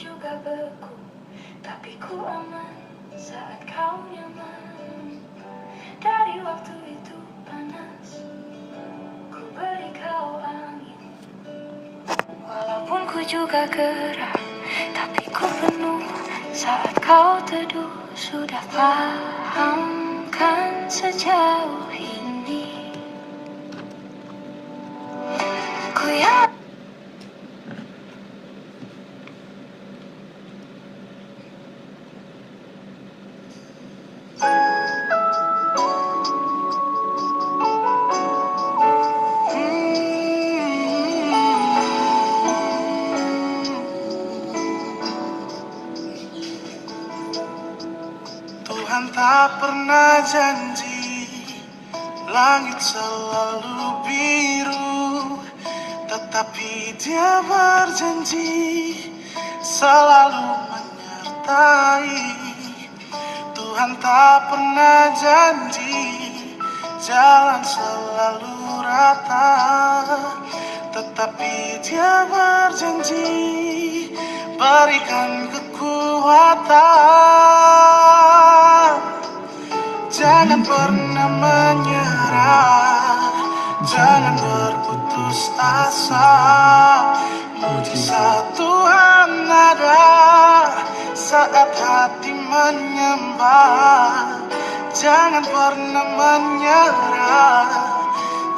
juga beku, tapi ku aman saat kau nyaman. Dari waktu itu panas, ku beri kau angin. Walaupun ku juga gerah, tapi ku penuh saat kau teduh. Sudah paham kan sejauh ini, ku yakin. Tuhan tak pernah janji langit selalu biru, tetapi Dia berjanji selalu menyertai. Tuhan tak pernah janji jalan selalu rata, tetapi Dia berjanji berikan kekuatan. Jangan pernah menyerah, jangan berputus asa. Mujizat Tuhan ada saat hati menyembah. Jangan pernah menyerah,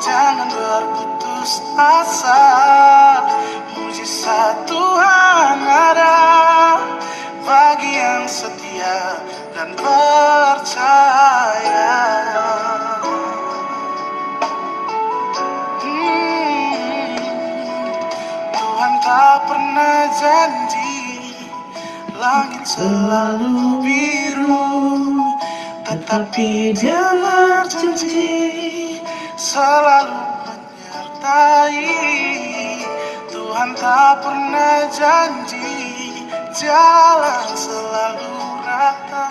jangan berputus asa. Mujizat Tuhan ada bagi yang setia dan percaya. Tuhan tak pernah janji langit selalu biru, tetapi Dia berjanji selalu menyertai. Tuhan tak pernah janji jalan selalu rata,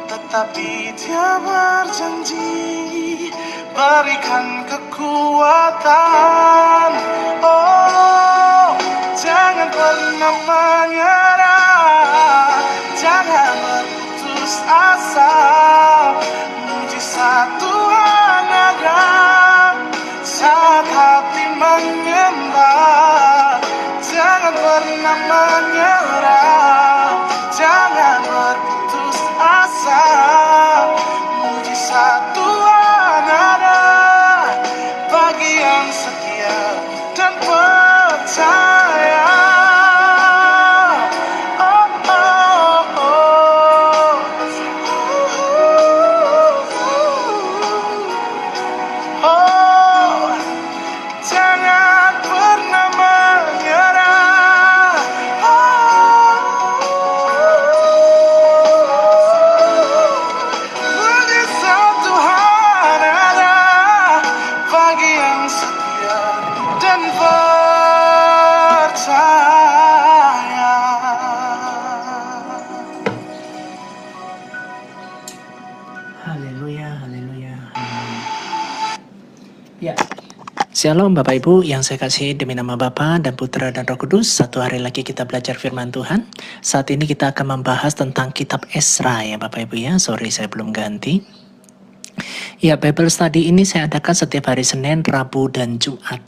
tetapi Dia berjanji berikan kekuatan. Oh, jangan pernah menyerah, jangan berputus asa. Mujizat Tuhan ada saat hati menyembah. Jangan pernah menyerah, jangan berputus asa. Mujizat Tuhan ada bagi yang setia dan percaya. Oh, oh, oh. Oh, jangan pernah menyerah. Mujizat Tuhan ada bagi yang setia dan percaya. Haleluya, haleluya, haleluya. Ya, Shalom Bapak Ibu yang saya kasih demi nama Bapa dan Putra dan Roh Kudus. Satu hari lagi kita belajar firman Tuhan. Saat ini kita akan membahas tentang kitab Esra ya Bapak Ibu ya. Sorry saya belum ganti. Ya, Bible Study ini saya adakan setiap hari Senin, Rabu, dan Jumat.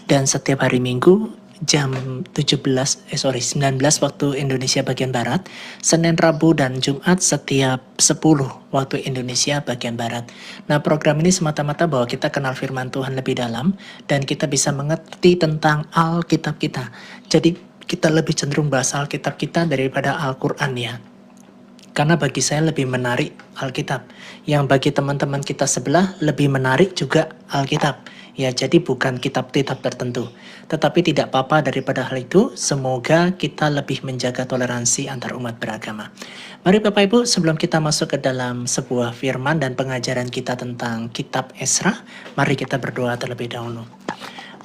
Dan setiap hari Minggu jam 19 waktu Indonesia bagian Barat. Senin, Rabu, dan Jumat setiap 10 waktu Indonesia bagian Barat. Nah, program ini semata-mata bahwa kita kenal firman Tuhan lebih dalam dan kita bisa mengerti tentang Alkitab kita. Jadi kita lebih cenderung bahas Alkitab kita daripada Al-Quran ya. Karena bagi saya lebih menarik Alkitab. Yang bagi teman-teman kita sebelah lebih menarik juga Alkitab. Ya, jadi bukan kitab-kitab tertentu. Tetapi tidak apa-apa daripada hal itu. Semoga kita lebih menjaga toleransi antar umat beragama. Mari Bapak Ibu, sebelum kita masuk ke dalam sebuah firman dan pengajaran kita tentang kitab Esra, mari kita berdoa terlebih dahulu.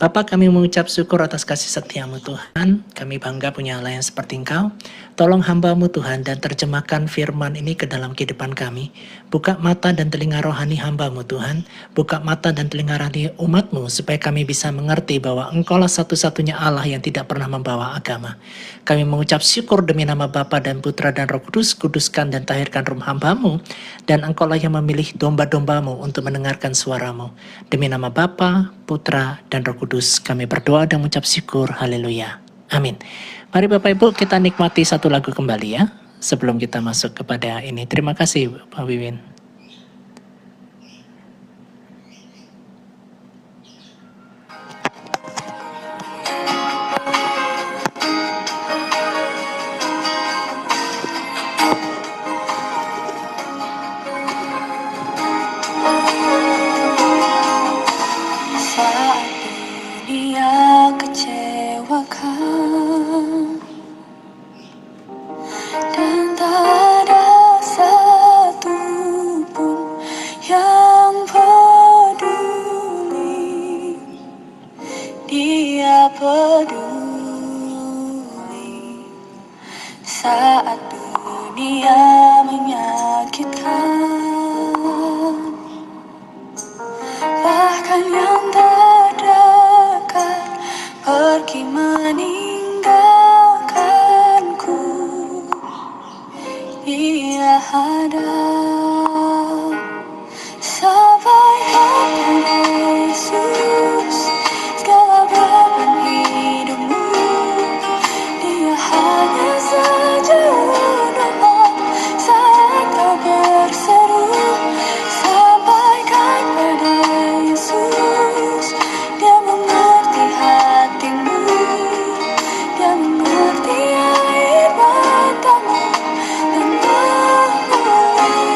Bapa, kami mengucap syukur atas kasih setiamu Tuhan. Kami bangga punya Allah yang seperti Engkau. Tolong hamba-Mu Tuhan dan terjemahkan firman ini ke dalam kehidupan kami. Buka mata dan telinga rohani hamba-Mu Tuhan. Buka mata dan telinga rohani umat-Mu supaya kami bisa mengerti bahwa Engkaulah satu-satunya Allah yang tidak pernah membawa agama. Kami mengucap syukur demi nama Bapa dan Putra dan Roh Kudus. Kuduskan dan tahirkan roh hamba-Mu. Dan Engkaulah yang memilih domba-domba-Mu untuk mendengarkan suara-Mu. Demi nama Bapa, Putra, dan Roh Kudus, kami berdoa dan mengucap syukur. Haleluya. Amin. Mari Bapak Ibu kita nikmati satu lagu kembali ya. Sebelum kita masuk kepada ini. Terima kasih Pak Wiwin. Saat dunia kecewakan dan tak ada satu pun yang peduli, Dia peduli. Saat dunia menyakitkan, bahkan yang terdekat pergi meninggalkanku, Dia ada. Sampaikan Yesus segala beban hidupmu, Dia hanya saja doa saat kau berseru. Sampaikan pada Yesus, Dia mengerti hatimu, Dia mengerti air matamu dan memulihkanmu.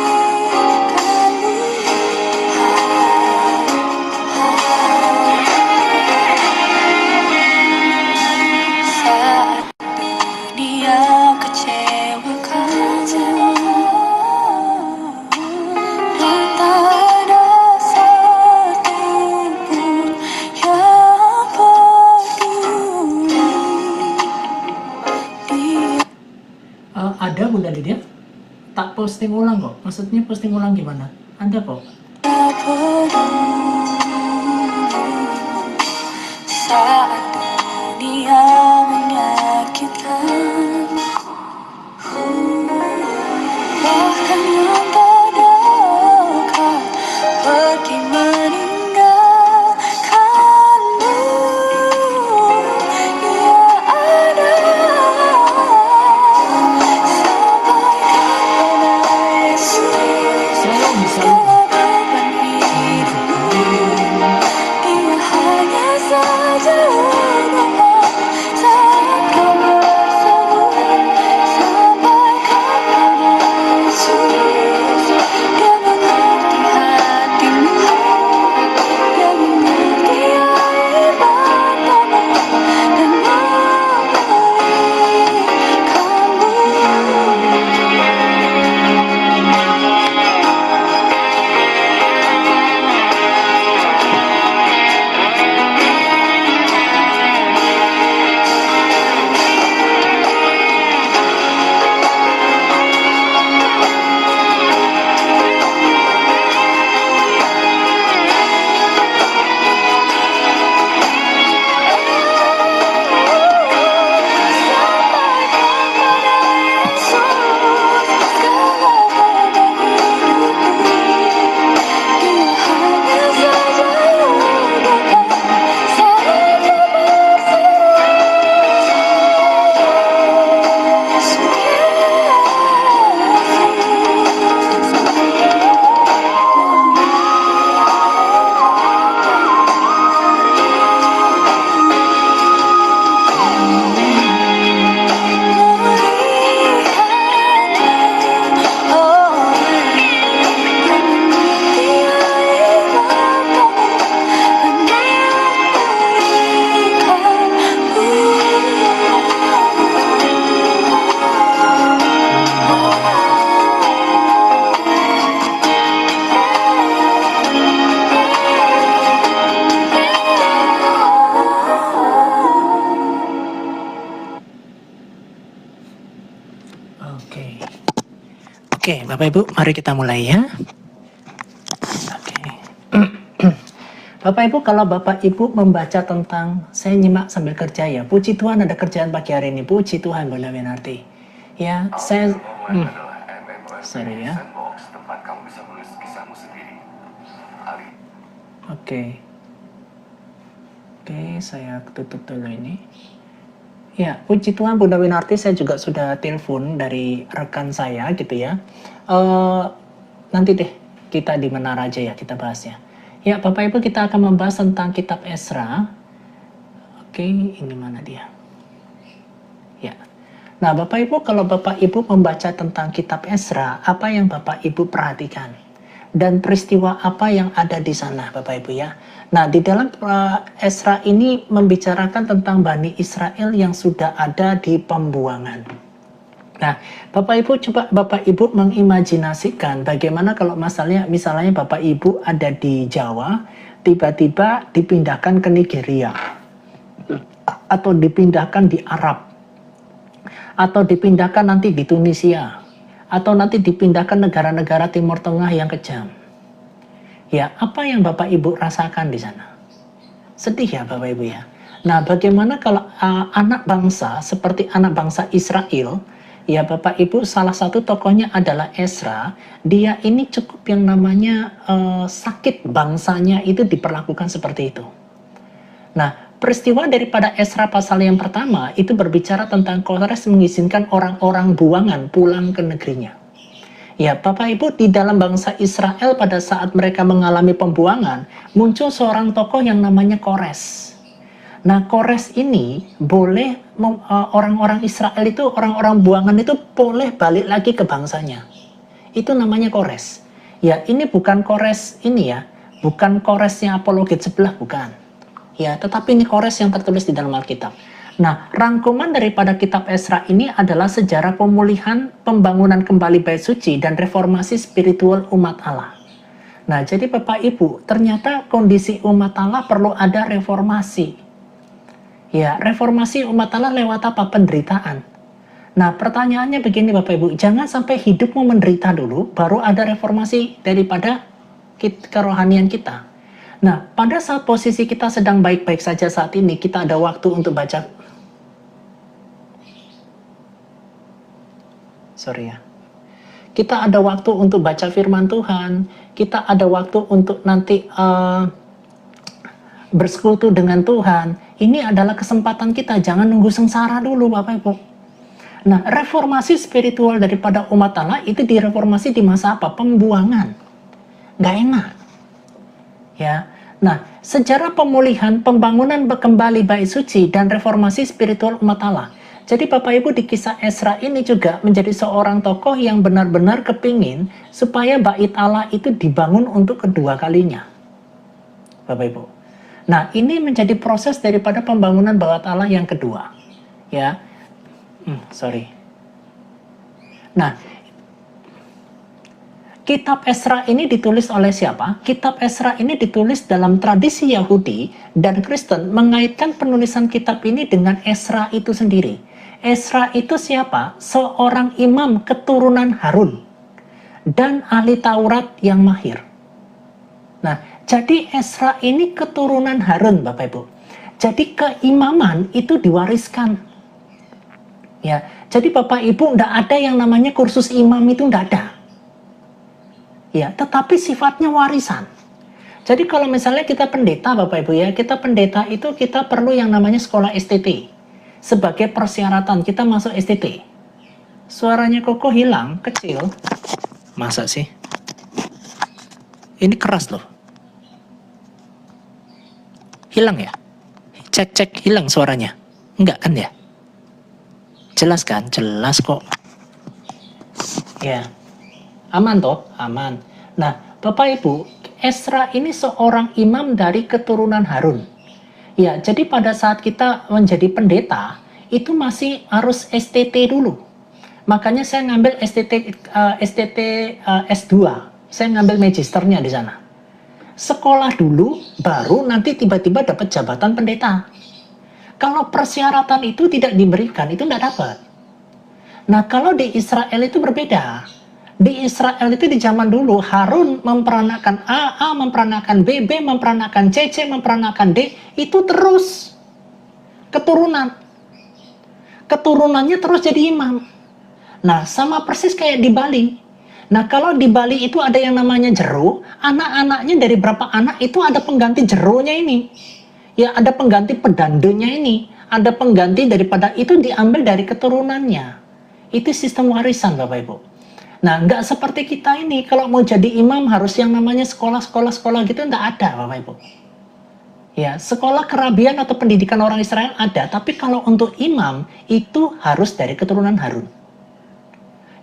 Saat dunia kecewakan dan tak ada satu pun yang peduli, Dia Ada Bunda Lydia? Tak posting ulang kok. Maksudnya posting ulang gimana? Ada kok. peduli. Saat dunia menyakitkan, bahkan yang terdekat pergi meninggalkanmu, Dia ada. Sampaikan pada Yesus Saya bisa. segala beban hidupmu, Dia hanya saja Oke. Oke, Bapak Ibu, mari kita mulai ya. Oke. Bapak Ibu, kalau Bapak Ibu membaca tentang, saya nyimak sambil kerja ya. Puji Tuhan ada kerjaan pagi hari ini. Puji Tuhan, Bunda Winarti. Ya, saya... sorry ya. Oke. Oke, saya tutup dulu ini. Ya, puji Tuhan Bunda Winarti, saya juga sudah telepon dari rekan saya gitu ya. Nanti deh kita di Menara aja ya kita bahasnya. Ya, Bapak Ibu, kita akan membahas tentang kitab Ezra. Oke, ini mana dia? Ya. Nah, Bapak Ibu, kalau Bapak Ibu membaca tentang kitab Ezra, apa yang Bapak Ibu perhatikan? Dan peristiwa apa yang ada di sana, Bapak Ibu ya? Nah, di dalam Ezra ini membicarakan tentang Bani Israel yang sudah ada di pembuangan. Nah, Bapak Ibu coba Bapak Ibu mengimajinasikan bagaimana kalau misalnya Bapak Ibu ada di Jawa, tiba-tiba dipindahkan ke Nigeria, atau dipindahkan di Arab, atau dipindahkan nanti di Tunisia, atau nanti dipindahkan negara-negara Timur Tengah yang kejam. Ya, apa yang Bapak Ibu rasakan di sana? Sedih ya Bapak Ibu ya. Nah, bagaimana kalau anak bangsa seperti anak bangsa Israel, ya Bapak Ibu, salah satu tokohnya adalah Ezra. Dia ini cukup yang namanya sakit bangsanya itu diperlakukan seperti itu. Nah, peristiwa daripada Ezra pasal yang pertama itu berbicara tentang Kores mengizinkan orang-orang buangan pulang ke negerinya. Ya, Bapak Ibu, di dalam bangsa Israel pada saat mereka mengalami pembuangan, muncul seorang tokoh yang namanya Kores. Nah, Kores ini boleh, orang-orang Israel itu, orang-orang buangan itu boleh balik lagi ke bangsanya. Itu namanya Kores. Ya, ini bukan Kores ini ya, bukan Koresnya apologet sebelah, bukan. Ya, tetapi ini Kores yang tertulis di dalam Alkitab. Nah, rangkuman daripada kitab Ezra ini adalah sejarah pemulihan, pembangunan kembali bait suci, dan reformasi spiritual umat Allah. Nah, jadi Bapak Ibu, ternyata kondisi umat Allah perlu ada reformasi. Ya, reformasi umat Allah lewat apa? Penderitaan. Nah, pertanyaannya begini Bapak Ibu, jangan sampai hidupmu menderita dulu, baru ada reformasi daripada kerohanian kita. Nah, pada saat posisi kita sedang baik-baik saja saat ini, kita ada waktu untuk baca. Kita ada waktu untuk baca firman Tuhan, kita ada waktu untuk nanti bersekutu dengan Tuhan. Ini adalah kesempatan kita, jangan nunggu sengsara dulu Bapak Ibu. Nah, reformasi spiritual daripada umat Allah itu direformasi di masa apa? Pembuangan. Nggak enak. Ya. Nah, sejarah pemulihan, pembangunan kembali bait suci, dan reformasi spiritual umat Allah. Jadi Bapak Ibu, di kisah Ezra ini juga menjadi seorang tokoh yang benar-benar kepingin supaya bait Allah itu dibangun untuk kedua kalinya. Bapak Ibu. Nah, ini menjadi proses daripada pembangunan bait Allah yang kedua. Ya. Nah, kitab Ezra ini ditulis oleh siapa? Kitab Ezra ini ditulis dalam tradisi Yahudi dan Kristen mengaitkan penulisan kitab ini dengan Ezra itu sendiri. Ezra itu siapa? Seorang imam keturunan Harun dan ahli Taurat yang mahir. Nah, jadi Ezra ini keturunan Harun Bapak Ibu. Jadi keimaman itu diwariskan. Ya, jadi Bapak Ibu enggak ada yang namanya kursus imam itu, enggak ada. Ya, tetapi sifatnya warisan. Jadi kalau misalnya kita pendeta Bapak Ibu ya, kita pendeta itu kita perlu yang namanya sekolah STT. Sebagai persyaratan kita masuk STT. Suaranya Koko hilang, kecil. Masa sih? Ini keras loh. Hilang ya? Cek hilang suaranya. Enggak kan ya? Jelas kan? Jelas kok. Ya. Aman toh? Aman. Nah, Bapak Ibu, Ezra ini seorang imam dari keturunan Harun. Ya, jadi pada saat kita menjadi pendeta, itu masih harus STT dulu. Makanya saya ngambil STT S2. Saya ngambil magisternya di sana. Sekolah dulu, baru nanti tiba-tiba dapat jabatan pendeta. Kalau persyaratan itu tidak diberikan, itu tidak dapat. Nah, kalau di Israel itu berbeda. Di Israel itu di zaman dulu Harun memperanakan A memperanakan B memperanakan C memperanakan D, itu terus keturunan. Keturunannya terus jadi imam. Nah, sama persis kayak di Bali. Nah, kalau di Bali itu ada yang namanya jero, anak-anaknya dari berapa anak itu ada pengganti jeronya ini. Ya, ada pengganti pedandenya ini. Ada pengganti daripada itu diambil dari keturunannya. Itu sistem warisan, Bapak Ibu. Nah, nggak seperti kita ini, kalau mau jadi imam harus yang namanya sekolah gitu, nggak ada, Bapak Ibu. Ya, sekolah kerabian atau pendidikan orang Israel ada, tapi kalau untuk imam, itu harus dari keturunan Harun.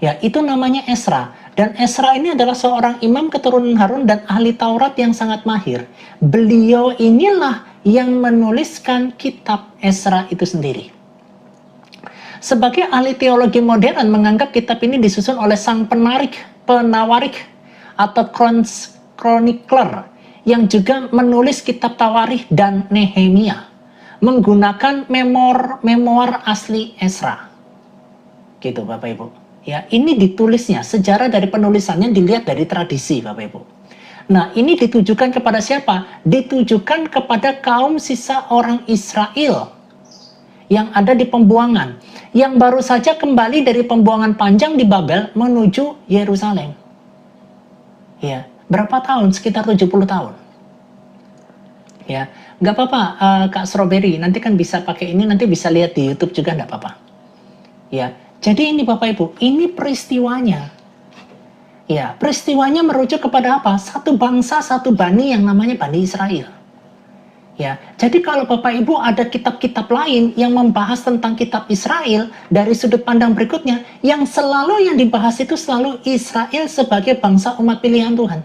Ya, itu namanya Esra. Dan Esra ini adalah seorang imam keturunan Harun dan ahli Taurat yang sangat mahir. Beliau inilah yang menuliskan kitab Esra itu sendiri. Sebagai ahli teologi modern menganggap kitab ini disusun oleh sang penawarik atau chronicler yang juga menulis kitab Tawarikh dan Nehemia menggunakan memoir asli Esra. Gitu Bapak Ibu. Ya, ini ditulisnya, sejarah dari penulisannya dilihat dari tradisi Bapak Ibu. Nah, ini ditujukan kepada siapa? Ditujukan kepada kaum sisa orang Israel yang ada di pembuangan, yang baru saja kembali dari pembuangan panjang di Babel menuju Yerusalem. Ya, berapa tahun? Sekitar 70 tahun. Ya, nggak apa-apa, Kak Strawberry, nanti kan bisa pakai ini, nanti bisa lihat di YouTube juga, nggak apa-apa. Ya, jadi ini Bapak Ibu, ini peristiwanya. Ya, peristiwanya merujuk kepada apa? Satu bangsa, satu bani yang namanya Bani Israel. Ya, jadi kalau Bapak Ibu ada kitab-kitab lain yang membahas tentang kitab Israel dari sudut pandang berikutnya, yang selalu yang dibahas itu selalu Israel sebagai bangsa umat pilihan Tuhan.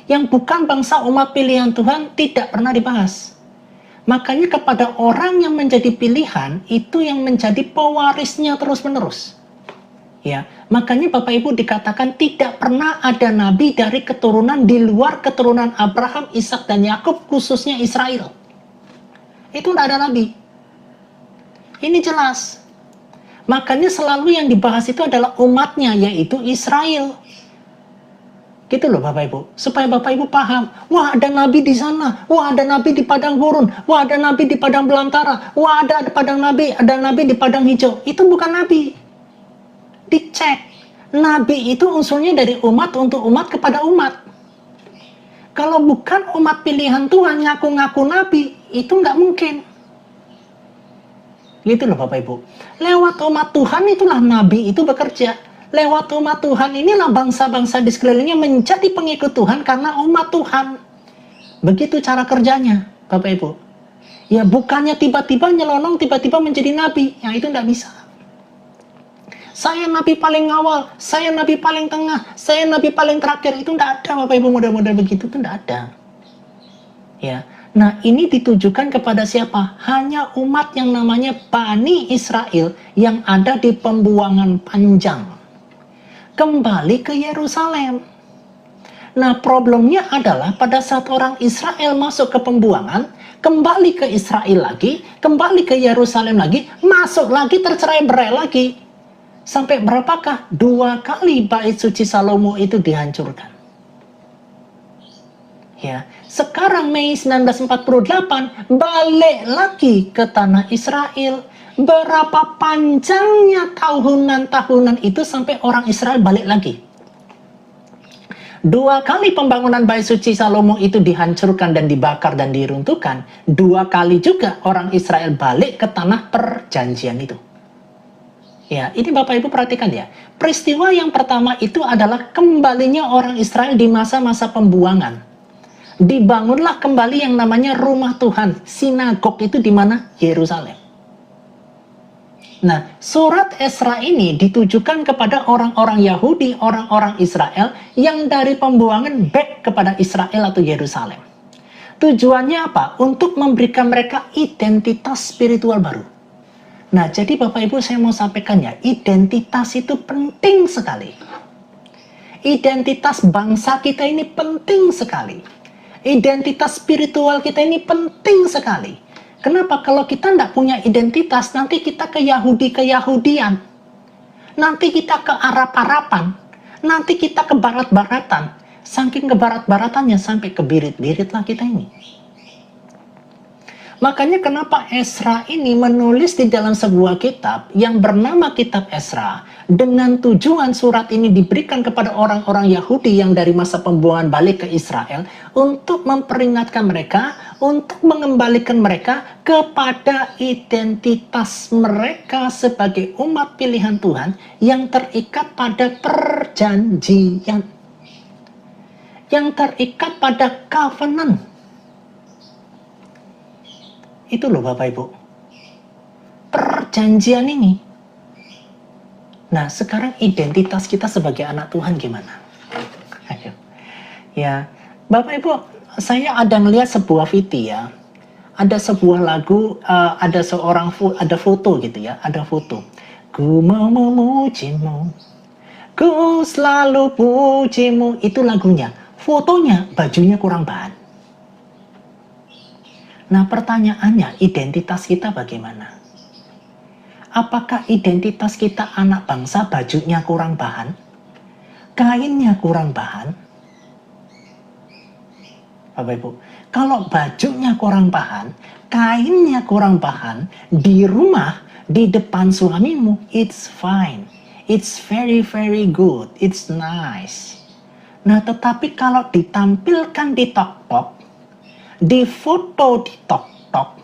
Yang bukan bangsa umat pilihan Tuhan tidak pernah dibahas. Makanya kepada orang yang menjadi pilihan, itu yang menjadi pewarisnya terus-menerus. Ya, makanya Bapak Ibu dikatakan tidak pernah ada nabi dari keturunan di luar keturunan Abraham, Ishak dan Yakub, khususnya Israel. Itu tidak ada nabi. Ini jelas. Makanya selalu yang dibahas itu adalah umatnya, yaitu Israel. Gitu loh Bapak Ibu. Supaya Bapak Ibu paham. Wah, ada nabi di sana. Wah, ada nabi di padang gurun. Wah, ada nabi di padang belantara. Wah, ada nabi di padang hijau. Itu bukan nabi. Dicek, nabi itu unsurnya dari umat untuk umat kepada umat. Kalau bukan umat pilihan Tuhan ngaku-ngaku nabi, itu nggak mungkin. Gitu loh Bapak Ibu. Lewat umat Tuhan itulah nabi itu bekerja. Lewat umat Tuhan inilah bangsa-bangsa di sekelilingnya menjadi pengikut Tuhan karena umat Tuhan. Begitu cara kerjanya Bapak Ibu. Ya, bukannya tiba-tiba nyelonong, tiba-tiba menjadi nabi. Yang itu nggak bisa. Saya nabi paling awal, saya nabi paling tengah, saya nabi paling terakhir. Itu tidak ada Bapak Ibu, model-model begitu itu tidak ada. Ya, nah ini ditujukan kepada siapa? Hanya umat yang namanya Bani Israel yang ada di pembuangan panjang. Kembali ke Yerusalem. Nah, problemnya adalah pada saat orang Israel masuk ke pembuangan, kembali ke Israel lagi, kembali ke Yerusalem lagi, masuk lagi, tercerai-berai lagi. Sampai berapakah? 2 kali bait suci Salomo itu dihancurkan. Ya, sekarang Mei 1948 balik lagi ke tanah Israel. Berapa panjangnya tahunan-tahunan itu sampai orang Israel balik lagi. 2 kali pembangunan bait suci Salomo itu dihancurkan dan dibakar dan diruntuhkan. 2 kali juga orang Israel balik ke tanah perjanjian itu. Ya, ini Bapak Ibu perhatikan ya. Peristiwa yang pertama itu adalah kembalinya orang Israel di masa-masa pembuangan. Dibangunlah kembali yang namanya rumah Tuhan. Sinagog itu di mana? Yerusalem. Nah, surat Esra ini ditujukan kepada orang-orang Yahudi, orang-orang Israel yang dari pembuangan back kepada Israel atau Yerusalem. Tujuannya apa? Untuk memberikan mereka identitas spiritual baru. Nah, jadi Bapak Ibu saya mau sampaikan ya, identitas itu penting sekali. Identitas bangsa kita ini penting sekali. Identitas spiritual kita ini penting sekali. Kenapa? Kalau kita tidak punya identitas, nanti kita ke Yahudi-Yahudian. nanti kita ke Arab-Araban, nanti kita ke Barat-Baratan. Saking ke Barat-Baratannya sampai ke birit-birit lah kita ini. Makanya kenapa Ezra ini menulis di dalam sebuah kitab yang bernama Kitab Ezra, dengan tujuan surat ini diberikan kepada orang-orang Yahudi yang dari masa pembuangan balik ke Israel, untuk memperingatkan mereka, untuk mengembalikan mereka kepada identitas mereka sebagai umat pilihan Tuhan yang terikat pada perjanjian, yang terikat pada covenant. Itu loh Bapak Ibu, perjanjian ini. Nah sekarang identitas kita sebagai anak Tuhan gimana? Ayo. Ya Bapak Ibu, saya ada ngeliat sebuah video ya. Ada sebuah lagu, ada foto gitu ya, ada foto. Ku mau memujimu, ku selalu pujimu, itu lagunya. Fotonya bajunya kurang bahan. Nah pertanyaannya, identitas kita bagaimana? Apakah identitas kita anak bangsa bajunya kurang bahan? Kainnya kurang bahan? Bapak Ibu, kalau bajunya kurang bahan, kainnya kurang bahan, di rumah, di depan suamimu, it's fine. It's very very good, it's nice. Nah tetapi kalau ditampilkan di tok-tok, di foto di tok-tok,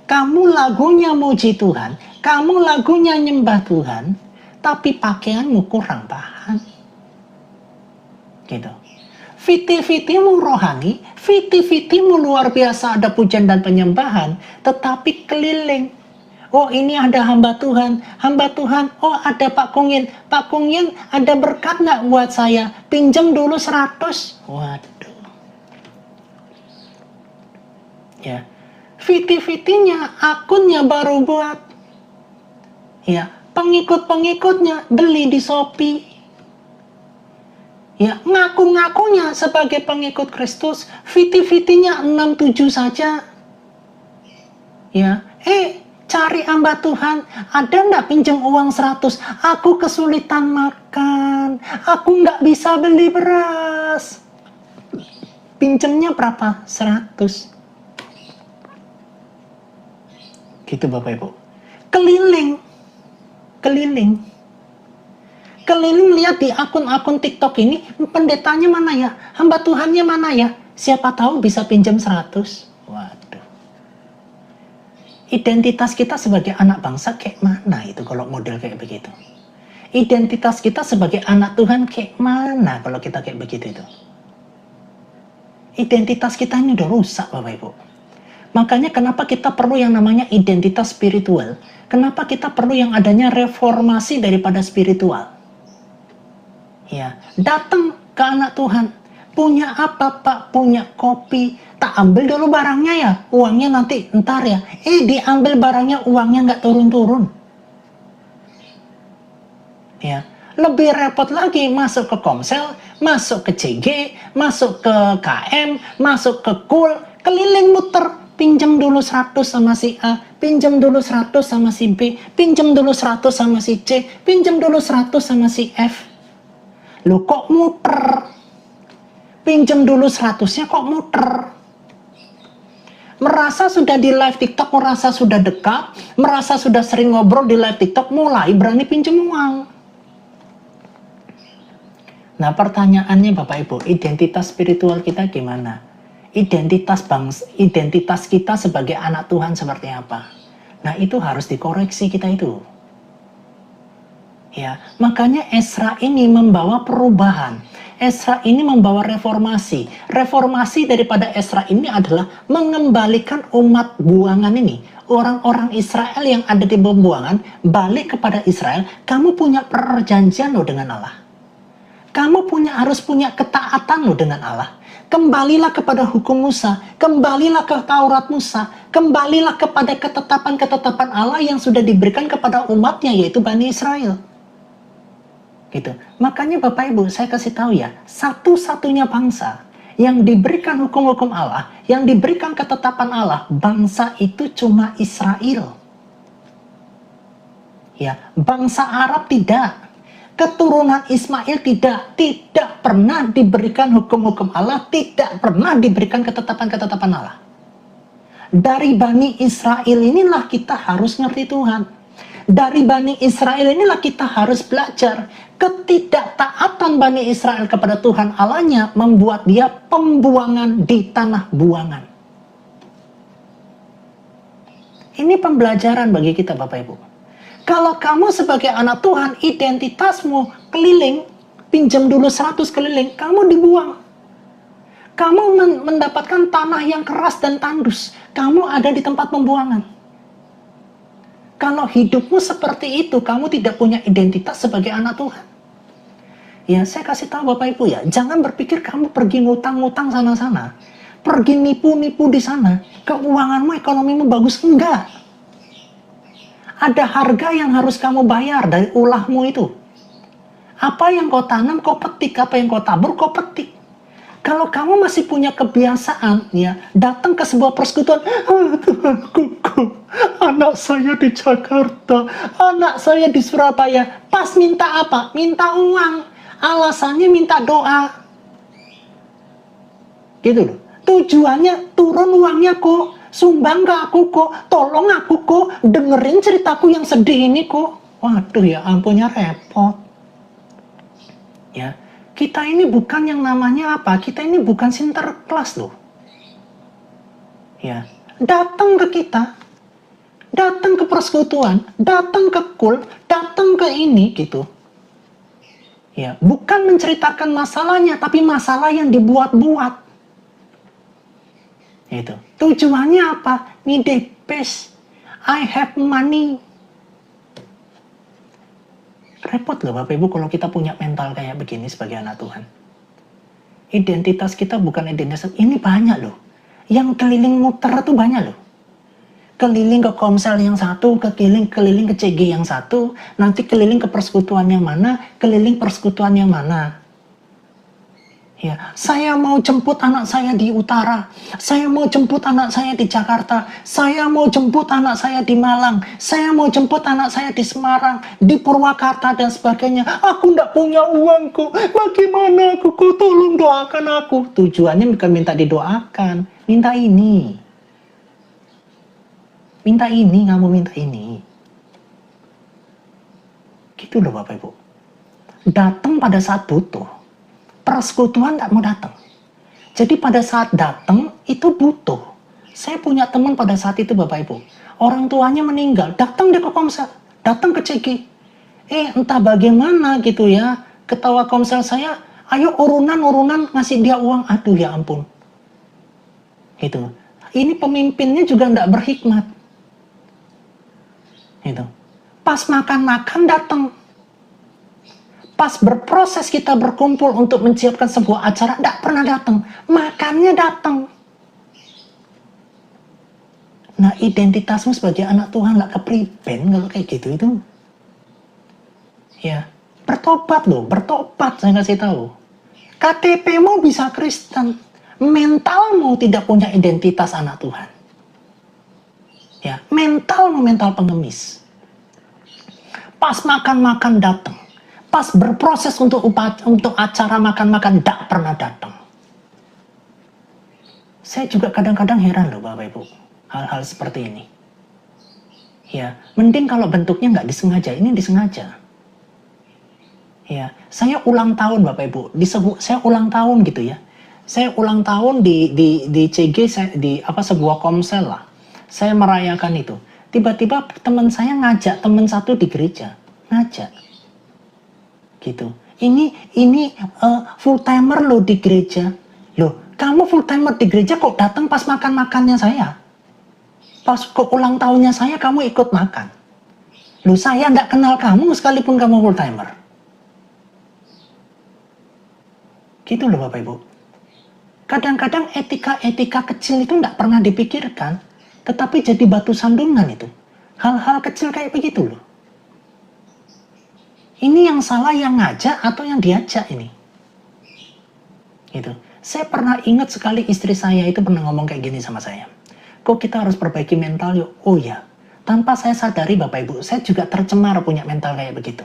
kamu lagunya muji Tuhan, kamu lagunya nyembah Tuhan, tapi pakaianmu kurang bahan. Gitu. Fiti-fitimu rohani, fiti-fitimu luar biasa, ada pujian dan penyembahan, tetapi keliling. Oh ini ada hamba Tuhan, oh ada Pak Kungin ada berkat nggak buat saya, pinjam dulu 100. Waduh. Ya, fiti-fitinya akunnya baru buat. Ya, pengikut-pengikutnya beli di Shopee. Ya, ngaku-ngakunya sebagai pengikut Kristus, fiti-fitinya 6-7 saja. Ya, cari hamba Tuhan, ada nggak pinjam uang 100? Aku kesulitan makan, aku nggak bisa beli beras. Pinjamnya berapa? 100. Gitu Bapak Ibu. Keliling lihat di akun-akun TikTok ini, pendetanya mana ya, hamba Tuhannya mana ya, siapa tahu bisa pinjam 100. Waduh. Identitas kita sebagai anak bangsa kayak mana itu kalau model kayak begitu? Identitas kita sebagai anak Tuhan kayak mana kalau kita kayak begitu itu? Identitas kita ini udah rusak Bapak Ibu. Makanya kenapa kita perlu yang namanya identitas spiritual. Kenapa kita perlu yang adanya reformasi daripada spiritual. Ya, datang ke anak Tuhan. Punya apa Pak? Punya kopi. Tak ambil dulu barangnya ya. Uangnya nanti ntar ya. Diambil barangnya, uangnya nggak turun-turun. Ya, lebih repot lagi masuk ke Komsel, masuk ke CG, masuk ke KM, masuk ke KUL, keliling muter. Pinjam dulu 100 sama si A, pinjam dulu 100 sama si B, pinjam dulu 100 sama si C, pinjam dulu 100 sama si F. Loh kok muter? Pinjam dulu 100-nya kok muter? Merasa sudah di live TikTok, merasa sudah dekat, merasa sudah sering ngobrol di live TikTok, mulai berani pinjam uang. Nah pertanyaannya Bapak Ibu, identitas spiritual kita gimana? Identitas kita sebagai anak Tuhan seperti apa? Nah itu harus dikoreksi kita itu. Ya, makanya Ezra ini membawa perubahan. Ezra ini membawa reformasi. Reformasi daripada Ezra ini adalah mengembalikan umat buangan ini. Orang-orang Israel yang ada di pembuangan balik kepada Israel. Kamu punya perjanjian loh dengan Allah. Kamu harus punya ketaatan loh dengan Allah. Kembalilah kepada hukum Musa, kembalilah ke Taurat Musa, kembalilah kepada ketetapan-ketetapan Allah yang sudah diberikan kepada umatnya, yaitu Bani Israel. Gitu. Makanya Bapak Ibu, saya kasih tahu ya, satu-satunya bangsa yang diberikan hukum-hukum Allah, yang diberikan ketetapan Allah, bangsa itu cuma Israel. Ya, bangsa Arab tidak. Keturunan Ismail tidak pernah diberikan hukum-hukum Allah, tidak pernah diberikan ketetapan-ketetapan Allah. Dari Bani Israel inilah kita harus ngerti Tuhan. Dari Bani Israel inilah kita harus belajar. Ketidaktaatan Bani Israel kepada Tuhan Allahnya membuat dia pembuangan di tanah buangan. Ini pembelajaran bagi kita Bapak Ibu. Kalau kamu sebagai anak Tuhan, identitasmu keliling, pinjam dulu 100 keliling, kamu dibuang. Kamu mendapatkan tanah yang keras dan tandus. Kamu ada di tempat pembuangan. Kalau hidupmu seperti itu, kamu tidak punya identitas sebagai anak Tuhan. Ya, saya kasih tahu Bapak Ibu ya, jangan berpikir kamu pergi ngutang-ngutang sana-sana. Pergi nipu-nipu di sana, keuanganmu, ekonomimu bagus. Enggak. Ada harga yang harus kamu bayar dari ulahmu itu. Apa yang kau tanam, kau petik. Apa yang kau tabur, kau petik. Kalau kamu masih punya kebiasaan, ya, datang ke sebuah persekutuan, anak saya di Jakarta, anak saya di Surabaya, pas minta apa? Minta uang. Alasannya minta doa. Gitu loh. Tujuannya turun uangnya kok, sumbang ke aku kok, tolong aku kok, dengerin ceritaku yang sedih ini kok. Waduh ya ampunnya repot. Ya, kita ini bukan yang namanya apa, kita ini bukan sinterklas loh. Ya, datang ke kita, datang ke persekutuan, datang ke kul, datang ke ini gitu. Ya, bukan menceritakan masalahnya, tapi masalah yang dibuat-buat. Itu. Tujuannya apa? Need peace. I have money. Repot loh Bapak Ibu kalau kita punya mental kayak begini sebagai anak Tuhan. Identitas kita bukan identitas. Ini banyak loh. Yang keliling muter itu banyak loh. Keliling ke komsel yang satu, keliling ke CG yang satu, nanti keliling ke persekutuan yang mana, keliling persekutuan yang mana. Ya, saya mau jemput anak saya di utara, saya mau jemput anak saya di Jakarta, saya mau jemput anak saya di Malang, saya mau jemput anak saya di Semarang, di Purwakarta dan sebagainya. Aku nggak punya uang kok, bagaimana aku kok, tolong doakan aku. Tujuannya bukan minta didoakan, minta ini. Minta ini, kamu minta ini. Gitu loh Bapak Ibu. Datang pada saat butuh. Persekutuan tak mau datang. Jadi pada saat datang itu butuh. Saya punya teman pada saat itu Bapak Ibu. Orang tuanya meninggal, datang dia ke komsel, datang ke CG. Entah bagaimana gitu ya. Ketawa komsel saya, ayo urunan ngasih dia uang. Aduh ya ampun. Gitu. Ini pemimpinnya juga tidak berhikmat. Gitu. Pas makan-makan datang. Pas berproses kita berkumpul untuk menyiapkan sebuah acara, tidak pernah datang. Makannya datang. Nah, identitasmu sebagai anak Tuhan lah kepriben kalau kayak gitu itu. Ya, bertobat loh, bertobat saya kasih tahu. KTP-mu bisa Kristen, mentalmu tidak punya identitas anak Tuhan. Ya, mentalmu mental pengemis. Pas makan-makan datang. Pas berproses untuk acara makan-makan, tidak pernah datang. Saya juga kadang-kadang heran loh Bapak Ibu, hal-hal seperti ini. Ya, mending kalau bentuknya nggak disengaja, ini disengaja. Ya, saya ulang tahun Bapak Ibu, saya ulang tahun gitu ya. Saya ulang tahun di CG, di sebuah komsel lah. Saya merayakan itu. Tiba-tiba teman saya ngajak teman satu di gereja, ngajak. Gitu. Ini full timer lo di gereja. Loh, kamu full timer di gereja kok datang pas makan-makannya saya? Pas ke ulang tahunnya saya kamu ikut makan. Loh, saya tidak kenal kamu sekalipun kamu full timer. Gitu loh Bapak Ibu. Kadang-kadang etika-etika kecil itu tidak pernah dipikirkan, tetapi jadi batu sandungan itu. Hal-hal kecil kayak begitu loh. Ini yang salah yang ngajak atau yang diajak ini? Gitu. Saya pernah ingat sekali istri saya itu pernah ngomong kayak gini sama saya. Kok kita harus perbaiki mental yuk? Oh ya, tanpa saya sadari Bapak Ibu, saya juga tercemar punya mental kayak begitu.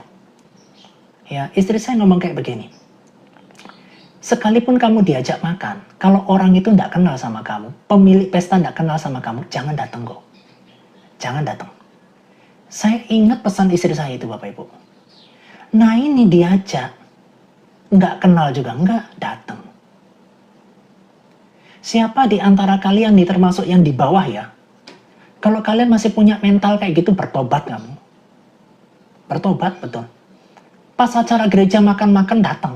Ya, istri saya ngomong kayak begini. Sekalipun kamu diajak makan, kalau orang itu tidak kenal sama kamu, pemilik pesta tidak kenal sama kamu, jangan datang kok. Jangan datang. Saya ingat pesan istri saya itu, Bapak Ibu. Nah ini diajak, nggak kenal juga, nggak datang. Siapa di antara kalian nih termasuk yang di bawah ya? Kalau kalian masih punya mental kayak gitu, bertobat kamu. Bertobat, betul. Pas acara gereja makan-makan datang.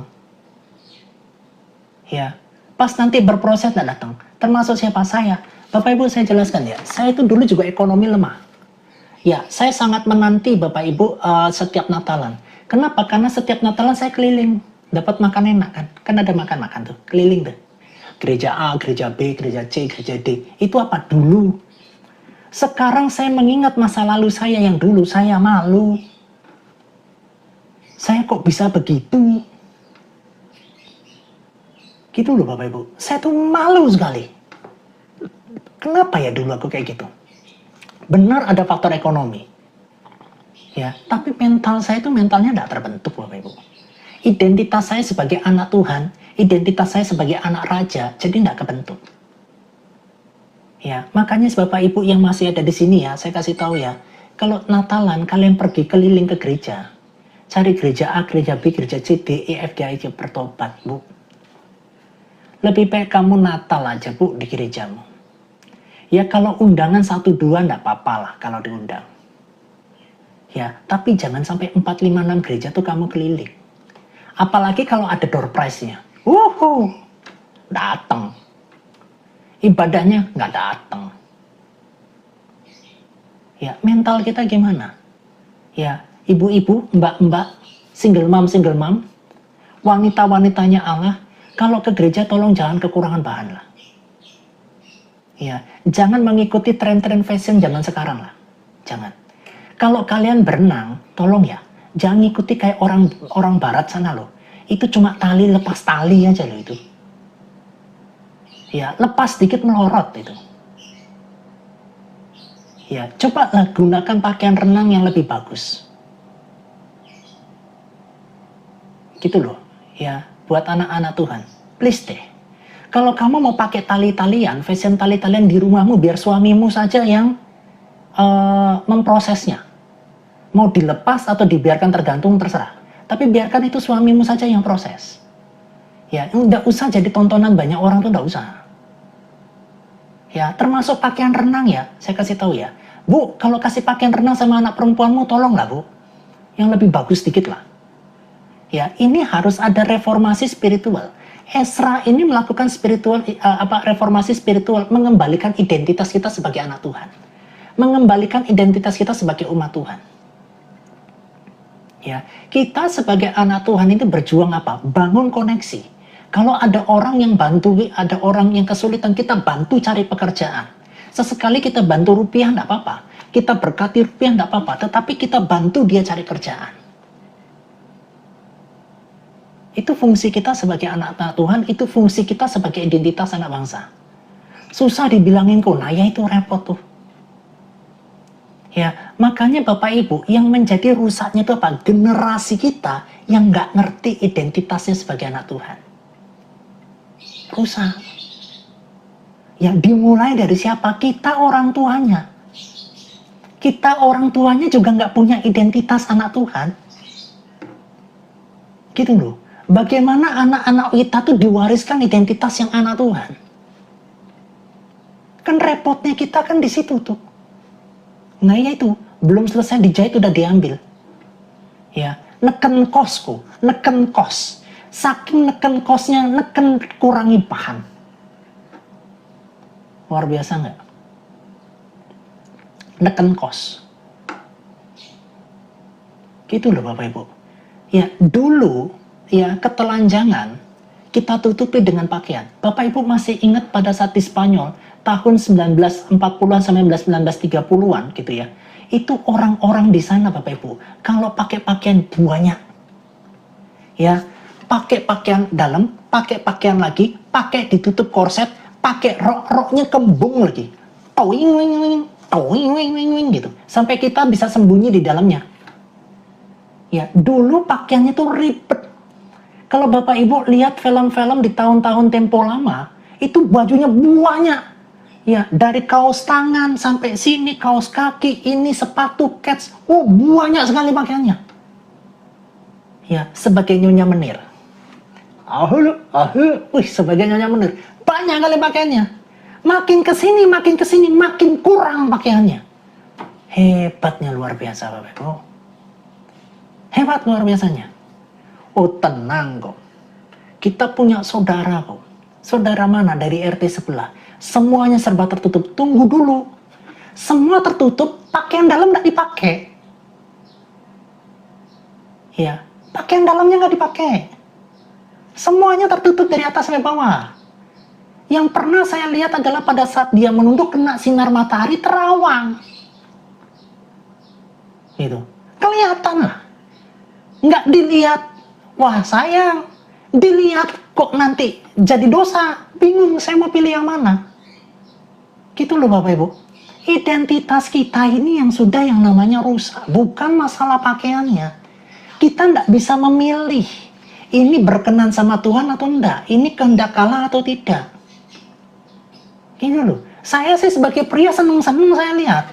Ya, pas nanti berproses tidak datang. Termasuk siapa saya. Bapak Ibu saya jelaskan ya, saya itu dulu juga ekonomi lemah. Ya, saya sangat menanti Bapak Ibu setiap Natalan. Kenapa? Karena setiap Natalan saya keliling. Dapat makan enak kan? Kan ada makan-makan tuh, keliling tuh. Gereja A, gereja B, gereja C, gereja D. Itu apa? Dulu. Sekarang saya mengingat masa lalu saya yang dulu, saya malu. Saya kok bisa begitu? Gitu loh Bapak Ibu. Saya tuh malu sekali. Kenapa ya dulu aku kayak gitu? Benar ada faktor ekonomi. Ya, tapi mental saya itu mentalnya tidak terbentuk Bapak Ibu. Identitas saya sebagai anak Tuhan, identitas saya sebagai anak raja, jadi tidak kebentuk. Ya, makanya Bapak Ibu yang masih ada di sini ya, saya kasih tahu ya, kalau Natalan kalian pergi keliling ke gereja, cari gereja A, gereja B, gereja C, D, E, F, G, H, bertobat, Bu. Lebih baik kamu Natal aja, Bu, di gerejamu. Ya, kalau undangan 1-2 enggak apa-apa lah kalau diundang. Ya, tapi jangan sampai 4, 5, 6 gereja tuh kamu keliling. Apalagi kalau ada door prize-nya. Datang. Ibadahnya nggak datang. Ya, mental kita gimana? Ya, ibu-ibu, mbak-mbak, single mom, wanita-wanitanya Allah, kalau ke gereja tolong jangan kekurangan bahan lah. Ya, jangan mengikuti tren-tren fashion zaman sekarang lah. Jangan. Kalau kalian berenang, tolong ya, jangan ikuti kayak orang barat sana loh. Itu cuma tali, lepas tali aja loh itu. Ya, lepas dikit melorot itu. Ya, cobalah gunakan pakaian renang yang lebih bagus. Gitu loh. Ya, buat anak-anak Tuhan. Please deh. Kalau kamu mau pakai tali-talian, fashion tali-talian di rumahmu, biar suamimu saja yang memprosesnya. Mau dilepas atau dibiarkan tergantung, terserah. Tapi biarkan itu suamimu saja yang proses. Ya, enggak usah jadi tontonan banyak orang tuh, enggak usah. Ya, termasuk pakaian renang ya, saya kasih tahu ya. Bu, kalau kasih pakaian renang sama anak perempuanmu, tolonglah Bu. Yang lebih bagus dikit lah. Ya, ini harus ada reformasi spiritual. Ezra ini melakukan reformasi spiritual, mengembalikan identitas kita sebagai anak Tuhan. Mengembalikan identitas kita sebagai umat Tuhan. Ya, kita sebagai anak Tuhan itu berjuang apa? Bangun koneksi. Kalau ada orang yang bantu, ada orang yang kesulitan, kita bantu cari pekerjaan. Sesekali kita bantu rupiah, enggak apa-apa. Kita berkati rupiah, enggak apa-apa. Tetapi kita bantu dia cari kerjaan. Itu fungsi kita sebagai anak Tuhan, itu fungsi kita sebagai identitas anak bangsa. Susah dibilangin kok, nah ya itu repot tuh. Ya, makanya Bapak Ibu, yang menjadi rusaknya itu apa? Generasi kita yang nggak ngerti identitasnya sebagai anak Tuhan. Rusak. Yang dimulai dari siapa? Kita orang tuanya. Kita orang tuanya juga nggak punya identitas anak Tuhan. Gitu loh. Bagaimana anak-anak kita tuh diwariskan identitas yang anak Tuhan? Kan repotnya kita kan di situ tuh. Nah ya itu, belum selesai dijahit udah diambil. Ya, neken kosku, neken kos. Saking neken kosnya, neken kurangi bahan. Luar biasa nggak? Neken kos. Gitu loh Bapak Ibu. Ya, dulu ya ketelanjangan kita tutupi dengan pakaian. Bapak Ibu masih ingat pada saat di Spanyol tahun 1940-an sampai 1930-an gitu ya. Itu orang-orang di sana Bapak Ibu kalau pakai pakaian banyak. Ya, pakai pakaian dalam, pakai pakaian lagi, pakai ditutup korset, pakai rok-roknya kembung lagi. Toing gitu. Sampai kita bisa sembunyi di dalamnya. Ya, dulu pakaiannya tuh ribet. Kalau Bapak Ibu lihat film-film di tahun-tahun tempo lama, itu bajunya banyak. Ya, dari kaos tangan sampai sini, kaos kaki, ini sepatu, kets. Oh, banyak sekali pakaiannya. Ya, sebagai Nyonya Menir. Sebagai Nyonya Menir. Banyak kali pakaiannya. Makin kesini, makin kurang pakaiannya. Hebatnya luar biasa, Bapak Ibu. Hebat luar biasanya. Oh, tenang kok. Kita punya saudara kok. Saudara mana dari RT sebelah? Semuanya serba tertutup. Tunggu dulu. Semua tertutup, pakaian dalam nggak dipakai. Ya, pakaian dalamnya nggak dipakai. Semuanya tertutup dari atas sampai bawah. Yang pernah saya lihat adalah pada saat dia menunduk kena sinar matahari terawang. Gitu. Kelihatan lah. Nggak dilihat, wah sayang. Dilihat kok nanti jadi dosa. Bingung saya mau pilih yang mana. Gitu loh Bapak Ibu. Identitas kita ini yang sudah yang namanya rusak. Bukan masalah pakaiannya. Kita nggak bisa memilih. Ini berkenan sama Tuhan atau enggak. Ini kehendak Allah atau tidak. Gitu loh. Saya sih sebagai pria seneng-seneng saya lihat.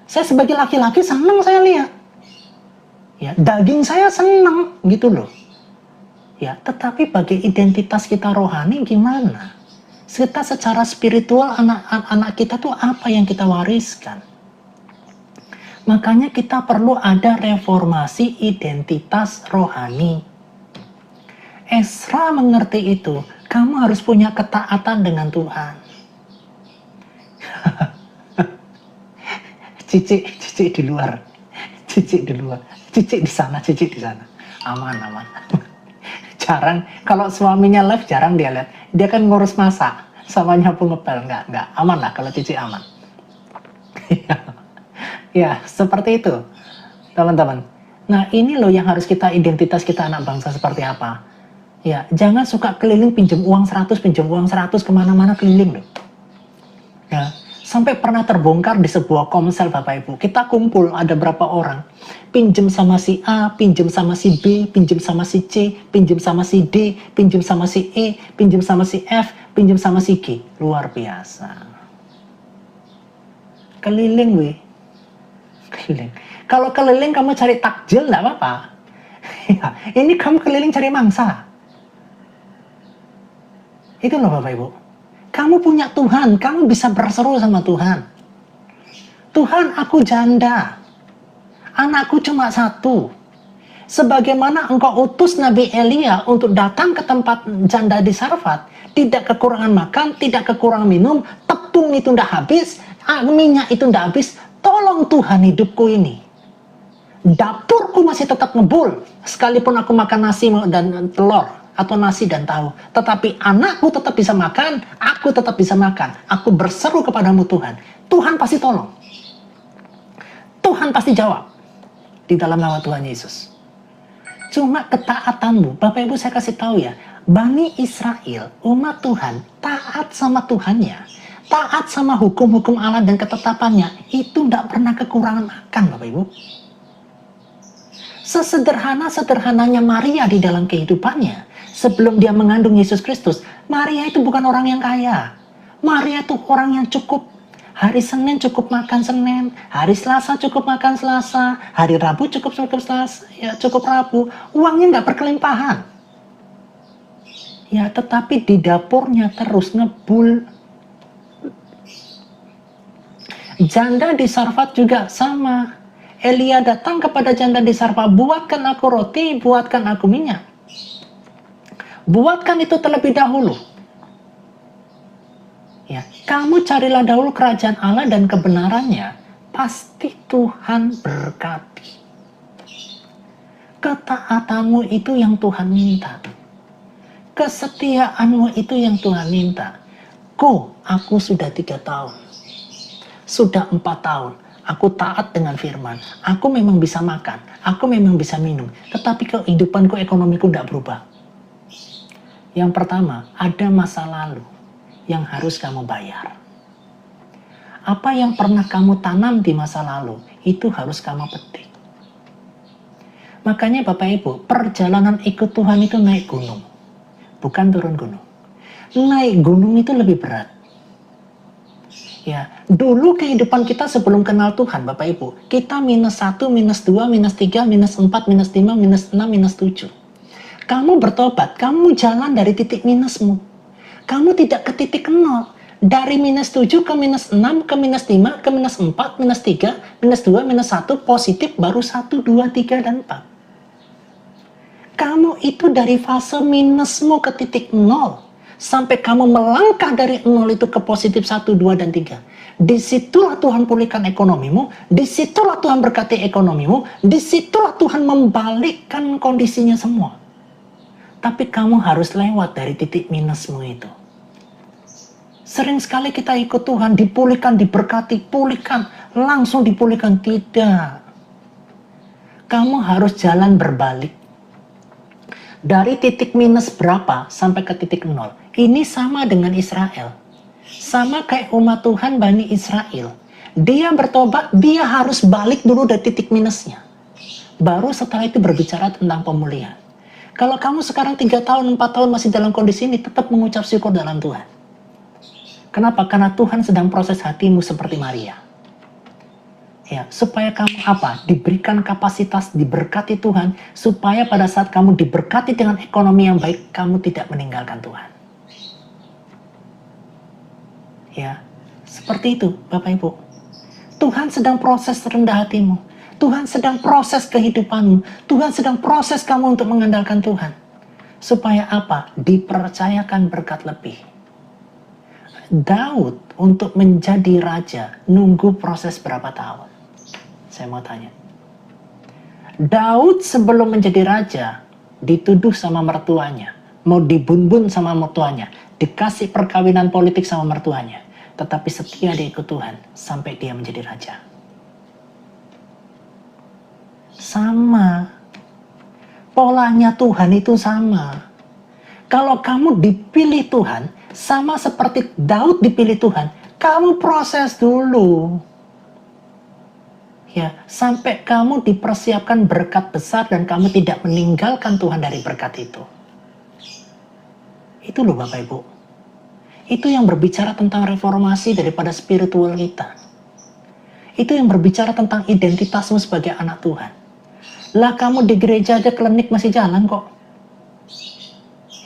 Saya sebagai laki-laki seneng saya lihat. Ya, daging saya seneng gitu loh. Ya, tetapi bagi identitas kita rohani gimana? Kita secara spiritual anak-anak kita tuh apa yang kita wariskan? Makanya kita perlu ada reformasi identitas rohani. Ezra mengerti itu. Kamu harus punya ketaatan dengan Tuhan. Cicik di luar. Cicik di luar. Cicik di sana. Aman. Jarang, kalau suaminya live jarang dia lihat. Dia kan ngurus masak, sama nyapu ngepel. Enggak. Aman lah kalau Cici aman. Ya, seperti itu. Teman-teman. Nah, ini loh yang harus kita, identitas kita anak bangsa seperti apa. Ya, jangan suka keliling pinjam uang 100 kemana-mana keliling loh. Ya, sampai pernah terbongkar di sebuah komsel Bapak Ibu. Kita kumpul, ada berapa orang. Pinjam sama si A, pinjam sama si B, pinjam sama si C, pinjam sama si D, pinjam sama si E, pinjam sama si F, pinjam sama si G. Luar biasa. Keliling weh. Keliling. Kalau keliling kamu cari takjil enggak apa-apa. Ya, ini kamu keliling cari mangsa. Itu loh Bapak Ibu. Kamu punya Tuhan, kamu bisa berseru sama Tuhan. Tuhan, aku janda. Anakku cuma satu. Sebagaimana engkau utus Nabi Elia untuk datang ke tempat janda di Sarfat, tidak kekurangan makan, tidak kekurangan minum, tepung itu tidak habis, minyak itu tidak habis. Tolong Tuhan hidupku ini. Dapurku masih tetap ngebul, sekalipun aku makan nasi dan telur, atau nasi dan tahu. Tetapi anakku tetap bisa makan, aku tetap bisa makan. Aku berseru kepadamu Tuhan. Tuhan pasti tolong. Tuhan pasti jawab. Di dalam nama Tuhan Yesus. Cuma ketaatanmu, Bapak Ibu saya kasih tahu ya, Bani Israel, umat Tuhan, taat sama Tuhannya, taat sama hukum-hukum Allah dan ketetapannya, itu tidak pernah kekurangan makan Bapak Ibu. Sesederhana-sederhananya Maria di dalam kehidupannya, sebelum dia mengandung Yesus Kristus, Maria itu bukan orang yang kaya. Maria itu orang yang cukup. Hari Senin cukup makan Senin, hari Selasa cukup makan Selasa, hari Rabu cukup Selasa, ya cukup Rabu. Uangnya nggak berkelimpahan. Ya, tetapi di dapurnya terus ngebul. Janda di Sarfat juga sama. Elia datang kepada janda di Sarfat, buatkan aku roti, buatkan aku minyak. Buatkan itu terlebih dahulu. Ya, kamu carilah dahulu kerajaan Allah dan kebenarannya, pasti Tuhan berkati. Ketaatanmu itu yang Tuhan minta. Kesetiaanmu itu yang Tuhan minta. Aku sudah 3 tahun. Sudah 4 tahun. Aku taat dengan firman. Aku memang bisa makan. Aku memang bisa minum. Tetapi kehidupanku, ekonomiku tidak berubah. Yang pertama, ada masa lalu yang harus kamu bayar. Apa yang pernah kamu tanam di masa lalu, itu harus kamu petik. Makanya Bapak Ibu, perjalanan ikut Tuhan itu naik gunung, bukan turun gunung. Naik gunung itu lebih berat. Ya, dulu kehidupan kita sebelum kenal Tuhan Bapak Ibu, kita -1, -2, -3, -4, -5, -6, -7. Kamu bertobat, kamu jalan dari titik minusmu. Kamu tidak ke titik nol. Dari -7 ke -6, ke -5, ke -4, -3, -2, -1, positif baru 1, 2, 3, dan 4. Kamu itu dari fase minusmu ke titik nol. Sampai kamu melangkah dari nol itu ke positif 1, 2, dan 3. Disitulah Tuhan pulihkan ekonomimu, disitulah Tuhan berkati ekonomimu, disitulah Tuhan membalikkan kondisinya semua. Tapi kamu harus lewat dari titik minusmu itu. Sering sekali kita ikut Tuhan, dipulihkan, diberkati, pulihkan, langsung dipulihkan. Tidak. Kamu harus jalan berbalik. Dari titik minus berapa sampai ke titik nol. Ini sama dengan Israel. Sama kayak umat Tuhan Bani Israel. Dia bertobat, dia harus balik dulu dari titik minusnya. Baru setelah itu berbicara tentang pemulihan. Kalau kamu sekarang 3 tahun, 4 tahun masih dalam kondisi ini, tetap mengucap syukur dalam Tuhan. Kenapa? Karena Tuhan sedang proses hatimu seperti Maria. Ya, supaya kamu apa? Diberikan kapasitas, diberkati Tuhan, supaya pada saat kamu diberkati dengan ekonomi yang baik, kamu tidak meninggalkan Tuhan. Ya, seperti itu Bapak Ibu. Tuhan sedang proses rendah hatimu. Tuhan sedang proses kehidupanmu. Tuhan sedang proses kamu untuk mengandalkan Tuhan. Supaya apa? Dipercayakan berkat lebih. Daud untuk menjadi raja nunggu proses berapa tahun? Saya mau tanya. Daud sebelum menjadi raja dituduh sama mertuanya, mau dibun-bun sama mertuanya, dikasih perkawinan politik sama mertuanya, tetapi setia dia ikut Tuhan sampai dia menjadi raja. Sama. Polanya Tuhan itu sama. Kalau kamu dipilih Tuhan, sama seperti Daud dipilih Tuhan, kamu proses dulu. Ya, sampai kamu dipersiapkan berkat besar dan kamu tidak meninggalkan Tuhan dari berkat itu. Itu loh Bapak Ibu. Itu yang berbicara tentang reformasi daripada spiritual kita. Itu yang berbicara tentang identitasmu sebagai anak Tuhan. Lah kamu di gereja aja klinik masih jalan kok.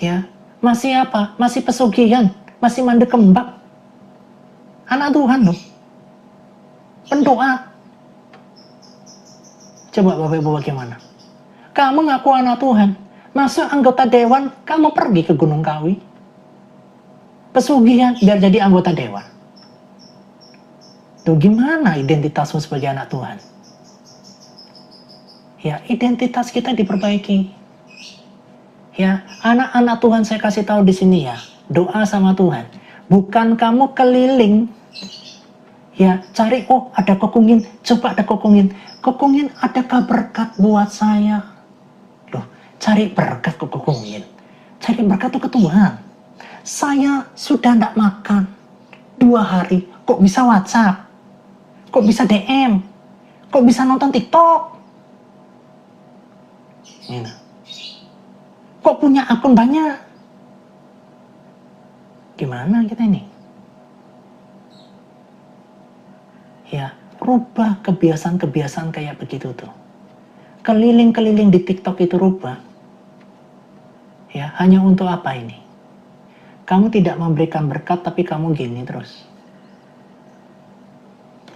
Ya, masih apa? Masih pesugihan, masih mandek kembang. Anak Tuhan loh. Pendoa. Coba Bapak Ibu bagaimana? Kamu ngaku anak Tuhan, masuk anggota dewan, kamu pergi ke Gunung Kawi. Pesugihan biar jadi anggota dewan. Tuh gimana identitasmu sebagai anak Tuhan? Ya, identitas kita diperbaiki. Ya, anak-anak Tuhan saya kasih tahu di sini ya, doa sama Tuhan. Bukan kamu keliling, ya cari, oh ada kokongin, coba ada kokongin. Kokongin adakah berkat buat saya? Loh, cari berkat ke kokongin. Cari berkat itu ke Tuhan. Saya sudah tidak makan 2 hari, kok bisa WhatsApp? Kok bisa DM? Kok bisa nonton TikTok? Ini. Kok punya akun banyak? Gimana kita ini? Ya, rubah kebiasaan-kebiasaan kayak begitu tuh. Keliling-keliling di TikTok itu rubah. Ya, hanya untuk apa ini? Kamu tidak memberikan berkat tapi kamu gini terus.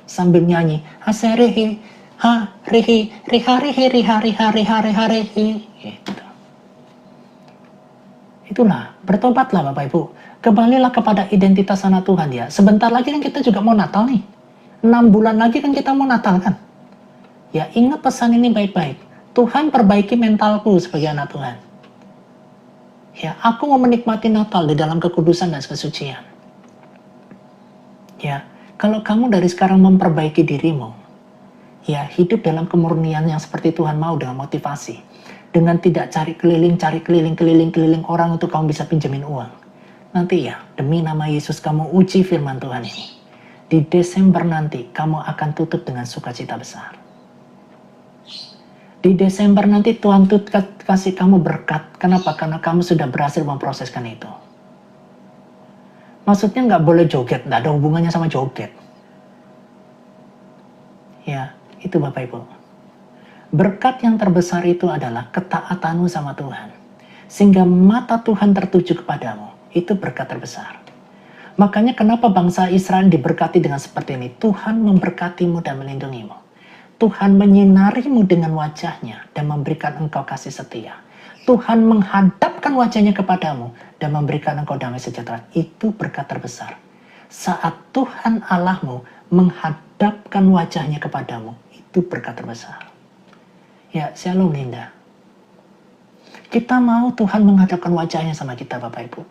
Sambil nyanyi, haserehi, ha rihi, riharihi, riharihi, gitu. Itulah, bertobatlah Bapak Ibu. Kembalilah kepada identitas anak Tuhan ya. Sebentar lagi kan kita juga mau Natal nih. 6 bulan lagi kan kita mau Natal kan. Ya, ingat pesan ini baik-baik. Tuhan perbaiki mentalku sebagai anak Tuhan. Ya, aku mau menikmati Natal di dalam kekudusan dan kesucian. Ya, kalau kamu dari sekarang memperbaiki dirimu, ya hidup dalam kemurnian yang seperti Tuhan mau dengan motivasi. Dengan tidak cari keliling orang untuk kamu bisa pinjemin uang. Nanti ya, demi nama Yesus kamu uji firman Tuhan ini. Di Desember nanti, kamu akan tutup dengan sukacita besar. Di Desember nanti Tuhan tuh kasih kamu berkat. Kenapa? Karena kamu sudah berhasil memproseskan itu. Maksudnya nggak boleh joget, nggak ada hubungannya sama joget. Ya, itu Bapak Ibu. Berkat yang terbesar itu adalah ketaatanmu sama Tuhan. Sehingga mata Tuhan tertuju kepadamu. Itu berkat terbesar. Makanya kenapa bangsa Israel diberkati dengan seperti ini? Tuhan memberkatimu dan melindungimu. Tuhan menyinarimu dengan wajahnya dan memberikan engkau kasih setia. Tuhan menghadapkan wajahnya kepadamu dan memberikan engkau damai sejahtera. Itu berkat terbesar. Saat Tuhan Allahmu menghadapkan wajahnya kepadamu, itu berkat terbesar. Ya, shalom Linda. Kita mau Tuhan menghadapkan wajahnya sama kita, Bapak Ibu.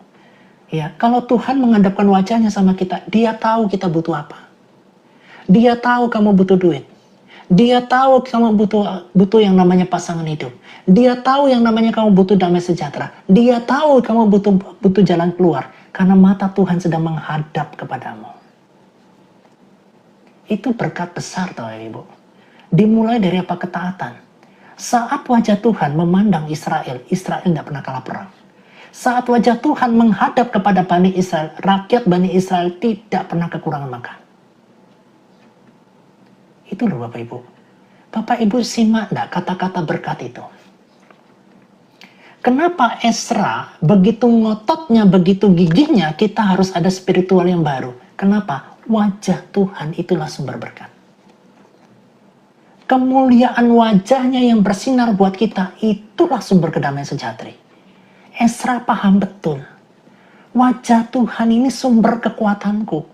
Ya, kalau Tuhan menghadapkan wajahnya sama kita, Dia tahu kita butuh apa. Dia tahu kamu butuh duit. Dia tahu kamu butuh yang namanya pasangan hidup. Dia tahu yang namanya kamu butuh damai sejahtera. Dia tahu kamu butuh jalan keluar. Karena mata Tuhan sedang menghadap kepadamu. Itu berkat besar tahu ya Ibu. Dimulai dari apa? Ketaatan. Saat wajah Tuhan memandang Israel, Israel tidak pernah kalah perang. Saat wajah Tuhan menghadap kepada Bani Israel, rakyat Bani Israel tidak pernah kekurangan makan. Itu loh Bapak Ibu. Bapak Ibu simak enggak kata-kata berkat itu? Kenapa Ezra begitu ngototnya, begitu gigihnya kita harus ada spiritual yang baru? Kenapa? Wajah Tuhan itulah sumber berkat. Kemuliaan wajahnya yang bersinar buat kita, itulah sumber kedamaian sejahtera. Ezra paham betul. Wajah Tuhan ini sumber kekuatanku.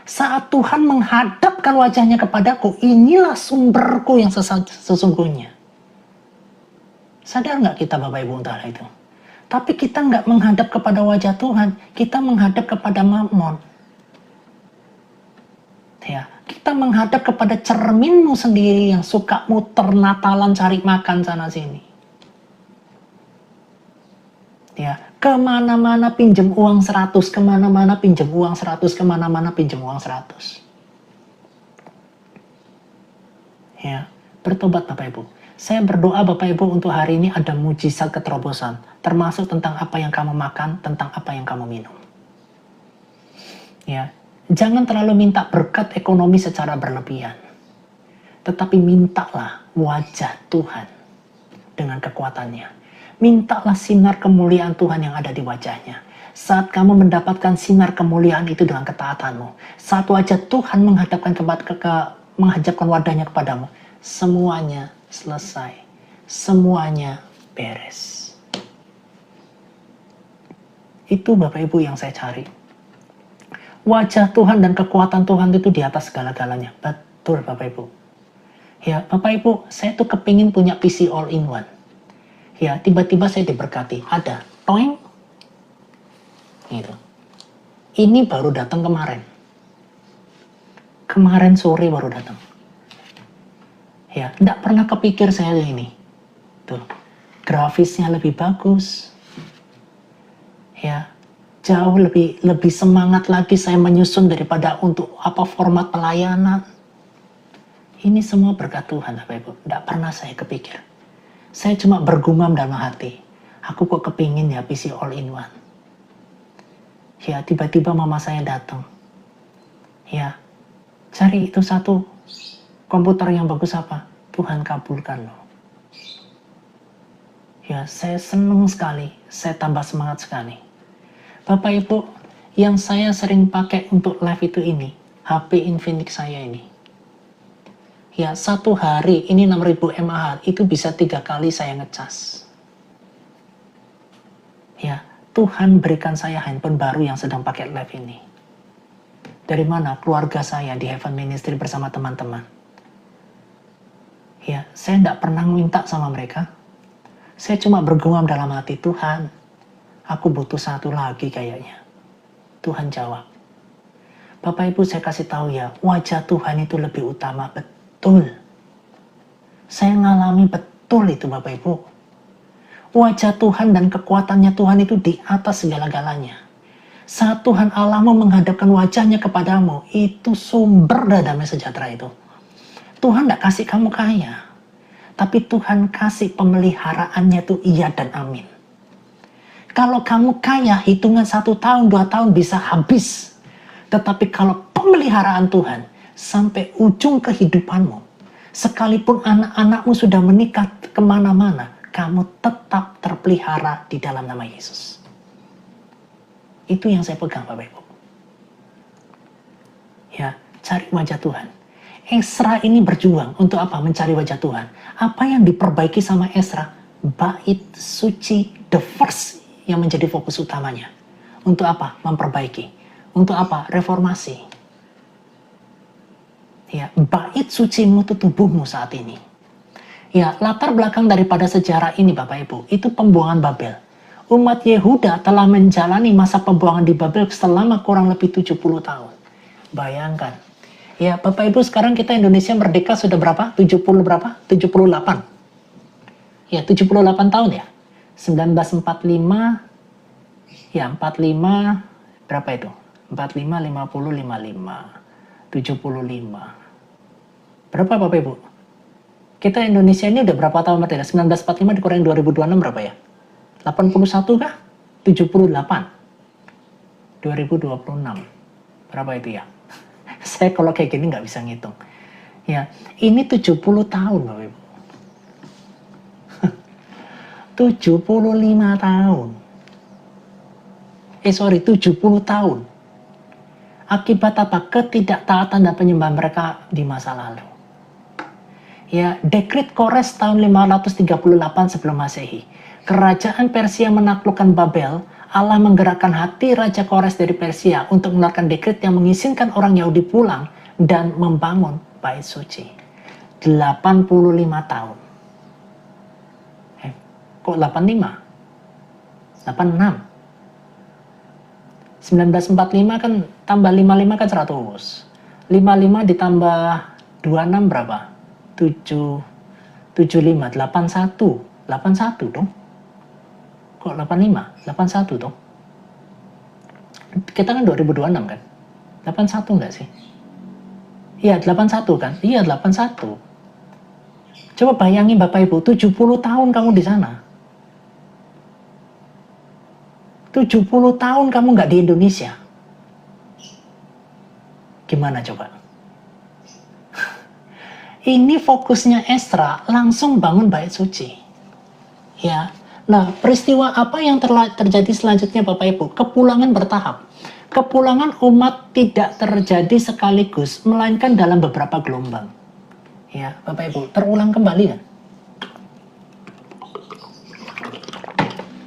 Saat Tuhan menghadapkan wajahnya kepadaku, inilah sumberku yang sesungguhnya. Sadar nggak kita Bapak Ibu untuk hal itu? Tapi kita nggak menghadap kepada wajah Tuhan, kita menghadap kepada Mammon. Ya, kita menghadap kepada cerminmu sendiri yang suka muter Natalan cari makan sana sini. Ya, kemana-mana pinjam uang 100, kemana-mana pinjam uang 100, kemana-mana pinjam uang 100. Ya, bertobat Bapak Ibu. Saya berdoa Bapak Ibu untuk hari ini ada mujizat keterobosan. Termasuk tentang apa yang kamu makan, tentang apa yang kamu minum. Ya, jangan terlalu minta berkat ekonomi secara berlebihan. Tetapi mintalah wajah Tuhan dengan kekuatannya. Mintalah sinar kemuliaan Tuhan yang ada di wajahnya. Saat kamu mendapatkan sinar kemuliaan itu dengan ketaatanmu, saat wajah Tuhan menghadapkan wadahnya kepadamu, semuanya selesai, semuanya beres. Itu Bapak Ibu yang saya cari. Wajah Tuhan dan kekuatan Tuhan itu di atas segala-galanya. Betul Bapak Ibu. Ya Bapak Ibu, saya tuh kepingin punya PC all-in-one. Ya, tiba-tiba saya diberkati. Ada, toeng. Gitu. Ini baru datang kemarin. Kemarin sore baru datang. Ya, tidak pernah kepikir saya ini. Tuh, grafisnya lebih bagus. Ya, jauh lebih semangat lagi saya menyusun daripada untuk apa format pelayanan. Ini semua berkat Tuhan, Bapak Ibu. Tidak pernah saya kepikir. Saya cuma bergumam dalam hati. Aku kok kepingin ya PC all-in-one. Ya, tiba-tiba mama saya datang. Ya, cari itu satu komputer yang bagus apa? Tuhan kabulkan loh. Ya, saya senang sekali. Saya tambah semangat sekali. Bapak Ibu, yang saya sering pakai untuk live itu ini, HP Infinix saya ini. Ya, satu hari ini 6000 mAh itu bisa 3 kali saya ngecas. Ya, Tuhan berikan saya handphone baru yang sedang pakai live ini. Dari mana? Keluarga saya di Heaven Ministry bersama teman-teman. Ya, saya tidak pernah minta sama mereka. Saya cuma bergumam dalam hati, Tuhan, aku butuh satu lagi kayaknya. Tuhan jawab. Bapak Ibu, saya kasih tahu ya, wajah Tuhan itu lebih utama, betul. Saya ngalami betul itu Bapak Ibu. Wajah Tuhan dan kekuatannya Tuhan itu di atas segala-galanya. Saat Tuhan Allahmu menghadapkan wajahnya kepadamu, itu sumber damai sejahtera itu. Tuhan tidak kasih kamu kaya. tapi Tuhan kasih pemeliharaannya itu iya dan amin. Kalau kamu kaya, hitungan 1 tahun, 2 tahun bisa habis. Tetapi kalau pemeliharaan Tuhan sampai ujung kehidupanmu, sekalipun anak-anakmu sudah menikah kemana-mana, kamu tetap terpelihara di dalam nama Yesus. Itu yang saya pegang, Bapak Ibu. Ya, cari wajah Tuhan. Esra ini berjuang untuk apa? Mencari wajah Tuhan. Apa yang diperbaiki sama Esra? Bait suci, the first yang menjadi fokus utamanya. Untuk apa? Memperbaiki. Untuk apa? Reformasi. Ya, bait sucimu itu tubuhmu saat ini. Ya, latar belakang daripada sejarah ini Bapak Ibu, itu pembuangan Babel. Umat Yehuda telah menjalani masa pembuangan di Babel selama kurang lebih 70 tahun. Bayangkan. Ya, Bapak Ibu, sekarang kita Indonesia merdeka sudah berapa? 70 berapa? 78. Ya, 78 tahun ya. 1945, ya 45, berapa itu? 45, 50, 55, 75. Berapa Bapak Ibu? Kita Indonesia ini udah berapa tahun merdeka? 1945 dikurangi 2026 berapa ya? 81 kah? 78. 2026. Berapa itu ya? Saya kalau kayak gini nggak bisa ngitung. Ya, ini 70 tahun Bapak Ibu. 75 tahun. 70 tahun. Akibat apa? Ketidaktaatan dan penyembahan mereka di masa lalu. Ya, dekret Kores tahun 538 sebelum Masehi. Kerajaan Persia menaklukkan Babel. Allah menggerakkan hati Raja Kores dari Persia untuk mengeluarkan dekret yang mengizinkan orang Yahudi pulang dan membangun bait suci. 85 tahun. Kok 85? 86. 1945 kan tambah 55 kan 100. 55 ditambah 26 berapa? 75, 81. 81 dong. Kok 85? 81 dong. Kita kan 2026 kan? 81 enggak sih? Iya 81 kan? Iya 81. Coba bayangin Bapak Ibu, 70 tahun kamu di sana. 70 tahun kamu nggak di Indonesia. Gimana coba? Ini fokusnya Esra langsung bangun bait suci. Ya. Nah, peristiwa apa yang terjadi selanjutnya Bapak Ibu? Kepulangan bertahap. Kepulangan umat tidak terjadi sekaligus, melainkan dalam beberapa gelombang. Ya, Bapak Ibu, terulang kembali kan?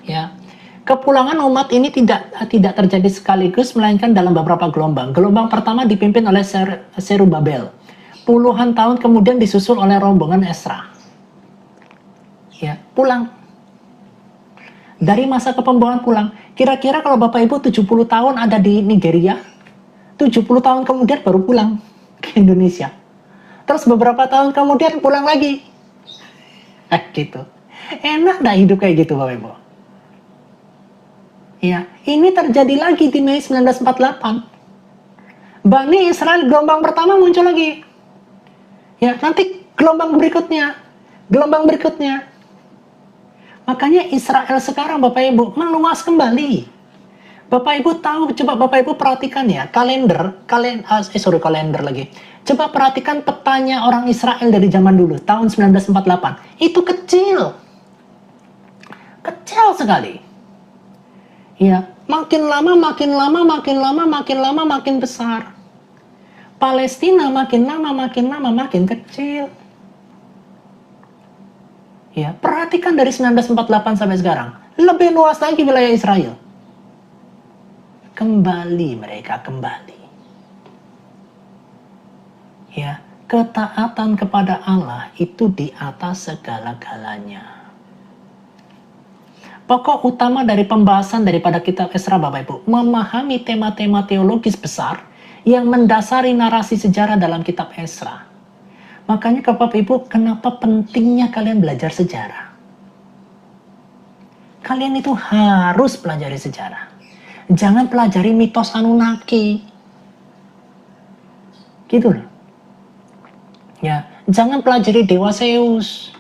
Ya. Kepulangan umat ini tidak terjadi sekaligus, melainkan dalam beberapa gelombang. Gelombang pertama dipimpin oleh Serubabel. Puluhan tahun kemudian disusul oleh rombongan Esra. Ya, pulang. Dari masa kepembuangan pulang. Kira-kira kalau Bapak Ibu 70 tahun ada di Nigeria, 70 tahun kemudian baru pulang ke Indonesia. Terus beberapa tahun kemudian pulang lagi. Gitu. Enak dah hidup kayak gitu Bapak Ibu. Ya, ini terjadi lagi di Mei 1948. Bani Israel gelombang pertama muncul lagi. Ya, nanti gelombang berikutnya. Makanya Israel sekarang Bapak Ibu meluas kembali. Bapak Ibu tahu, coba Bapak Ibu perhatikan ya, kalender lagi. Coba perhatikan petanya orang Israel dari zaman dulu, tahun 1948. Itu kecil. Kecil sekali. Ya, makin lama makin besar. Palestina makin lama makin kecil. Ya, perhatikan dari 1948 sampai sekarang, lebih luas lagi wilayah Israel. Mereka kembali. Ya, ketaatan kepada Allah itu di atas segala-galanya. Pokok utama dari pembahasan daripada kitab Esra Bapak Ibu, memahami tema-tema teologis besar yang mendasari narasi sejarah dalam kitab Esra. Makanya Bapak Ibu, kenapa pentingnya kalian belajar sejarah? Kalian itu harus pelajari sejarah. Jangan pelajari mitos Anunnaki. Gitu loh. Ya, jangan pelajari Dewa Zeus.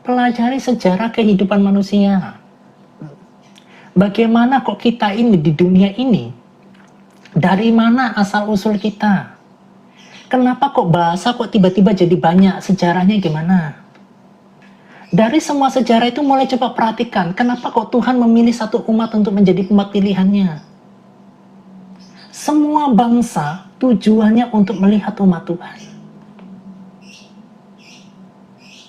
Pelajari sejarah kehidupan manusia. Bagaimana kok kita ini di dunia ini? Dari mana asal-usul kita? Kenapa kok bahasa kok tiba-tiba jadi banyak? Sejarahnya gimana? Dari semua sejarah itu mulai coba perhatikan. Kenapa kok Tuhan memilih satu umat untuk menjadi umat pilihannya? Semua bangsa tujuannya untuk melihat umat Tuhan.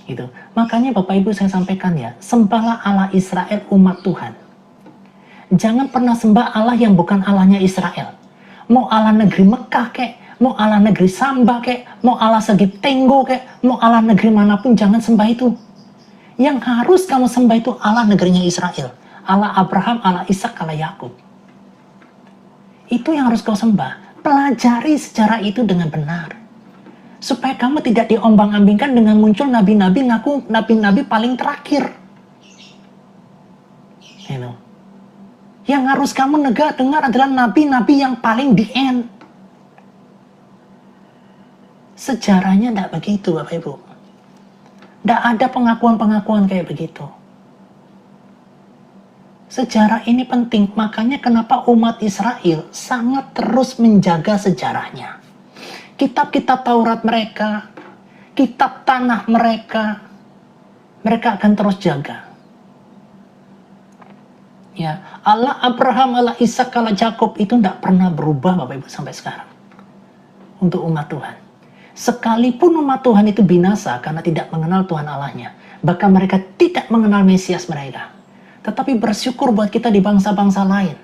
Gitu. Makanya Bapak Ibu saya sampaikan ya, sembahlah Allah Israel umat Tuhan. Jangan pernah sembah Allah yang bukan Allahnya Israel. Mau Allah negeri Mekah kek, mau Allah negeri Samba kek, mau Allah Segi Tenggo kek, mau Allah negeri manapun, jangan sembah itu. Yang harus kamu sembah itu Allah negerinya Israel. Allah Abraham, Allah Ishak, Allah Yakub. Itu yang harus kau sembah. Pelajari sejarah itu dengan benar. Supaya kamu tidak diombang-ambingkan dengan muncul nabi-nabi ngaku nabi-nabi paling terakhir. You know. Yang harus kamu dengar adalah nabi-nabi yang paling di end. Sejarahnya tidak begitu Bapak Ibu. Tidak ada pengakuan-pengakuan kayak begitu. Sejarah ini penting, makanya kenapa umat Israel sangat terus menjaga sejarahnya. Kitab-kitab Taurat mereka, kitab tanah mereka akan terus jaga. Ya, Allah Abraham, Allah Ishak, Allah Yakub itu tidak pernah berubah Bapak Ibu sampai sekarang. Untuk umat Tuhan. Sekalipun umat Tuhan itu binasa karena tidak mengenal Tuhan Allahnya, bahkan mereka tidak mengenal Mesias mereka. Tetapi bersyukur buat kita di bangsa-bangsa lain.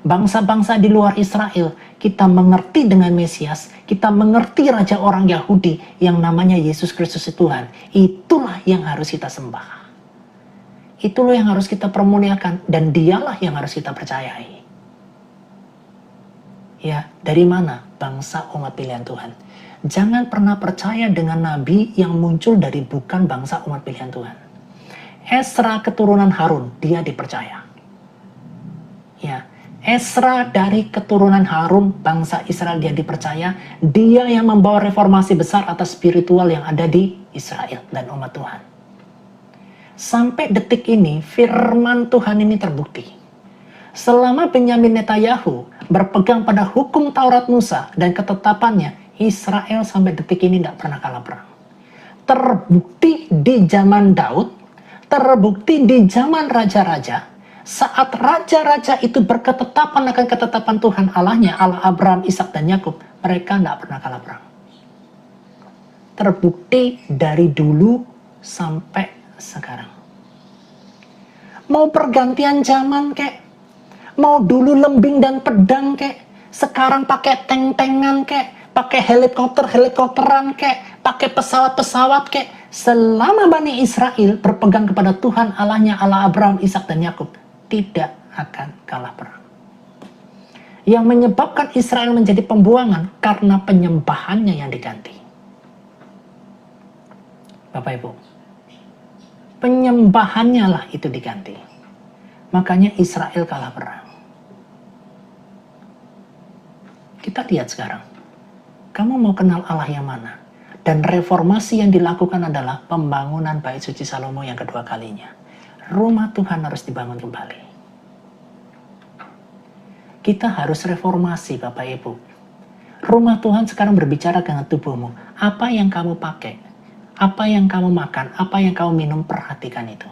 Bangsa-bangsa di luar Israel, kita mengerti dengan Mesias, kita mengerti Raja orang Yahudi yang namanya Yesus Kristus Tuhan. Itulah yang harus kita sembah. Itulah yang harus kita permuliakan, dan dialah yang harus kita percayai. Ya, dari mana? Bangsa umat pilihan Tuhan. Jangan pernah percaya dengan nabi yang muncul dari bukan bangsa umat pilihan Tuhan. Esra keturunan Harun, dia dipercaya. Ya, Esra dari keturunan Harun, bangsa Israel, dia dipercaya. Dia yang membawa reformasi besar atas spiritual yang ada di Israel dan umat Tuhan. Sampai detik ini, firman Tuhan ini terbukti. Selama Benyamin Netanyahu berpegang pada hukum Taurat Musa dan ketetapannya, Israel sampai detik ini tidak pernah kalah perang. Terbukti di zaman Daud, terbukti di zaman raja-raja. Saat raja-raja itu berketetapan akan ketetapan Tuhan Allahnya, Allah Abraham, Ishak, dan Yakub, mereka tidak pernah kalah perang. Terbukti dari dulu sampai sekarang. Mau pergantian zaman kek, mau dulu lembing dan pedang kek, sekarang pakai tank-tankan kek, pakai helikopteran kek, pakai pesawat-pesawat kek, selama Bani Israel berpegang kepada Tuhan Allahnya, Allah Abraham, Ishak, dan Yakub, tidak akan kalah perang. Yang menyebabkan Israel menjadi pembuangan karena penyembahannya yang diganti. Bapak Ibu, penyembahannya lah itu diganti. Makanya Israel kalah perang. Kita lihat sekarang, kamu mau kenal Allah yang mana? Dan reformasi yang dilakukan adalah pembangunan Bait Suci Salomo yang kedua kalinya. Rumah Tuhan harus dibangun kembali. Kita harus reformasi Bapak Ibu. Rumah Tuhan sekarang berbicara dengan tubuhmu. Apa yang kamu pakai, apa yang kamu makan, apa yang kamu minum, perhatikan itu.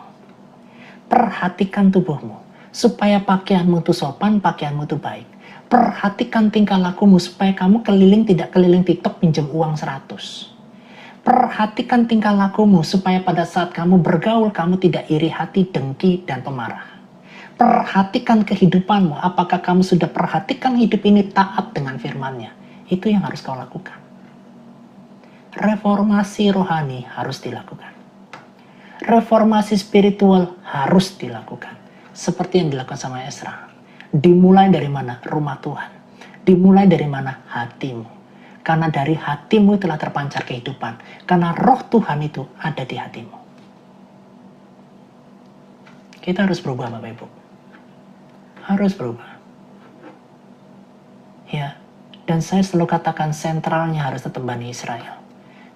Perhatikan tubuhmu. Supaya pakaianmu itu sopan, pakaianmu itu baik. Perhatikan tingkah lakumu supaya kamu keliling tidak keliling TikTok pinjam uang 100. Perhatikan tingkah lakumu supaya pada saat kamu bergaul, kamu tidak iri hati, dengki, dan pemarah. Perhatikan kehidupanmu, apakah kamu sudah perhatikan hidup ini taat dengan firman-Nya. Itu yang harus kau lakukan. Reformasi rohani harus dilakukan. Reformasi spiritual harus dilakukan. Seperti yang dilakukan sama Esra. Dimulai dari mana? Rumah Tuhan. Dimulai dari mana? Hatimu. Karena dari hatimu telah terpancar kehidupan. Karena roh Tuhan itu ada di hatimu. Kita harus berubah Bapak Ibu. Harus berubah. Ya. Dan saya selalu katakan sentralnya harus tetap Bani Israel.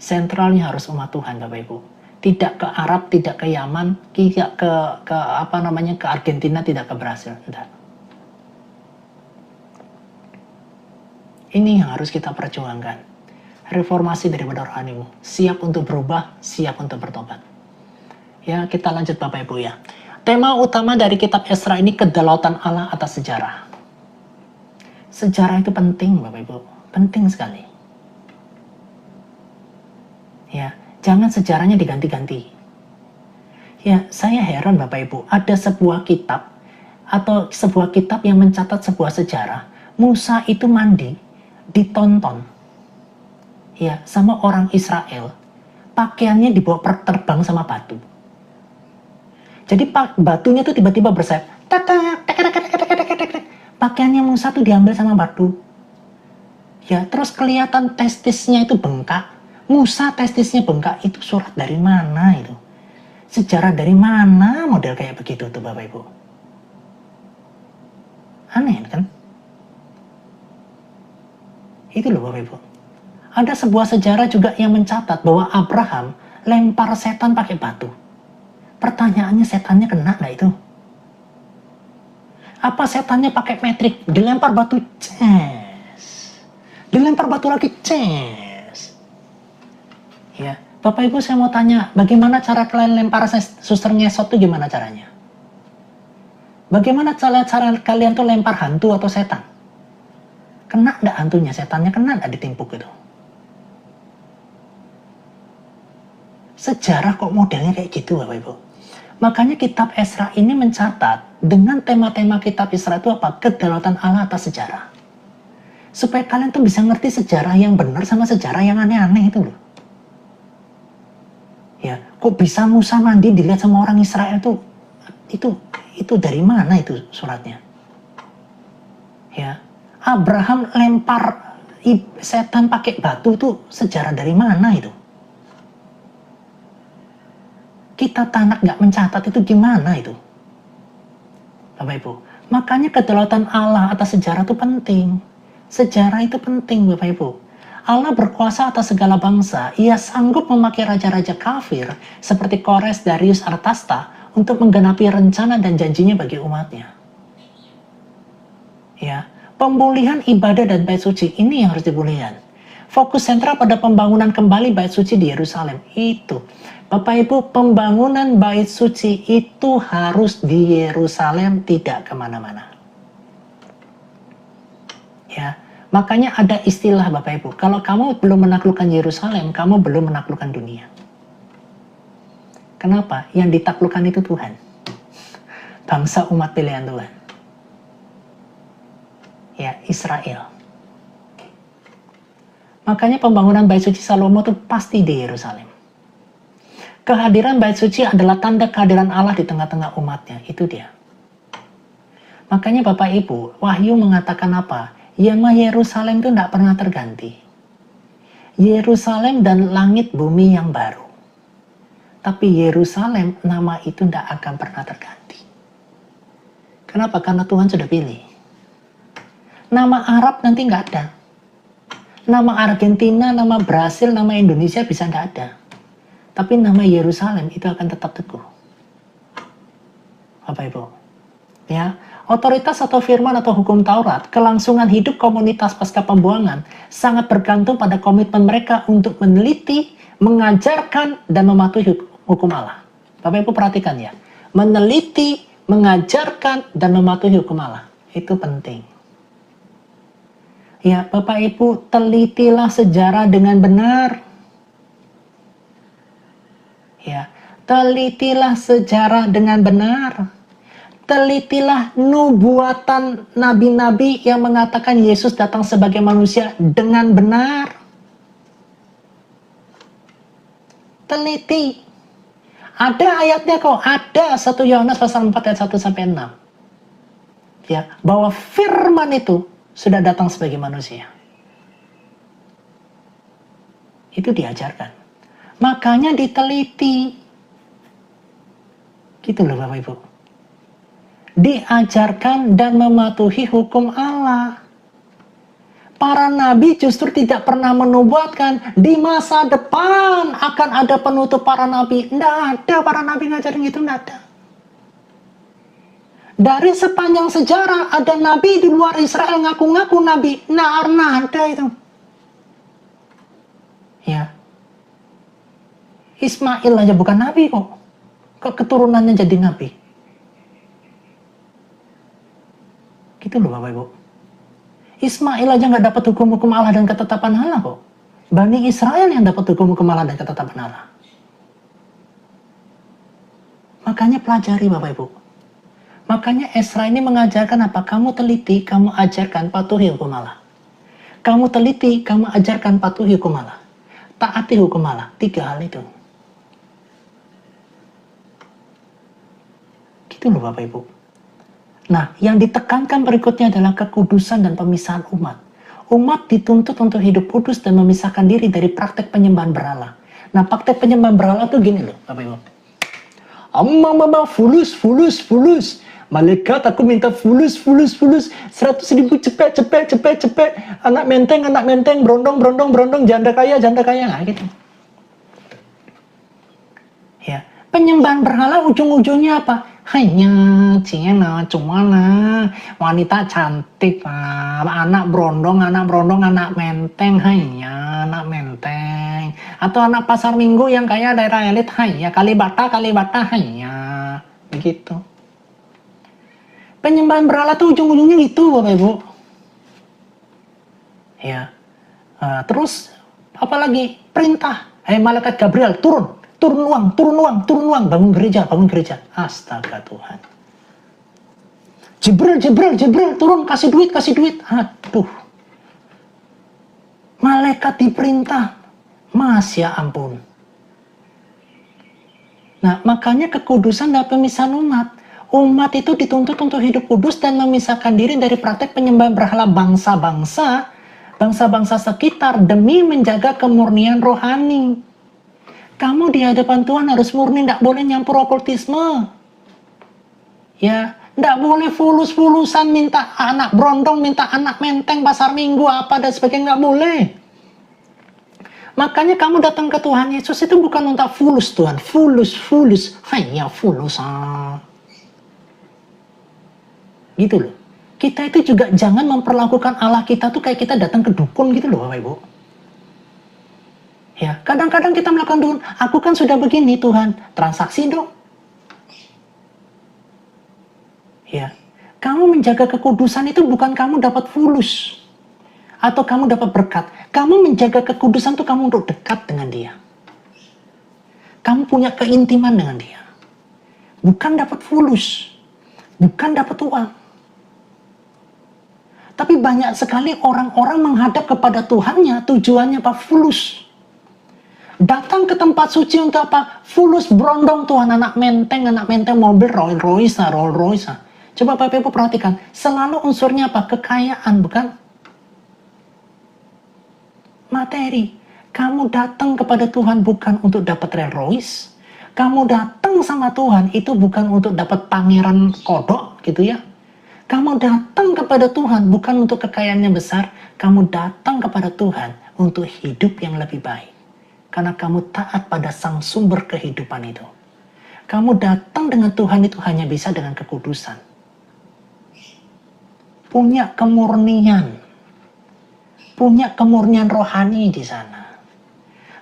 Sentralnya harus umat Tuhan Bapak Ibu. Tidak ke Arab, tidak ke Yaman, tidak ke Argentina, tidak ke Brasil. Enggak. Ini yang harus kita perjuangkan. Reformasi daripada rohanimu. Siap untuk berubah, siap untuk bertobat. Ya, kita lanjut Bapak Ibu ya. Tema utama dari kitab Esra ini kedaulatan Allah atas sejarah. Sejarah itu penting Bapak Ibu. Penting sekali. Ya, jangan sejarahnya diganti-ganti. Ya, saya heran Bapak Ibu, ada sebuah kitab atau sebuah kitab yang mencatat sebuah sejarah. Musa itu mandi, ditonton ya sama orang Israel. Pakaiannya dibawa terbang sama batu. Jadi batunya tuh tiba-tiba bersayap. Pakaiannya Musa tuh diambil sama batu. Ya, terus kelihatan testisnya itu bengkak. Musa testisnya bengkak, itu surat dari mana itu? Sejarah dari mana model kayak begitu tuh Bapak Ibu? Aneh kan? Itu loh Bapak Ibu. Ada sebuah sejarah juga yang mencatat bahwa Abraham lempar setan pakai batu. Pertanyaannya, setannya kena nggak itu? Apa setannya pakai metrik? Dilempar batu, ces. Dilempar batu lagi, ces. Ya, Bapak Ibu saya mau tanya, bagaimana cara kalian lempar suster ngesot itu gimana caranya? Bagaimana cara kalian tuh lempar hantu atau setan? Kena nggak hantunya, setannya kena nggak ditimpuk itu? Sejarah kok modelnya kayak gitu Bapak Ibu. Makanya kitab Esra ini mencatat dengan tema-tema kitab Esra itu apa? Kedaulatan Allah atas sejarah. Supaya kalian tuh bisa ngerti sejarah yang benar sama sejarah yang aneh-aneh itu loh. Ya, kok bisa Musa mandi dilihat sama orang Israel tuh? Itu dari mana itu suratnya? Ya, Abraham lempar setan pakai batu tuh sejarah dari mana itu? Kita Tanak nggak mencatat itu gimana itu? Bapak Ibu, makanya kedaulatan Allah atas sejarah itu penting. Sejarah itu penting Bapak Ibu. Allah berkuasa atas segala bangsa. Ia sanggup memakai raja-raja kafir seperti Kores, Darius, Artasta untuk menggenapi rencana dan janjinya bagi umatnya. Ya, pemulihan ibadah dan bait suci ini yang harus dipulihkan. Fokus sentral pada pembangunan kembali bait suci di Yerusalem. Itu, Bapak Ibu, pembangunan bait suci itu harus di Yerusalem, tidak kemana-mana. Ya, makanya ada istilah Bapak Ibu, kalau kamu belum menaklukkan Yerusalem, kamu belum menaklukkan dunia. Kenapa? Yang ditaklukkan itu Tuhan. Bangsa umat pilihan Tuhan. Ya, Israel. Makanya pembangunan bait suci Salomo itu pasti di Yerusalem. Kehadiran bait suci adalah tanda kehadiran Allah di tengah-tengah umatnya. Itu dia. Makanya Bapak Ibu, Wahyu mengatakan apa? Nama Yerusalem itu tidak pernah terganti. Yerusalem dan langit bumi yang baru. Tapi Yerusalem, nama itu tidak akan pernah terganti. Kenapa? Karena Tuhan sudah pilih. Nama Arab nanti nggak ada. Nama Argentina, nama Brasil, nama Indonesia bisa nggak ada. Tapi nama Yerusalem itu akan tetap teguh. Bapak Ibu. Ya, otoritas atau firman atau hukum Taurat, kelangsungan hidup komunitas pasca pembuangan sangat bergantung pada komitmen mereka untuk meneliti, mengajarkan, dan mematuhi hukum Allah. Bapak Ibu perhatikan ya. Meneliti, mengajarkan, dan mematuhi hukum Allah. Itu penting. Ya, Bapak Ibu, telitilah sejarah dengan benar. Ya, telitilah sejarah dengan benar. Telitilah nubuatan nabi-nabi yang mengatakan Yesus datang sebagai manusia dengan benar. Teliti. Ada ayatnya kok, ada 1 Yohanes pasal 4 ayat 1 sampai 6. Ya, bahwa firman itu sudah datang sebagai manusia. Itu diajarkan. Makanya diteliti. Gitu loh Bapak Ibu. Diajarkan dan mematuhi hukum Allah. Para nabi justru tidak pernah menubuatkan di masa depan akan ada penutup para nabi. Tidak ada para nabi ngajarin itu, tidak ada. Dari sepanjang sejarah ada nabi di luar Israel ngaku-ngaku nabi. Tidak pernah ada itu. Ya. Ismail aja bukan nabi kok. Kok keturunannya jadi nabi? Gitu loh Bapak Ibu. Ismail aja nggak dapat hukum-hukum Allah dan ketetapan Allah kok. Bani Israel yang dapat hukum-hukum Allah dan ketetapan Allah. Makanya pelajari Bapak Ibu. Makanya Esra ini mengajarkan apa? Kamu teliti, kamu ajarkan patuhi hukum Allah. Kamu teliti, kamu ajarkan patuhi hukum Allah. Taati hukum Allah. 3 hal itu. Gitu loh Bapak Ibu. Nah, yang ditekankan berikutnya adalah kekudusan dan pemisahan umat. Umat dituntut untuk hidup kudus dan memisahkan diri dari praktek penyembahan berhala. Nah, praktek penyembahan berhala tuh gini loh, Bapak Ibu. Mama, fulus. Malaikat aku minta fulus. 100.000 cepet. Anak menteng, berondong, janda kaya. Nah, gitu. Ya, penyembahan berhala ujung-ujungnya apa? Hanya Cina, cuman wanita cantik, anak berondong, anak menteng, hanya anak menteng. Atau anak pasar minggu yang kaya daerah elit, hanya Kalibata, hanya. Begitu. Penyembahan berhala tuh ujung-ujungnya gitu Bapak Ibu. Ya. Terus, apalagi perintah. Malaikat Gabriel, turun uang, bangun gereja. Astaga Tuhan. Jibril, turun, kasih duit. Aduh. Malaikat diperintah. Mas, ya ampun. Nah, makanya kekudusan dan pemisahan umat. Umat itu dituntut untuk hidup kudus dan memisahkan diri dari praktek penyembahan berhala bangsa-bangsa sekitar demi menjaga kemurnian rohani. Kamu di hadapan Tuhan harus murni, tidak boleh nyampur okultisme. Ya, tidak boleh fulus-fulusan minta anak berondong, minta anak menteng, pasar minggu, apa dan sebagainya, nggak boleh. Makanya kamu datang ke Tuhan Yesus itu bukan untuk fulus Tuhan, fulus, hanya fulus. Gitu loh. Kita itu juga jangan memperlakukan Allah kita tuh kayak kita datang ke dukun gitu loh Bapak Ibu. Ya, kadang-kadang kita melakukan dukun, aku kan sudah begini Tuhan, transaksi dong. Ya, kamu menjaga kekudusan itu bukan kamu dapat fulus atau kamu dapat berkat. Kamu menjaga kekudusan itu kamu untuk dekat dengan Dia. Kamu punya keintiman dengan Dia. Bukan dapat fulus, bukan dapat uang. Tapi banyak sekali orang-orang menghadap kepada Tuhannya, tujuannya apa? Fulus. Datang ke tempat suci untuk apa? Fulus berondong Tuhan, anak menteng mobil Rolls Royce. Coba Bapak Ibu perhatikan, selalu unsurnya apa? Kekayaan, bukan? Materi. Kamu datang kepada Tuhan bukan untuk dapat Rolls Royce. Kamu datang sama Tuhan itu bukan untuk dapat pangeran kodok gitu ya. Kamu datang kepada Tuhan bukan untuk kekayaannya besar. Kamu datang kepada Tuhan untuk hidup yang lebih baik. Karena kamu taat pada sang sumber kehidupan itu. Kamu datang dengan Tuhan itu hanya bisa dengan kekudusan. Punya kemurnian. Punya kemurnian rohani di sana.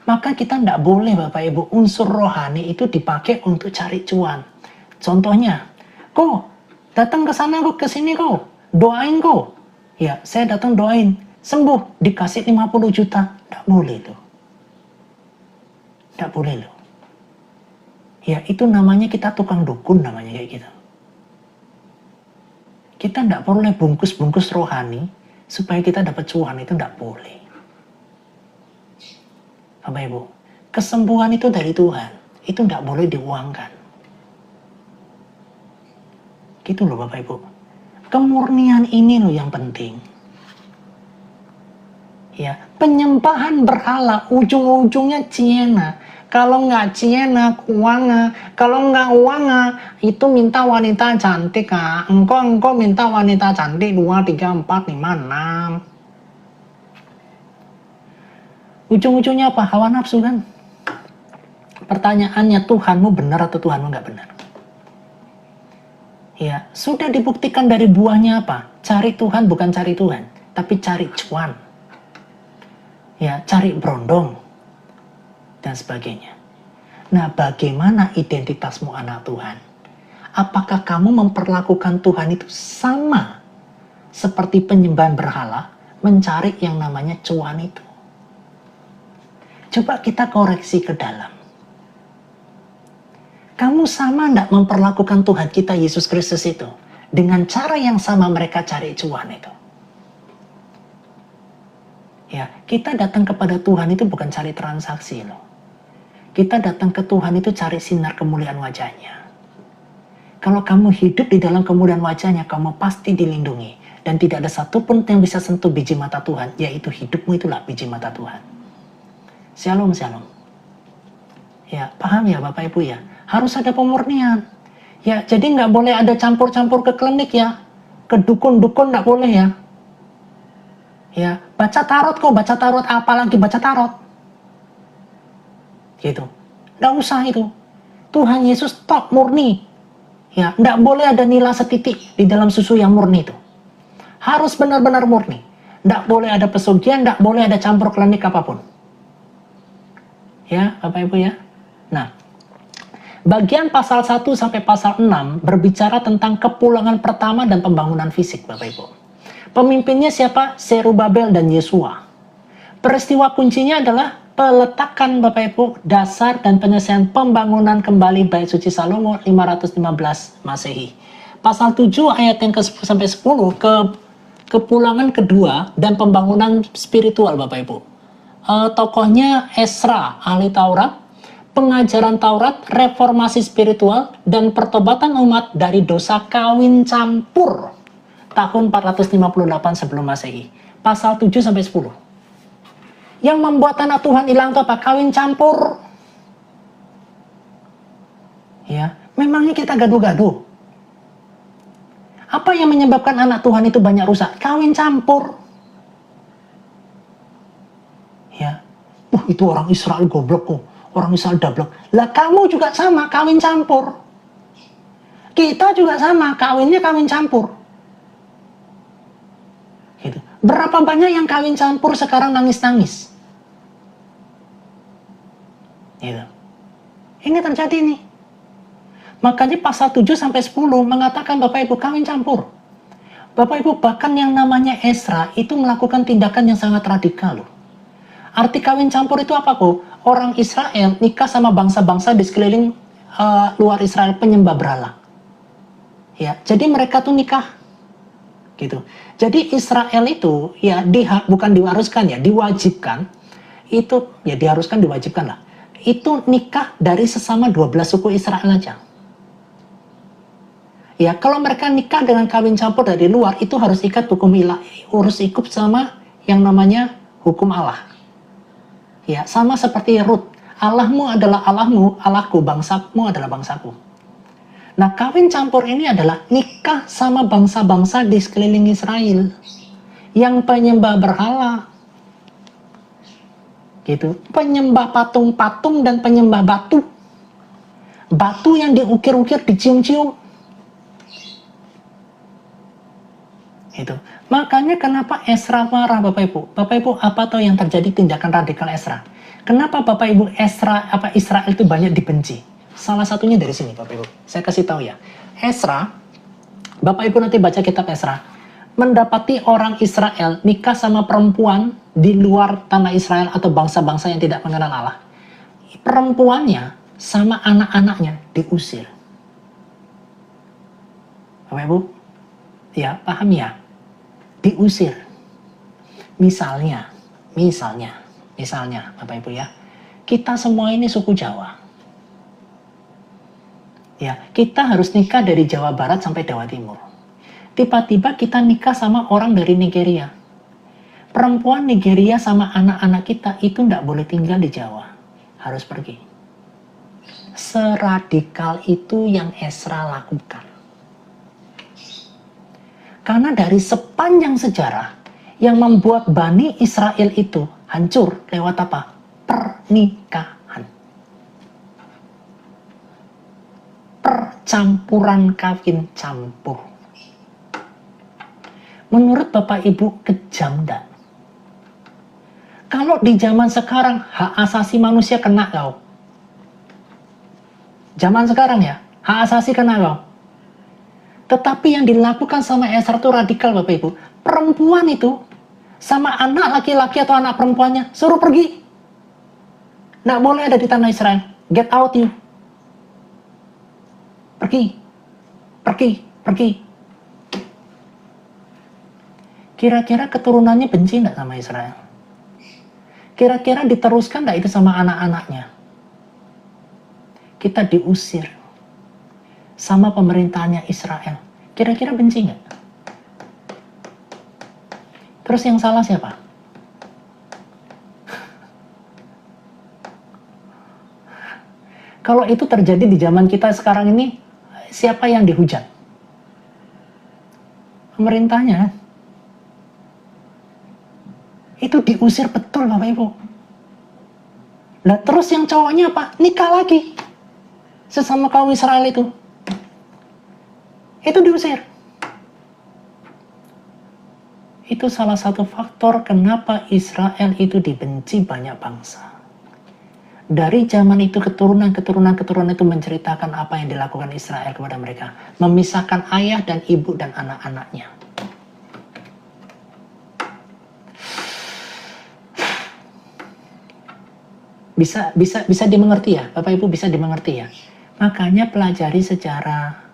Maka kita tidak boleh Bapak Ibu unsur rohani itu dipakai untuk cari cuan. Contohnya, kok datang ke sana, kok ke sini kok, doain kok. Ya, saya datang doain, sembuh, dikasih 50 juta. Tidak boleh itu. Tidak boleh loh. Ya, itu namanya kita tukang dukun namanya kayak gitu. Kita tidak boleh bungkus-bungkus rohani supaya kita dapat cuan, itu tidak boleh. Bapak Ibu, kesembuhan itu dari Tuhan. Itu tidak boleh diuangkan. Gitu loh Bapak Ibu. Kemurnian ini loh yang penting. Ya, penyembahan berhala ujung-ujungnya ciena. Kalau nggak ciena, uanga. Kalau nggak uanga, itu minta wanita cantik. Engkau minta wanita cantik 2, 3, 4, 5, 6. Ujung-ujungnya apa? Hawa nafsu kan? Pertanyaannya, Tuhanmu benar atau Tuhanmu nggak benar? Ya, sudah dibuktikan dari buahnya apa? Cari Tuhan bukan cari Tuhan, tapi cari cuan. Ya, cari berondong dan sebagainya. Nah, bagaimana identitasmu anak Tuhan? Apakah kamu memperlakukan Tuhan itu sama seperti penyembahan berhala, mencari yang namanya cuan itu? Coba kita koreksi ke dalam. Kamu sama enggak memperlakukan Tuhan kita Yesus Kristus itu dengan cara yang sama mereka cari cuan itu? Ya, kita datang kepada Tuhan itu bukan cari transaksi loh. Kita datang ke Tuhan itu cari sinar kemuliaan wajahnya. Kalau kamu hidup di dalam kemuliaan wajahnya, kamu pasti dilindungi. Dan tidak ada satupun yang bisa sentuh biji mata Tuhan, yaitu hidupmu itulah biji mata Tuhan. Shalom, shalom. Ya, paham ya Bapak Ibu ya? Harus ada pemurnian. Ya, jadi nggak boleh ada campur-campur ke klinik ya. Ke dukun-dukun nggak boleh ya. Ya, baca tarot kok, baca tarot apalagi baca tarot. Gitu. Nggak usah itu. Tuhan Yesus top murni. Ya, nggak boleh ada nila setitik di dalam susu yang murni itu. Harus benar-benar murni. Nggak boleh ada pesugihan, nggak boleh ada campur klinik apapun. Ya, Bapak Ibu ya. Nah, bagian pasal 1 sampai pasal 6 berbicara tentang kepulangan pertama dan pembangunan fisik, Bapak Ibu. Pemimpinnya siapa? Zerubabel dan Yesua. Peristiwa kuncinya adalah peletakan Bapak Ibu dasar dan penyelesaian pembangunan kembali Bait Suci Salomo 515 Masehi. Pasal 7 ayat yang ke-10 sampai 10 kepulangan kedua dan pembangunan spiritual Bapak Ibu. Tokohnya Esra, ahli Taurat, pengajaran Taurat, reformasi spiritual, dan pertobatan umat dari dosa kawin campur tahun 458 sebelum Masehi. Pasal 7 sampai 10. Yang membuat anak Tuhan hilang itu apa? Kawin campur. Ya, memangnya kita gaduh-gaduh. Apa yang menyebabkan anak Tuhan itu banyak rusak? Kawin campur. Ya, itu orang Israel goblok kok. Orang Israel dablek. Lah kamu juga sama, kawin campur. Kita juga sama, kawinnya kawin campur. Gitu. Berapa banyak yang kawin campur sekarang nangis-nangis? Gitu. Ini terjadi nih. Makanya pasal 7 sampai 10 mengatakan Bapak Ibu kawin campur. Bapak Ibu bahkan yang namanya Esra itu melakukan tindakan yang sangat radikal loh. Arti kawin campur itu apa kok? Orang Israel nikah sama bangsa-bangsa di sekeliling luar Israel penyembah berhala. Ya, jadi mereka tuh nikah. Gitu. Jadi Israel itu ya bukan diharuskan ya, diwajibkan. Itu ya diharuskan diwajibkan lah. Itu nikah dari sesama 12 suku Israel aja. Ya, kalau mereka nikah dengan kawin campur dari luar itu harus ikat hukum ilah, harus ikut sama yang namanya hukum Allah. Ya, sama seperti Rut. Allahmu adalah Allahmu, Allahku, bangsamu adalah bangsaku. Nah, kawin campur ini adalah nikah sama bangsa-bangsa di sekeliling Israel yang penyembah berhala. Gitu. Penyembah patung-patung dan penyembah batu. Batu yang diukir-ukir, dicium-cium. Itu. Makanya kenapa Esra marah Bapak Ibu? Bapak Ibu, apa tahu yang terjadi tindakan radikal Esra? Kenapa Bapak Ibu Israel itu banyak dibenci? Salah satunya dari sini Bapak Ibu. Saya kasih tahu ya. Esra, Bapak Ibu nanti baca kitab Esra, mendapati orang Israel nikah sama perempuan di luar tanah Israel atau bangsa-bangsa yang tidak mengenal Allah. Perempuannya sama anak-anaknya diusir. Bapak Ibu, ya paham ya? Diusir. Misalnya Bapak Ibu ya, kita semua ini suku Jawa. Ya, kita harus nikah dari Jawa Barat sampai Jawa Timur. Tiba-tiba kita nikah sama orang dari Nigeria. Perempuan Nigeria sama anak-anak kita itu tidak boleh tinggal di Jawa. Harus pergi. Seradikal itu yang Esra lakukan. Karena dari sepanjang sejarah yang membuat Bani Israel itu hancur lewat apa? Pernikahan. Percampuran kawin campur. Menurut Bapak Ibu, kejam enggak? Kalau di zaman sekarang hak asasi manusia kena kau. Zaman sekarang ya, hak asasi kena kau. Tetapi yang dilakukan sama Ezra itu radikal Bapak Ibu. Perempuan itu sama anak laki-laki atau anak perempuannya suruh pergi. Nggak boleh ada di tanah Israel. Get out you. Pergi. Pergi. Pergi. Kira-kira keturunannya benci nggak sama Israel? Kira-kira diteruskan nggak itu sama anak-anaknya? Kita diusir sama pemerintahnya Israel. Kira-kira benci nggak? Terus yang salah siapa? Kalau itu terjadi di zaman kita sekarang ini, siapa yang dihujat? Pemerintahnya. Itu diusir betul Bapak Ibu. Nah terus yang cowoknya apa? Nikah lagi. Sesama kaum Israel itu. Itu diusir. Itu salah satu faktor kenapa Israel itu dibenci banyak bangsa. Dari zaman itu keturunan itu menceritakan apa yang dilakukan Israel kepada mereka. Memisahkan ayah dan ibu dan anak-anaknya. Bisa dimengerti ya, Bapak Ibu bisa dimengerti ya. Makanya pelajari sejarah.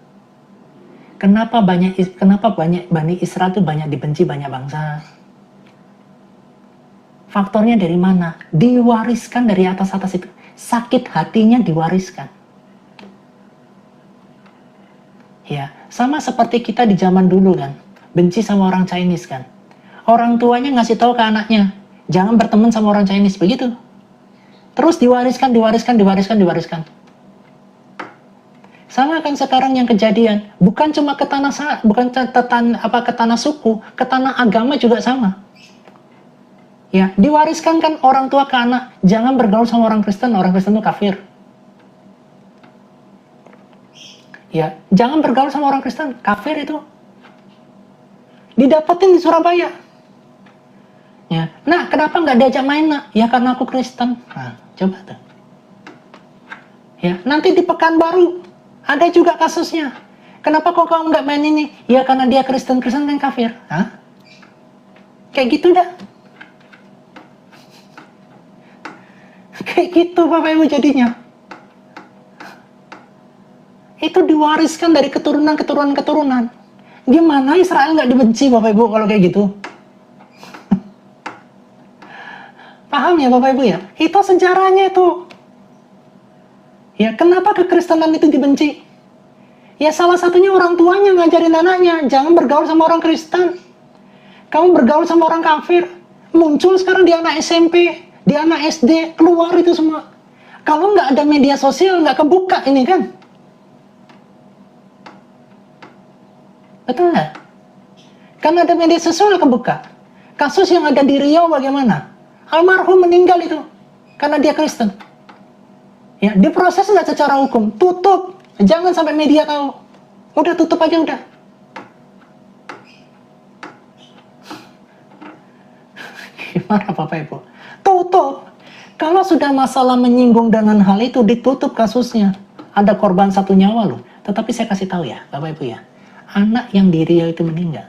Kenapa banyak Bani Israel itu banyak dibenci banyak bangsa? Faktornya dari mana? Diwariskan dari atas itu. Sakit hatinya diwariskan. Ya, sama seperti kita di zaman dulu kan. Benci sama orang Chinese kan. Orang tuanya ngasih tahu ke anaknya, jangan berteman sama orang Chinese, begitu. Terus diwariskan. Sama kan sekarang yang kejadian, bukan cuma ke tanah ke tanah suku, ke tanah agama juga sama. Ya, diwariskan kan orang tua ke anak, jangan bergaul sama orang Kristen itu kafir. Ya, jangan bergaul sama orang Kristen, kafir itu. Didapetin di Surabaya. Ya. Nah, kenapa nggak diajak main nak? Ya karena aku Kristen. Nah, coba tuh. Ya, nanti di Pekanbaru ada juga kasusnya. Kenapa kok kamu nggak main ini? Ya karena dia Kristen kan kafir. Hah? Kayak gitu dah. Kayak gitu Bapak Ibu jadinya. Itu diwariskan dari keturunan. Gimana Israel nggak dibenci Bapak Ibu kalau kayak gitu? Paham ya Bapak Ibu ya? Itu sejarahnya itu. Ya, kenapa kekristenan itu dibenci? Ya salah satunya orang tuanya ngajarin anaknya, jangan bergaul sama orang Kristen. Kamu bergaul sama orang kafir. Muncul sekarang di anak SMP, di anak SD, keluar itu semua. Kalau nggak ada media sosial, nggak kebuka ini kan? Betul nggak? Karena ada media sosial kebuka. Kasus yang ada di Riau bagaimana? Almarhum meninggal itu karena dia Kristen. Ya, diproses nggak secara hukum? Tutup, jangan sampai media tahu. Udah tutup aja udah. Gimana Bapak Ibu? Tutup. Kalau sudah masalah menyinggung dengan hal itu ditutup kasusnya. Ada korban 1 nyawa loh. Tetapi saya kasih tahu ya Bapak Ibu ya. Anak yang di Riau itu meninggal.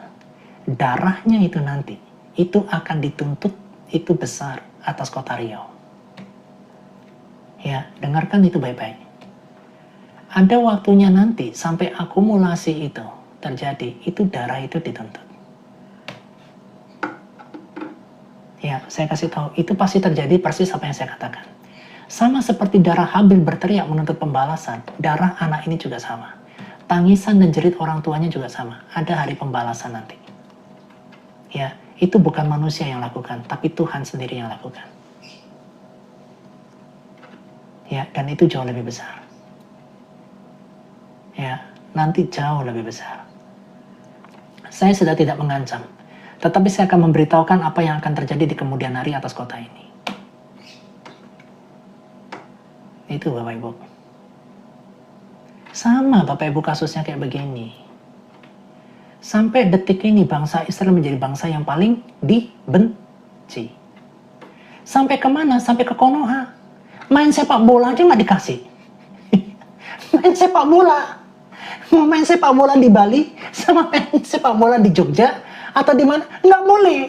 Darahnya itu nanti itu akan dituntut itu besar atas kota Riau. Ya, dengarkan itu baik-baik. Ada waktunya nanti sampai akumulasi itu terjadi, itu darah itu dituntut. Ya, saya kasih tahu, itu pasti terjadi persis apa yang saya katakan. Sama seperti darah Habil berteriak menuntut pembalasan, darah anak ini juga sama. Tangisan dan jerit orang tuanya juga sama. Ada hari pembalasan nanti. Ya, itu bukan manusia yang lakukan, tapi Tuhan sendiri yang lakukan. Ya, dan itu jauh lebih besar. Ya, nanti jauh lebih besar. Saya sudah tidak mengancam, Tetapi saya akan memberitahukan apa yang akan terjadi di kemudian hari atas kota ini. Itu Bapak Ibu. Sama Bapak Ibu kasusnya kayak begini. Sampai detik ini bangsa Israel menjadi bangsa yang paling dibenci. Sampai kemana? Sampai ke Konoha. Main sepak bola aja nggak dikasih. Main sepak bola. Mau main sepak bola di Bali sama main sepak bola di Jogja atau di mana? Nggak boleh.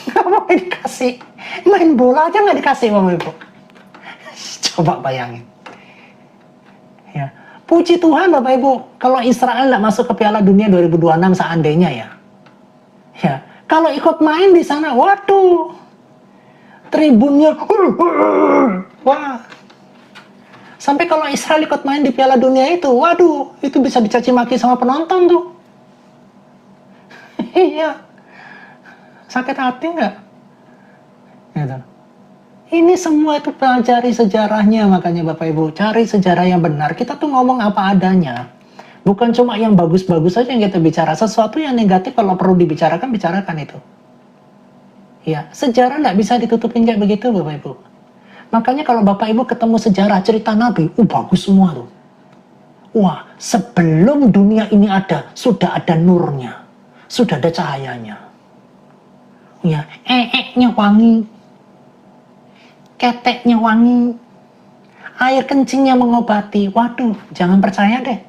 Nggak boleh dikasih. Main bola aja nggak dikasih Bapak Ibu. Coba bayangin. Ya. Puji Tuhan Bapak Ibu, kalau Israel nggak masuk ke Piala Dunia 2026 seandainya ya. Ya, kalau ikut main di sana, waduh, tribunnya, wah. Sampai kalau Israel ikut main di Piala Dunia itu, waduh, itu bisa dicaci maki sama penonton tuh. Iya, sakit hati nggak? Gitu. Ini semua itu pelajari sejarahnya, makanya Bapak Ibu, cari sejarah yang benar. Kita tuh ngomong apa adanya. Bukan cuma yang bagus-bagus saja yang kita bicara. Sesuatu yang negatif kalau perlu dibicarakan, bicarakan itu. Ya, sejarah nggak bisa ditutupin kayak begitu Bapak Ibu. Makanya kalau Bapak Ibu ketemu sejarah cerita Nabi, bagus semua tuh. Wah, sebelum dunia ini ada, sudah ada nurnya. Sudah ada cahayanya. Ya, nya wangi. Keteknya wangi, air kencingnya mengobati. Waduh, jangan percaya deh.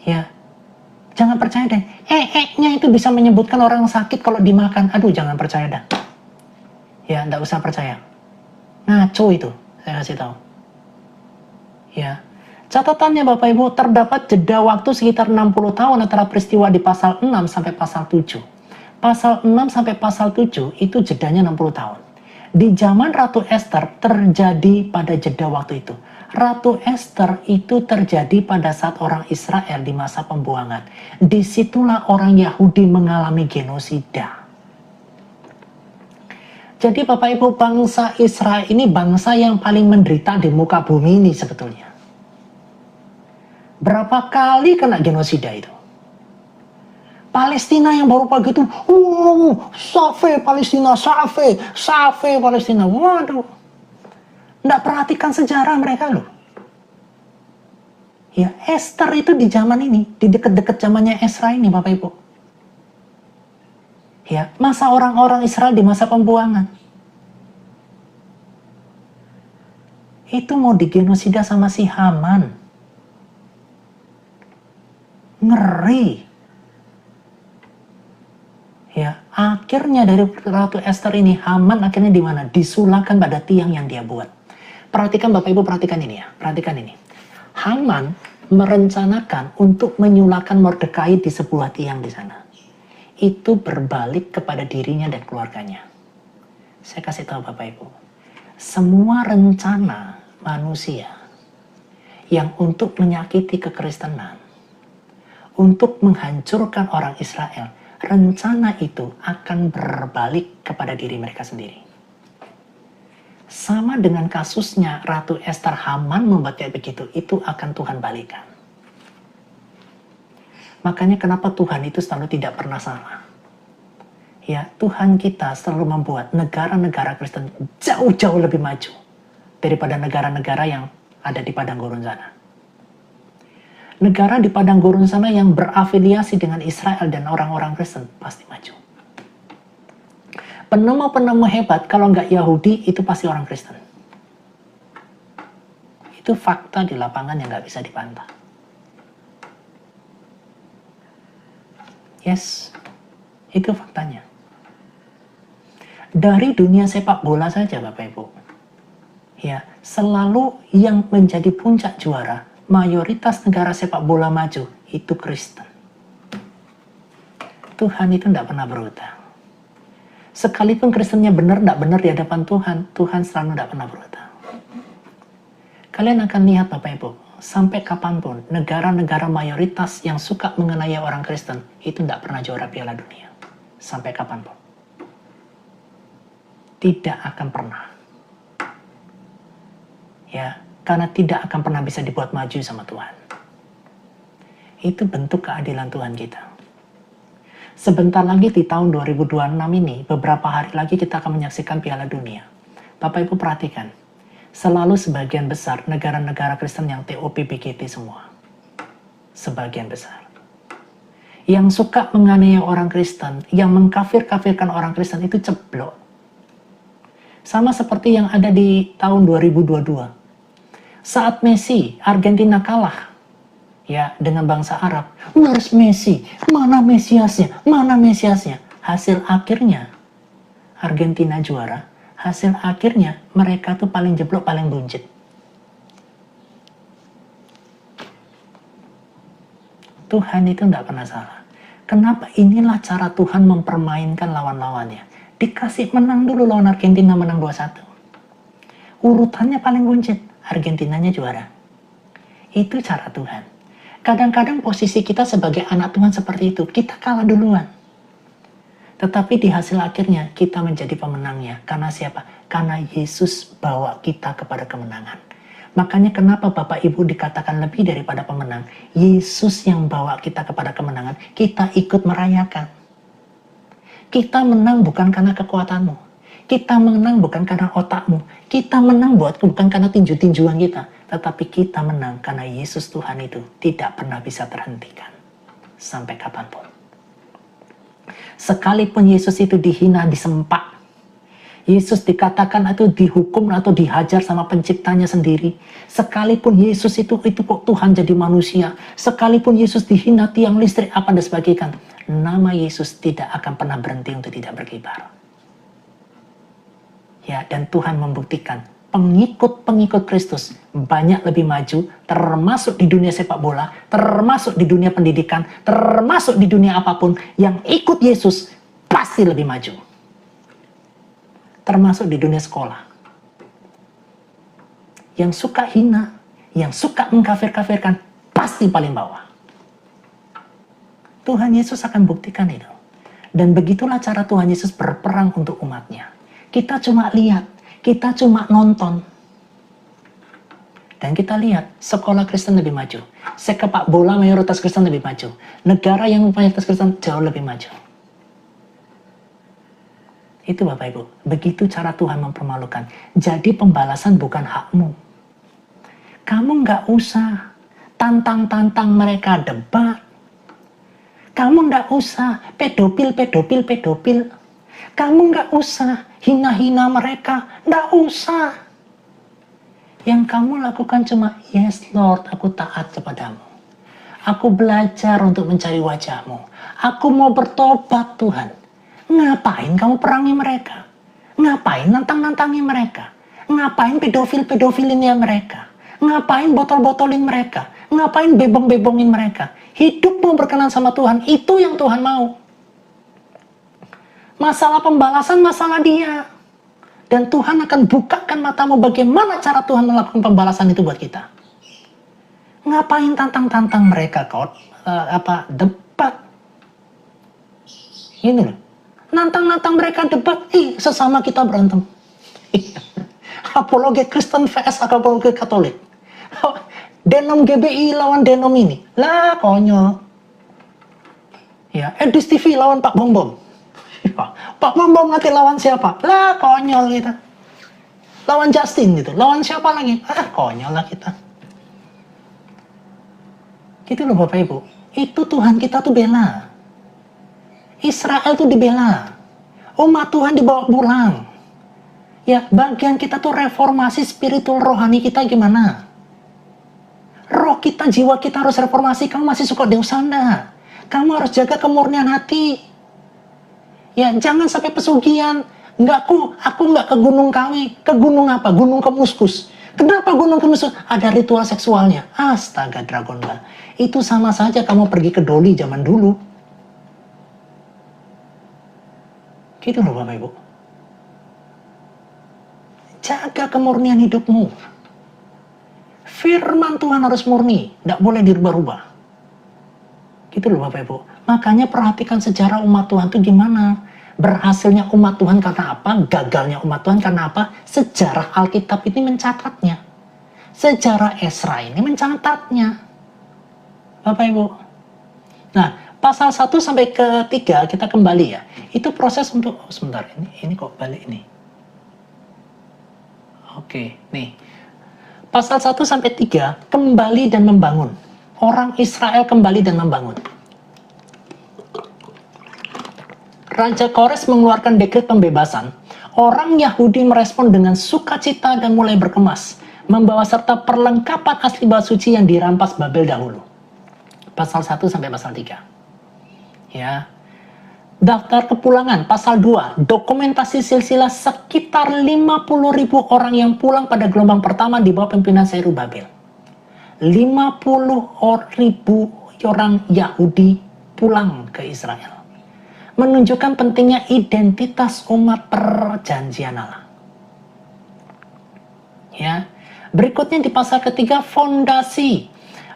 Ya, jangan percaya deh. Nya itu bisa menyebutkan orang sakit kalau dimakan. Aduh, jangan percaya dah. Ya, nggak usah percaya. Ngaco itu, saya kasih tahu. Ya, catatannya Bapak Ibu, terdapat jeda waktu sekitar 60 tahun antara peristiwa di pasal 6 sampai pasal 7. Pasal 6 sampai pasal 7 itu jedanya 60 tahun. Di zaman Ratu Esther terjadi pada jeda waktu itu. Ratu Esther itu terjadi pada saat orang Israel di masa pembuangan. Disitulah orang Yahudi mengalami genosida. Jadi Bapak Ibu, bangsa Israel ini bangsa yang paling menderita di muka bumi ini sebetulnya. Berapa kali kena genosida itu? Palestina yang baru pagi itu, Safe Palestina, Safe Palestina. Waduh, nggak perhatikan sejarah mereka loh. Ya, Esther itu di zaman ini, di dekat-dekat zamannya Esra ini Bapak Ibu. Ya, masa orang-orang Israel di masa pembuangan. Itu mau digenosida sama si Haman. Ngeri. Ya, akhirnya dari Ratu Esther ini, Haman akhirnya di mana? Disulahkan pada tiang yang dia buat. Perhatikan Bapak Ibu, perhatikan ini ya. Perhatikan ini. Haman merencanakan untuk menyulahkan Mordekai di sebuah tiang di sana. Itu berbalik kepada dirinya dan keluarganya. Saya kasih tahu Bapak Ibu. Semua rencana manusia yang untuk menyakiti kekristenan, untuk menghancurkan orang Israel, rencana itu akan berbalik kepada diri mereka sendiri. Sama dengan kasusnya Ratu Esther, Haman membuat kayak begitu, itu akan Tuhan balikan. Makanya kenapa Tuhan itu selalu tidak pernah salah. Ya, Tuhan kita selalu membuat negara-negara Kristen jauh-jauh lebih maju daripada negara-negara yang ada di padang gurun sana. Negara di padang gurun sana yang berafiliasi dengan Israel dan orang-orang Kristen pasti maju. Penemu-penemu hebat kalau nggak Yahudi itu pasti orang Kristen. Itu fakta di lapangan yang nggak bisa dibantah. Yes, itu faktanya. Dari dunia sepak bola saja Bapak Ibu. Ya, selalu yang menjadi puncak juara, mayoritas negara sepak bola maju itu Kristen. Tuhan itu tidak pernah berutang. Sekalipun Kristennya benar, tidak benar di hadapan Tuhan, Tuhan selalu tidak pernah berutang. Kalian akan lihat Bapak Ibu, sampai kapanpun negara-negara mayoritas yang suka mengenai orang Kristen itu tidak pernah juara Piala Dunia. Sampai kapanpun. Tidak akan pernah. Ya, karena tidak akan pernah bisa dibuat maju sama Tuhan. Itu bentuk keadilan Tuhan kita. Sebentar lagi di tahun 2026 ini, beberapa hari lagi kita akan menyaksikan Piala Dunia. Bapak Ibu perhatikan, selalu sebagian besar negara-negara Kristen yang TOP BGT semua. Sebagian besar. Yang suka menganiaya orang Kristen, yang mengkafir-kafirkan orang Kristen itu ceblok. Sama seperti yang ada di tahun 2022. Saat Messi, Argentina kalah ya dengan bangsa Arab. Where's Messi? Mana Mesiasnya? Mana Mesiasnya? Hasil akhirnya Argentina juara. Hasil akhirnya mereka tuh paling jeblok, paling buncit. Tuhan itu tidak pernah salah. Kenapa? Inilah cara Tuhan mempermainkan lawan-lawannya. Dikasih menang dulu lawan Argentina, menang 2-1. Urutannya paling buncit, Argentinanya juara. Itu cara Tuhan. Kadang-kadang posisi kita sebagai anak Tuhan seperti itu, kita kalah duluan. Tetapi di hasil akhirnya kita menjadi pemenangnya. Karena siapa? Karena Yesus bawa kita kepada kemenangan. Makanya kenapa Bapak Ibu dikatakan lebih daripada pemenang? Yesus yang bawa kita kepada kemenangan. Kita ikut merayakan. Kita menang bukan karena kekuatanmu. Kita menang bukan karena otakmu. Kita menang bukan karena tinju-tinjuan kita. Tetapi kita menang karena Yesus Tuhan itu tidak pernah bisa terhentikan. Sampai kapanpun. Sekalipun Yesus itu dihina, disempak. Yesus dikatakan atau dihukum atau dihajar sama penciptanya sendiri. Sekalipun Yesus itu kok Tuhan jadi manusia. Sekalipun Yesus dihina, tiang listrik apa dan sebagainya. Nama Yesus tidak akan pernah berhenti untuk tidak berkibar. Ya, dan Tuhan membuktikan pengikut-pengikut Kristus banyak lebih maju, termasuk di dunia sepak bola, termasuk di dunia pendidikan, termasuk di dunia apapun, yang ikut Yesus pasti lebih maju. Termasuk di dunia sekolah. Yang suka hina, yang suka mengkafir-kafirkan, pasti paling bawah. Tuhan Yesus akan buktikan itu. Dan begitulah cara Tuhan Yesus berperang untuk umatnya. Kita cuma lihat, kita cuma nonton. Dan kita lihat, sekolah Kristen lebih maju. Sepak bola mayoritas Kristen lebih maju. Negara yang mayoritas Kristen jauh lebih maju. Itu Bapak Ibu. Begitu cara Tuhan mempermalukan. Jadi pembalasan bukan hakmu. Kamu nggak usah tantang-tantang mereka debat. Kamu nggak usah pedofil. Kamu nggak usah hina-hina mereka. Nggak usah. Yang kamu lakukan cuma, yes Lord, aku taat kepadamu. Aku belajar untuk mencari wajahmu. Aku mau bertobat Tuhan. Ngapain kamu perangi mereka? Ngapain nantang-nantangi mereka? Ngapain pedofilin mereka? Ngapain botol-botolin mereka? Ngapain bebong-bebongin mereka? Hidupmu berkenan sama Tuhan, itu yang Tuhan mau. Masalah pembalasan, masalah dia. Dan Tuhan akan bukakan matamu bagaimana cara Tuhan melakukan pembalasan itu buat kita. Ngapain tantang-tantang mereka debat. Ini loh. Nantang-nantang mereka debat, sesama kita berantem. Apologet Kristen vs apologet Katolik. Denom GBI lawan Denom ini. Lah konyol. Ya, Edis TV lawan Pak Bom Bom. Pak Bom Bom nanti lawan siapa? Lah konyol kita. Lawan Justin gitu. Lawan siapa lagi? Konyol lah kita. Gitu loh Bapak Ibu. Itu Tuhan kita tuh bela. Israel tuh dibela. Umat Tuhan dibawa pulang. Ya, bagian kita tuh reformasi spiritual rohani kita gimana? Roh kita, jiwa kita harus reformasi. Kamu masih suka Deus Anda. Kamu harus jaga kemurnian hati. Ya, jangan sampai pesugihan. Aku nggak ke Gunung Kawi. Ke gunung apa? Gunung Kemuskus. Kenapa Gunung Kemuskus? Ada ritual seksualnya. Astaga, Dragon Ball. Itu sama saja kamu pergi ke Doli zaman dulu. Gitu loh Bapak Ibu. Jaga kemurnian hidupmu. Firman Tuhan harus murni. Tidak boleh dirubah-rubah. Gitu loh Bapak Ibu. Makanya perhatikan sejarah umat Tuhan itu gimana. Berhasilnya umat Tuhan karena apa? Gagalnya umat Tuhan karena apa? Sejarah Alkitab ini mencatatnya. Sejarah Esra ini mencatatnya. Bapak Ibu. Nah, Pasal 1 sampai ke 3 kita kembali ya. Itu proses untuk sebentar, ini kok balik nih. Oke, nih. Pasal 1 sampai 3 kembali dan membangun. Orang Israel kembali dan membangun. Raja Kores mengeluarkan dekret pembebasan. Orang Yahudi merespon dengan sukacita dan mulai berkemas, membawa serta perlengkapan asli bait suci yang dirampas Babel dahulu. Pasal 1 sampai pasal 3. Ya. Daftar kepulangan pasal 2, dokumentasi silsilah sekitar 50.000 orang yang pulang pada gelombang pertama di bawah pimpinan Zerubabel. 50.000 orang Yahudi pulang ke Israel. Menunjukkan pentingnya identitas umat perjanjian Allah. Ya. Berikutnya di pasal ketiga, fondasi.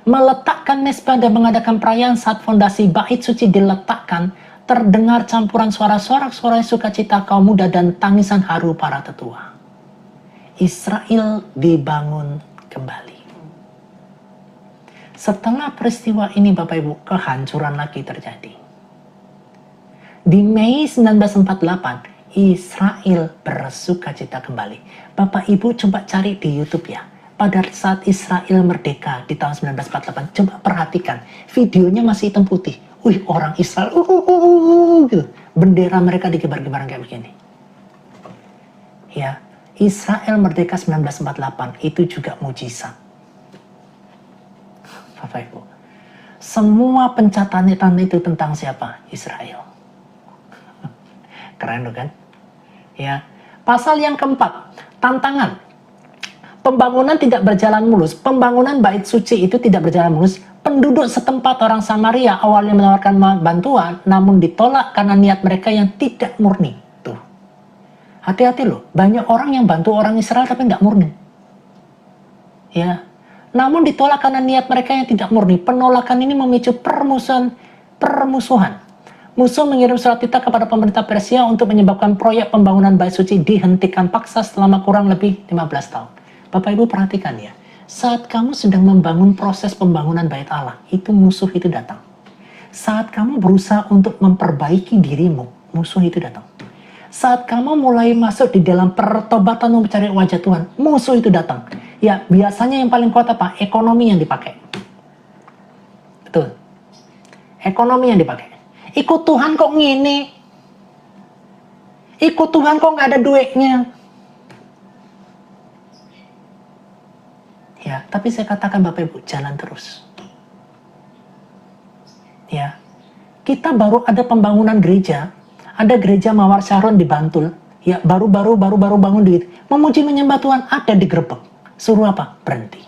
Meletakkan mesbah dan mengadakan perayaan saat fondasi bait suci diletakkan, terdengar campuran suara sorak-sorai sukacita kaum muda dan tangisan haru para tetua. Israel dibangun kembali. Setelah peristiwa ini Bapak Ibu, kehancuran lagi terjadi. Di Mei 1948, Israel bersukacita kembali. Bapak Ibu coba cari di YouTube ya. Pada saat Israel merdeka di tahun 1948, coba perhatikan. Videonya masih hitam putih. Wih, orang Israel, gitu. Bendera mereka dikibar-kibaran kayak begini. Ya, Israel merdeka 1948 itu juga mujizat. Bapak Ibu, semua pencatatan itu tentang siapa? Israel. Keren loh kan? Ya. Pasal yang keempat, tantangan. Pembangunan tidak berjalan mulus. Pembangunan bait suci itu tidak berjalan mulus. Penduduk setempat orang Samaria awalnya menawarkan bantuan, namun ditolak karena niat mereka yang tidak murni. Tuh, hati-hati loh. Banyak orang yang bantu orang Israel tapi nggak murni. Ya, namun ditolak karena niat mereka yang tidak murni. Penolakan ini memicu permusuhan. Musuh mengirim surat titah kepada pemerintah Persia untuk menyebabkan proyek pembangunan bait suci dihentikan paksa selama kurang lebih 15 tahun. Bapak Ibu perhatikan ya, saat kamu sedang membangun proses pembangunan bait Allah, itu musuh itu datang. Saat kamu berusaha untuk memperbaiki dirimu, musuh itu datang. Saat kamu mulai masuk di dalam pertobatan mencari wajah Tuhan, musuh itu datang. Ya, biasanya yang paling kuat apa? Ekonomi yang dipakai. Betul. Ekonomi yang dipakai. Ikut Tuhan kok ngini? Ikut Tuhan kok nggak ada duitnya? Ya, tapi saya katakan Bapak Ibu, jalan terus. Ya, kita baru ada pembangunan gereja, ada gereja Mawar Sharon di Bantul, ya baru bangun duit, memuji menyembah Tuhan ada di Grebek. Suruh apa? Berhenti.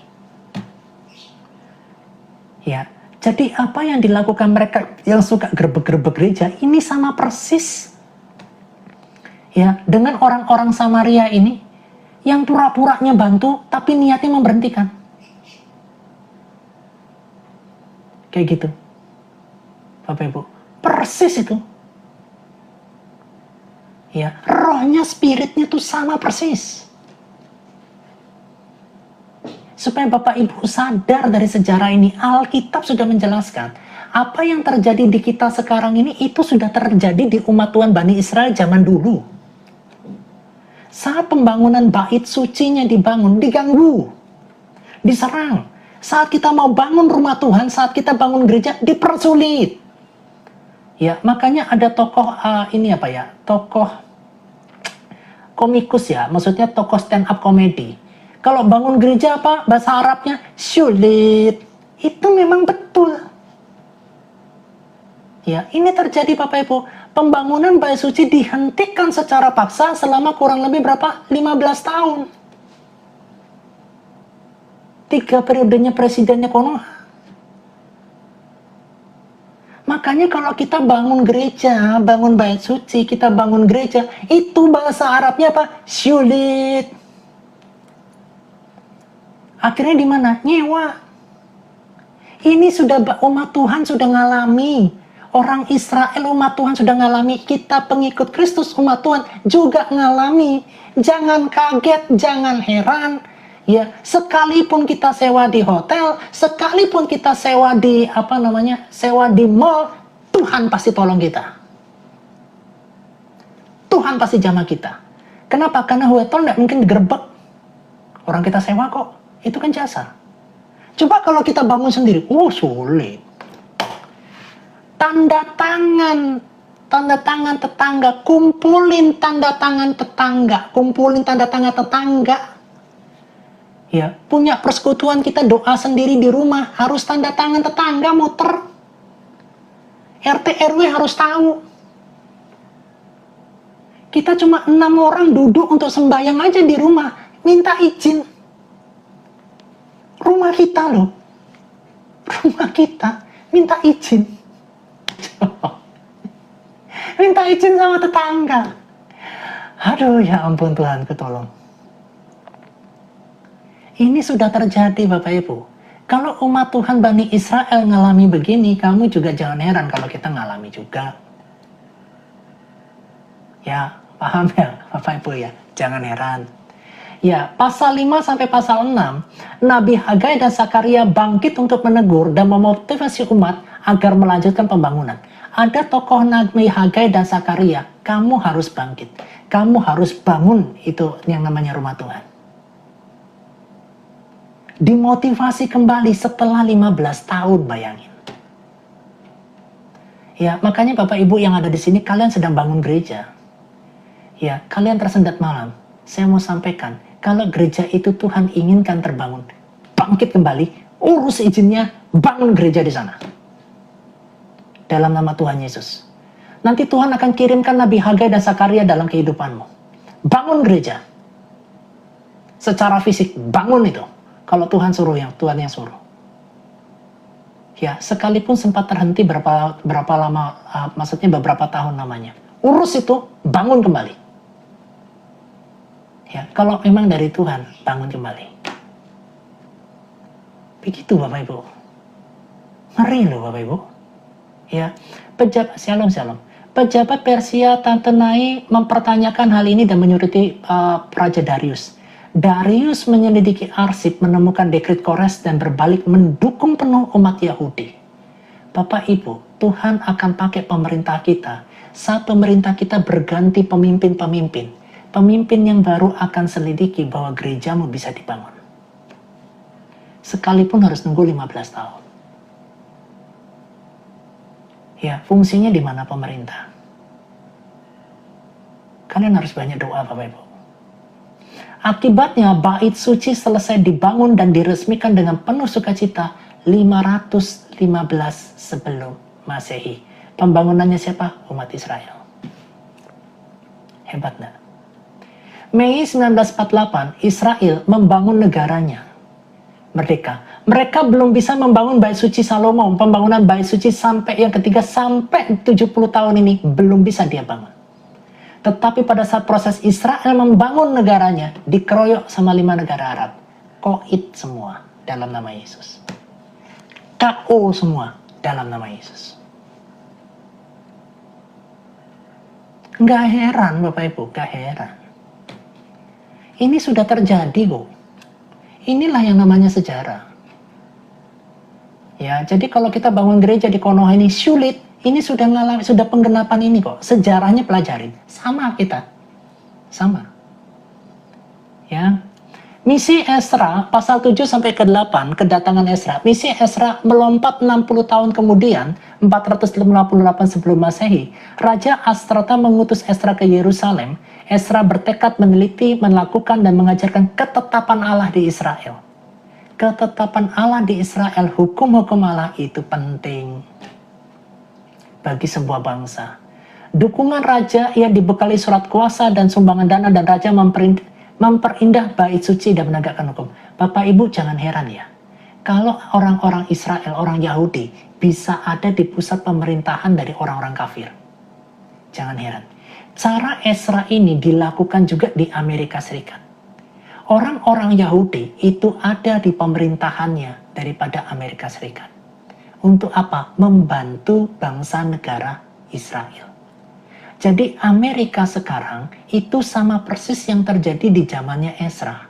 Ya, jadi apa yang dilakukan mereka yang suka gerebek-gerebek gereja, ini sama persis. Ya, dengan orang-orang Samaria ini, yang pura-puranya bantu, tapi niatnya memberhentikan. Kayak gitu. Bapak Ibu, persis itu. Ya, rohnya, spiritnya tuh sama persis. Supaya Bapak Ibu sadar dari sejarah ini, Alkitab sudah menjelaskan, apa yang terjadi di kita sekarang ini, itu sudah terjadi di umat Tuhan Bani Israel zaman dulu. Saat pembangunan bait sucinya dibangun, diganggu, diserang. Saat kita mau bangun rumah Tuhan, saat kita bangun gereja, dipersulit. Ya, makanya ada tokoh tokoh komikus ya, maksudnya tokoh stand up comedy. Kalau bangun gereja apa? Bahasa Arabnya sulit. Itu memang betul. Ya, ini terjadi Bapak Ibu. Pembangunan bait suci dihentikan secara paksa selama kurang lebih berapa? 15 tahun. 3 periodenya presidennya Konoha. Makanya kalau kita bangun gereja, bangun bait suci, kita bangun gereja, itu bahasa Arabnya apa? Sulit. Akhirnya di mana? Nyewa. Ini sudah umat Tuhan sudah ngalami. Orang Israel umat Tuhan sudah ngalami, kita pengikut Kristus umat Tuhan juga ngalami. Jangan kaget, jangan heran. Ya, sekalipun kita sewa di hotel, sekalipun kita sewa di sewa di mall, Tuhan pasti tolong kita. Tuhan pasti jamah kita. Kenapa? Karena hueton tidak mungkin digerebek. Orang kita sewa kok. Itu kan jasa. Coba kalau kita bangun sendiri. Sulit. Tanda tangan tetangga. Kumpulin tanda tangan tetangga. Ya, punya persekutuan kita doa sendiri di rumah. Harus tanda tangan tetangga muter. RT RW harus tahu. Kita cuma 6 orang duduk untuk sembahyang aja di rumah. Minta izin. Rumah kita loh. Rumah kita. Minta izin. Minta izin sama tetangga. Aduh, ya ampun Tuhan, tolong. Ini sudah terjadi Bapak Ibu. Kalau umat Tuhan Bani Israel ngalami begini, kamu juga jangan heran kalau kita ngalami juga. Ya, paham ya Bapak Ibu ya? Jangan heran. Ya, pasal 5 sampai pasal 6, Nabi Hagai dan Zakaria bangkit untuk menegur dan memotivasi umat agar melanjutkan pembangunan. Ada tokoh Nabi Hagai dan Zakaria, kamu harus bangkit. Kamu harus bangun itu yang namanya rumah Tuhan. Dimotivasi kembali setelah 15 tahun, bayangin. Ya, makanya Bapak Ibu yang ada di sini, kalian sedang bangun gereja. Ya, kalian tersendat malam. Saya mau sampaikan, kalau gereja itu Tuhan inginkan terbangun, bangkit kembali, urus izinnya, bangun gereja di sana. Dalam nama Tuhan Yesus. Nanti Tuhan akan kirimkan Nabi Hagai dan Zakaria dalam kehidupanmu. Bangun gereja. Secara fisik, bangun itu. Kalau Tuhan suruh, Tuhan yang suruh. Ya, sekalipun sempat terhenti berapa lama, maksudnya beberapa tahun namanya. Urus itu, bangun kembali. Ya, kalau memang dari Tuhan, bangun kembali. Begitu Bapak Ibu. Ngeri loh Bapak Ibu. Ya, Shalom. Pejabat Persia Tantenai mempertanyakan hal ini dan menyuruti Raja Darius. Darius menyelidiki arsip, menemukan dekret Kores dan berbalik mendukung penuh umat Yahudi. Bapak Ibu, Tuhan akan pakai pemerintah kita. Saat pemerintah kita berganti pemimpin-pemimpin, pemimpin yang baru akan selidiki bahwa gerejamu bisa dibangun. Sekalipun harus nunggu 15 tahun. Ya, fungsinya di mana pemerintah? Kalian harus banyak doa Bapak Ibu. Akibatnya bait suci selesai dibangun dan diresmikan dengan penuh sukacita 515 sebelum Masehi. Pembangunannya siapa? Umat Israel. Hebat enggak? Mei 1948, Israel membangun negaranya. Merdeka. Mereka belum bisa membangun bait suci Salomo. Pembangunan bait suci sampai yang ketiga, sampai 70 tahun ini belum bisa dia bangun. Tetapi pada saat proses Israel membangun negaranya, dikeroyok sama 5 negara Arab. Koit semua dalam nama Yesus. KO semua dalam nama Yesus. Nggak heran Bapak Ibu, nggak heran. Ini sudah terjadi kok. Inilah yang namanya sejarah. Ya, jadi kalau kita bangun gereja di Konoha ini sulit, ini sudah penggenapan ini kok. Sejarahnya pelajarin. Sama kita. Sama. Ya. Misi Ezra pasal 7 sampai ke 8, kedatangan Ezra. Misi Ezra melompat 60 tahun kemudian, 458 sebelum Masehi. Raja Astarta mengutus Ezra ke Yerusalem. Ezra bertekad meneliti, melakukan dan mengajarkan ketetapan Allah di Israel. Ketetapan Allah di Israel, hukum-hukum Allah itu penting bagi sebuah bangsa. Dukungan raja yang dibekali surat kuasa dan sumbangan dana, dan raja memperindah bait suci dan menegakkan hukum. Bapak Ibu jangan heran ya, kalau orang-orang Israel, orang Yahudi bisa ada di pusat pemerintahan dari orang-orang kafir. Jangan heran. Cara Ezra ini dilakukan juga di Amerika Serikat. Orang-orang Yahudi itu ada di pemerintahannya daripada Amerika Serikat. Untuk apa? Membantu bangsa negara Israel. Jadi Amerika sekarang itu sama persis yang terjadi di zamannya Ezra.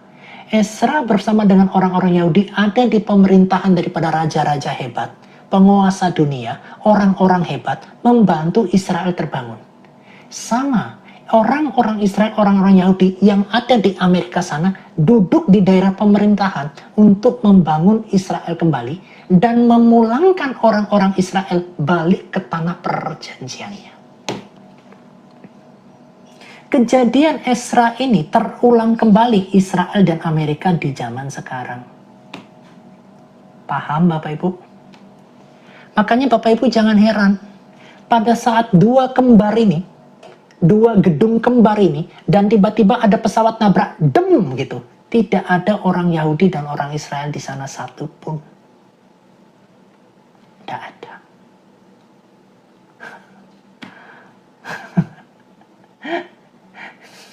Ezra bersama dengan orang-orang Yahudi ada di pemerintahan daripada raja-raja hebat. penguasa dunia, orang-orang hebat membantu Israel terbangun. Sama, orang-orang Israel, orang-orang Yahudi yang ada di Amerika sana duduk di daerah pemerintahan untuk membangun Israel kembali dan memulangkan orang-orang Israel balik ke tanah perjanjiannya. Kejadian Ezra ini terulang kembali Israel dan Amerika di zaman sekarang. Paham Bapak Ibu? Makanya Bapak Ibu jangan heran pada saat dua gedung kembar ini, dan tiba-tiba ada pesawat nabrak, dem gitu. Tidak ada orang Yahudi dan orang Israel di sana satupun. Tidak ada.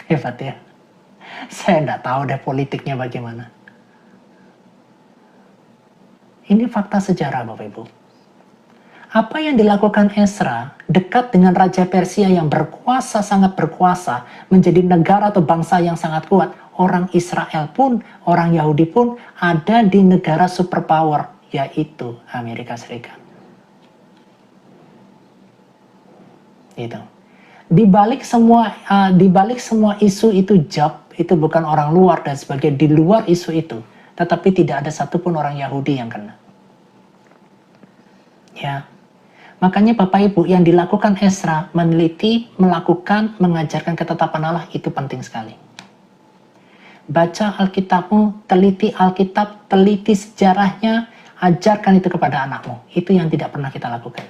Hebat ya. Saya tidak tahu deh politiknya bagaimana. Ini fakta sejarah Bapak Ibu. Apa yang dilakukan Ezra dekat dengan Raja Persia yang berkuasa, sangat berkuasa, menjadi negara atau bangsa yang sangat kuat. Orang Israel pun, orang Yahudi pun ada di negara superpower, yaitu Amerika Serikat. Itu. Di balik semua isu itu Job, itu bukan orang luar dan sebagainya, di luar isu itu. Tetapi tidak ada satupun orang Yahudi yang kena. Ya. Makanya Bapak Ibu yang dilakukan Ezra, meneliti, melakukan, mengajarkan ketetapan Allah itu penting sekali. Baca Alkitabmu, teliti Alkitab, teliti sejarahnya, ajarkan itu kepada anakmu. Itu yang tidak pernah kita lakukan.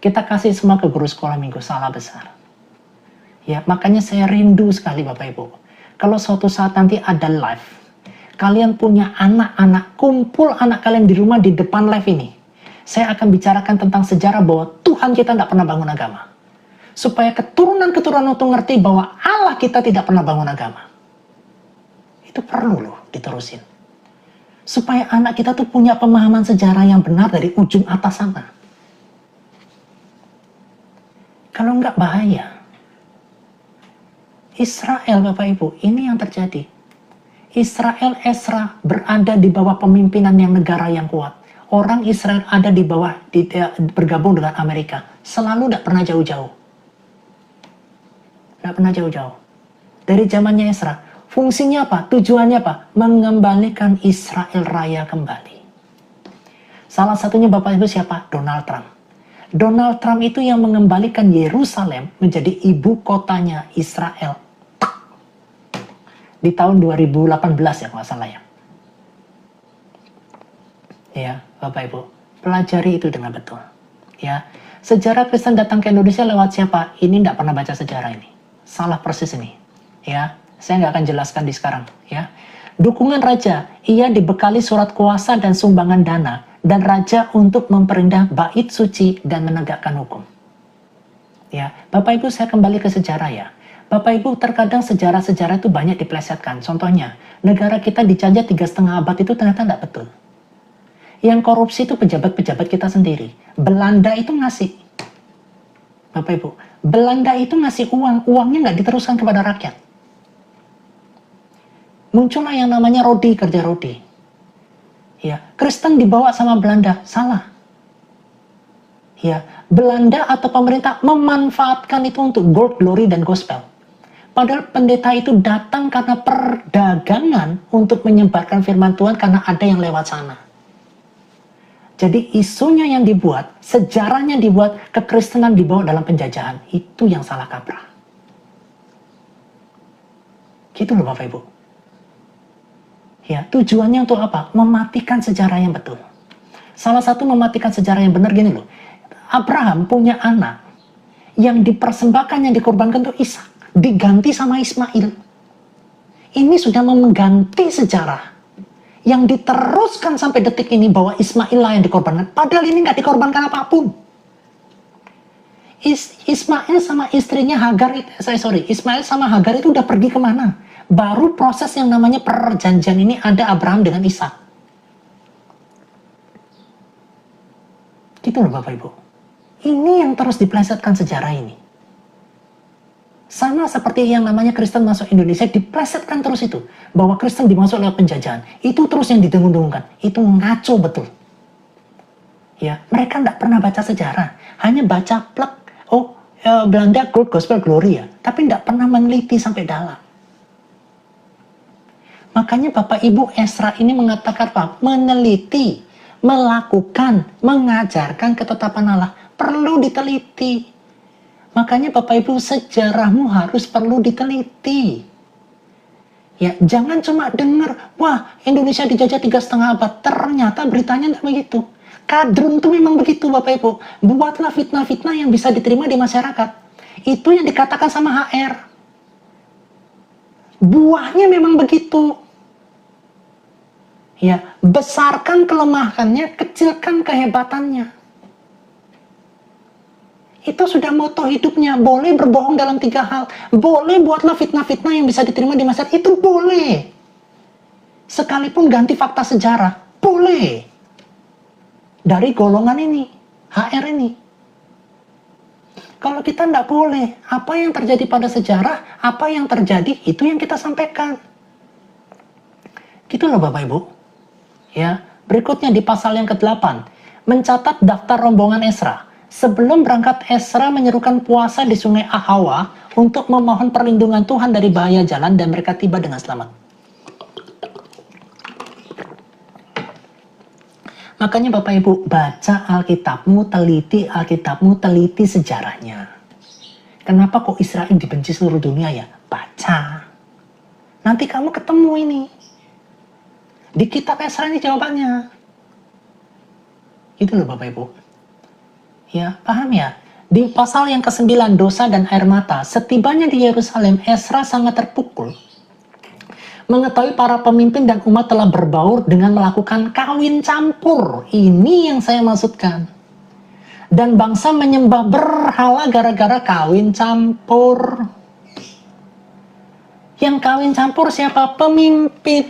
Kita kasih semua ke guru sekolah minggu, salah besar. Ya, makanya saya rindu sekali Bapak Ibu. Kalau suatu saat nanti ada live, kalian punya anak-anak, kumpul anak kalian di rumah di depan live ini. Saya akan bicarakan tentang sejarah bahwa Tuhan kita tidak pernah bangun agama. Supaya keturunan-keturunan itu ngerti bahwa Allah kita tidak pernah bangun agama. Itu perlu loh diterusin. Supaya anak kita tuh punya pemahaman sejarah yang benar dari ujung atas sana. Kalau enggak bahaya. Israel Bapak Ibu, ini yang terjadi. Israel Ezra berada di bawah pemimpinan yang negara yang kuat. Orang Israel ada di bawah, bergabung dengan Amerika. Selalu tidak pernah jauh-jauh. Tidak pernah jauh-jauh. Dari zamannya Ezra. Fungsinya apa? Tujuannya apa? Mengembalikan Israel Raya kembali. Salah satunya Bapak Ibu siapa? Donald Trump. Donald Trump itu yang mengembalikan Yerusalem menjadi ibu kotanya Israel. Di tahun 2018 ya kalau nggak salah ya. Ya, Bapak Ibu, pelajari itu dengan betul. Ya, sejarah Kristen datang ke Indonesia lewat siapa? Ini tidak pernah baca sejarah ini. Salah persis ini. Ya, saya nggak akan jelaskan di sekarang. Ya, dukungan raja, ia dibekali surat kuasa dan sumbangan dana. Dan raja untuk memperindah bait suci dan menegakkan hukum. Ya, Bapak Ibu saya kembali ke sejarah ya. Bapak Ibu terkadang sejarah-sejarah itu banyak diplesetkan. Contohnya, negara kita dijajah 3,5 abad itu ternyata tidak betul. Yang korupsi itu pejabat-pejabat kita sendiri. Belanda itu ngasih. Bapak Ibu, Belanda itu ngasih uang. Uangnya nggak diteruskan kepada rakyat. Muncullah yang namanya Rodi, kerja Rodi. Ya, Kristen dibawa sama Belanda, salah. Ya, Belanda atau pemerintah memanfaatkan itu untuk gold, glory, dan gospel. Padahal pendeta itu datang karena perdagangan untuk menyebarkan firman Tuhan karena ada yang lewat sana. Jadi isunya yang dibuat, sejarahnya dibuat, kekristenan dibawa dalam penjajahan. Itu yang salah kaprah. Gitu loh Bapak Ibu. Ya, tujuannya untuk apa? Mematikan sejarah yang betul. Salah satu mematikan sejarah yang benar gini loh. Abraham punya anak yang dipersembahkan, yang dikorbankan itu Ishak, diganti sama Ismail. Ini sudah mengganti sejarah yang diteruskan sampai detik ini bahwa Ismail lah yang dikorbankan. Padahal ini nggak dikorbankan apapun. Ismail sama istrinya Hagar, Ismail sama Hagar itu udah pergi kemana? Baru proses yang namanya perjanjian ini ada Abraham dengan Ishak. Gitu loh Bapak Ibu. Ini yang terus diplesetkan sejarah ini. Sama seperti yang namanya Kristen masuk Indonesia, diplesetkan terus itu. Bahwa Kristen dimasuk lewat penjajahan. Itu terus yang didengung-dengungkan. Itu ngaco betul. Ya, mereka tidak pernah baca sejarah, hanya baca plek. Belanda Gold Gospel Glory ya, tapi tidak pernah meneliti sampai dalam. Makanya Bapak Ibu Ezra ini mengatakan apa? Meneliti, melakukan, mengajarkan ketetapan Allah perlu diteliti. Makanya Bapak Ibu sejarahmu harus perlu diteliti. Ya, jangan cuma dengar, wah Indonesia dijajah 3,5 abad, ternyata beritanya tidak begitu. Kadrun itu memang begitu Bapak Ibu. Buatlah fitnah-fitnah yang bisa diterima di masyarakat. Itu yang dikatakan sama HR. Buahnya memang begitu. Ya, besarkan kelemahannya, kecilkan kehebatannya. Itu sudah moto hidupnya. Boleh berbohong dalam 3 hal. Boleh buatlah fitnah-fitnah yang bisa diterima di masyarakat. Itu boleh. Sekalipun ganti fakta sejarah. Boleh. Dari golongan ini, HR ini. Kalau kita tidak boleh, apa yang terjadi pada sejarah, apa yang terjadi, itu yang kita sampaikan. Gitu loh Bapak Ibu. Ya, berikutnya di pasal yang ke-8, mencatat daftar rombongan Ezra. Sebelum berangkat, Ezra menyerukan puasa di sungai Ahawa untuk memohon perlindungan Tuhan dari bahaya jalan dan mereka tiba dengan selamat. Makanya Bapak Ibu, baca Alkitabmu, teliti sejarahnya. Kenapa kok Israel dibenci seluruh dunia ya? Baca. Nanti kamu ketemu ini. Di kitab Ezra ini jawabannya. Itu loh Bapak Ibu. Ya, paham ya? Di pasal yang ke-9, dosa dan air mata. Setibanya di Yerusalem, Ezra sangat terpukul. Mengetahui para pemimpin dan umat telah berbaur dengan melakukan kawin campur. Ini yang saya maksudkan. Dan bangsa menyembah berhala gara-gara kawin campur. Yang kawin campur siapa? Pemimpin.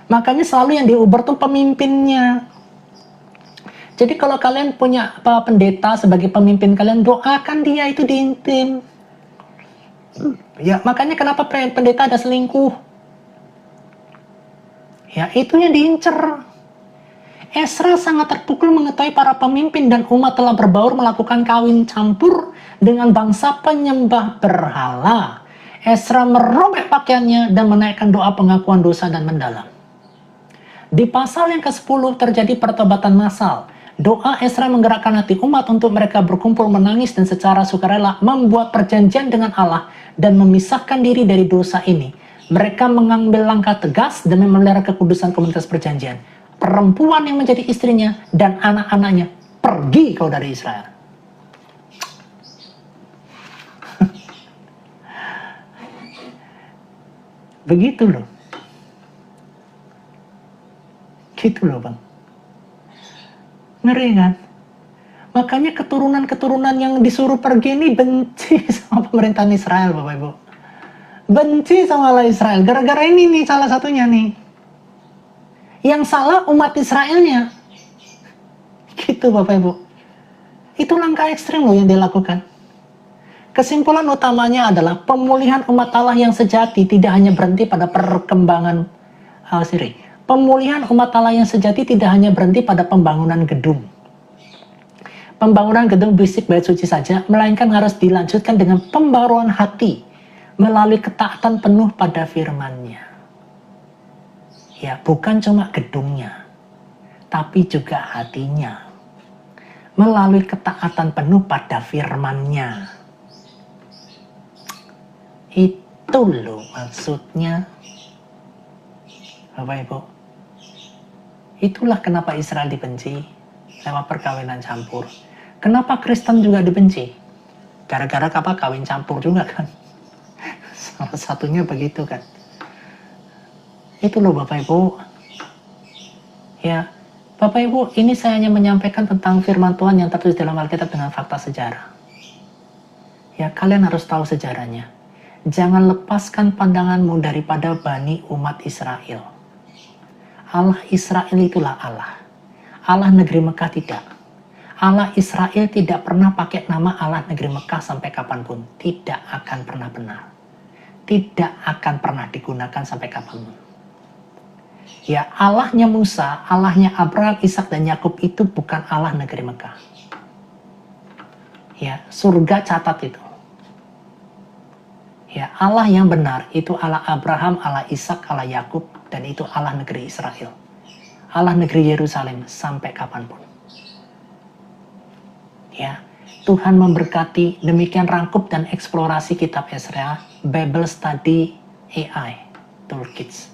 Makanya selalu yang diuber tuh pemimpinnya. Jadi kalau kalian punya pendeta sebagai pemimpin kalian, doakan dia itu diintim. Ya, makanya kenapa pendeta ada selingkuh? Ya, itu yang diincer. Ezra sangat terpukul mengetahui para pemimpin dan umat telah berbaur melakukan kawin campur dengan bangsa penyembah berhala. Ezra merobek pakaiannya dan menaikkan doa pengakuan dosa dan mendalam. Di pasal yang ke-10 terjadi pertobatan massal. Doa Ezra menggerakkan hati umat untuk mereka berkumpul menangis dan secara sukarela membuat perjanjian dengan Allah dan memisahkan diri dari dosa ini. Mereka mengambil langkah tegas demi memelihara kekudusan komunitas perjanjian. Perempuan yang menjadi istrinya dan anak-anaknya pergi kau dari Israel. Begitu loh. Gitu loh Bang. Ngeri kan? Makanya keturunan-keturunan yang disuruh pergi ini benci sama pemerintahan Israel Bapak Ibu. Benci sama Allah Israel. Gara-gara ini nih salah satunya nih. Yang salah umat Israelnya. Gitu Bapak Ibu. Itu langkah ekstrim loh yang dilakukan. Kesimpulan utamanya adalah pemulihan umat Allah yang sejati tidak hanya berhenti pada perkembangan Pemulihan umat Allah yang sejati tidak hanya berhenti pada pembangunan gedung. Pembangunan gedung fisik bait suci saja, melainkan harus dilanjutkan dengan pembaruan hati melalui ketaatan penuh pada firman-Nya. Ya, bukan cuma gedungnya, tapi juga hatinya. Melalui ketaatan penuh pada firman-Nya. Itu loh maksudnya. Bapak Ibu. Itulah kenapa Israel dibenci lewat perkawinan campur. Kenapa Kristen juga dibenci? Gara-gara apa? Kawin campur juga kan. Salah satunya begitu kan. Itu loh Bapak Ibu. Ya, Bapak Ibu, ini saya hanya menyampaikan tentang firman Tuhan yang tertulis dalam Alkitab dengan fakta sejarah. Ya, kalian harus tahu sejarahnya. Jangan lepaskan pandanganmu daripada Bani umat Israel. Allah Israel itulah Allah. Allah negeri Mekah tidak. Allah Israel tidak pernah pakai nama Allah negeri Mekah sampai kapanpun. Tidak akan pernah benar. Tidak akan pernah digunakan sampai kapanpun. Ya, Allahnya Musa, Allahnya Abraham, Ishak dan Yakub itu bukan Allah negeri Mekah. Ya, surga catat itu. Ya, Allah yang benar itu Allah Abraham, Allah Ishak, Allah Yakub, dan itu Allah negeri Israel. Allah negeri Yerusalem sampai kapanpun. Ya, Tuhan memberkati. Demikian rangkup dan eksplorasi kitab Ezra, Bible Study AI Toolkits.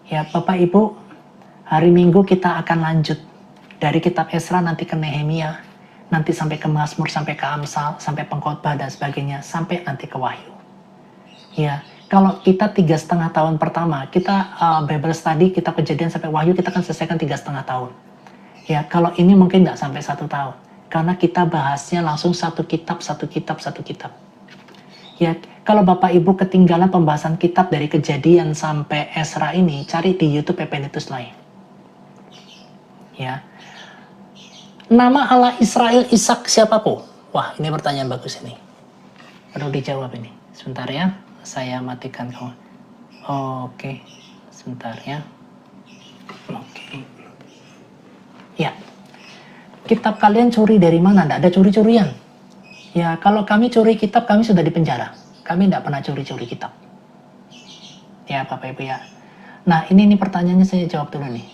Ya, Bapak Ibu, hari Minggu kita akan lanjut dari kitab Ezra nanti ke Nehemia, nanti sampai ke Mazmur, sampai ke Amsal, sampai Pengkhotbah dan sebagainya, sampai nanti ke Wahyu. Ya, kalau kita 3,5 tahun pertama, kita Bible Study, kita Kejadian sampai Wahyu, kita akan selesaikan 3,5 tahun. Ya, kalau ini mungkin nggak sampai 1 tahun, karena kita bahasnya langsung satu kitab. Ya, kalau Bapak Ibu ketinggalan pembahasan kitab dari Kejadian sampai Ezra ini, cari di YouTube Epenitus lain. Ya, nama Allah Israel Ishak siapa po? Wah, ini pertanyaan bagus ini. Perlu dijawab ini. Sebentar ya, saya matikan kamu. Oke, sebentar ya. Oke. Ya, kitab kalian curi dari mana? Tidak ada curi-curian. Ya, kalau kami curi kitab, kami sudah dipenjara. Kami tidak pernah curi-curi kitab. Ya, Bapak Ibu ya. Nah, ini pertanyaannya saya jawab dulu nih.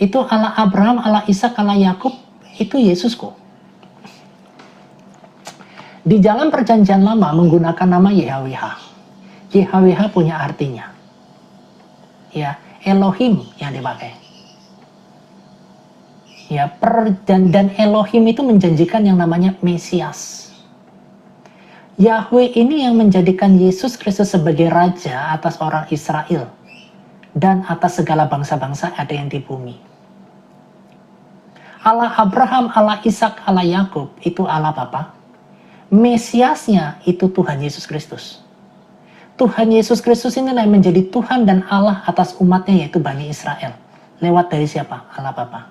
Itu Allah Abraham, Allah Ishak, Allah Yakub, itu Yesus kok. Di dalam perjanjian lama menggunakan nama YHWH. YHWH punya artinya. Ya, Elohim yang dipakai. Ya, dan Elohim itu menjanjikan yang namanya Mesias. Yahweh ini yang menjadikan Yesus Kristus sebagai Raja atas orang Israel. Dan atas segala bangsa-bangsa ada yang di bumi. Allah Abraham, Allah Ishak, Allah Yakub itu Allah Bapa. Mesiasnya itu Tuhan Yesus Kristus. Tuhan Yesus Kristus inilah yang menjadi Tuhan dan Allah atas umatnya yaitu Bani Israel. Lewat dari siapa? Allah Bapa.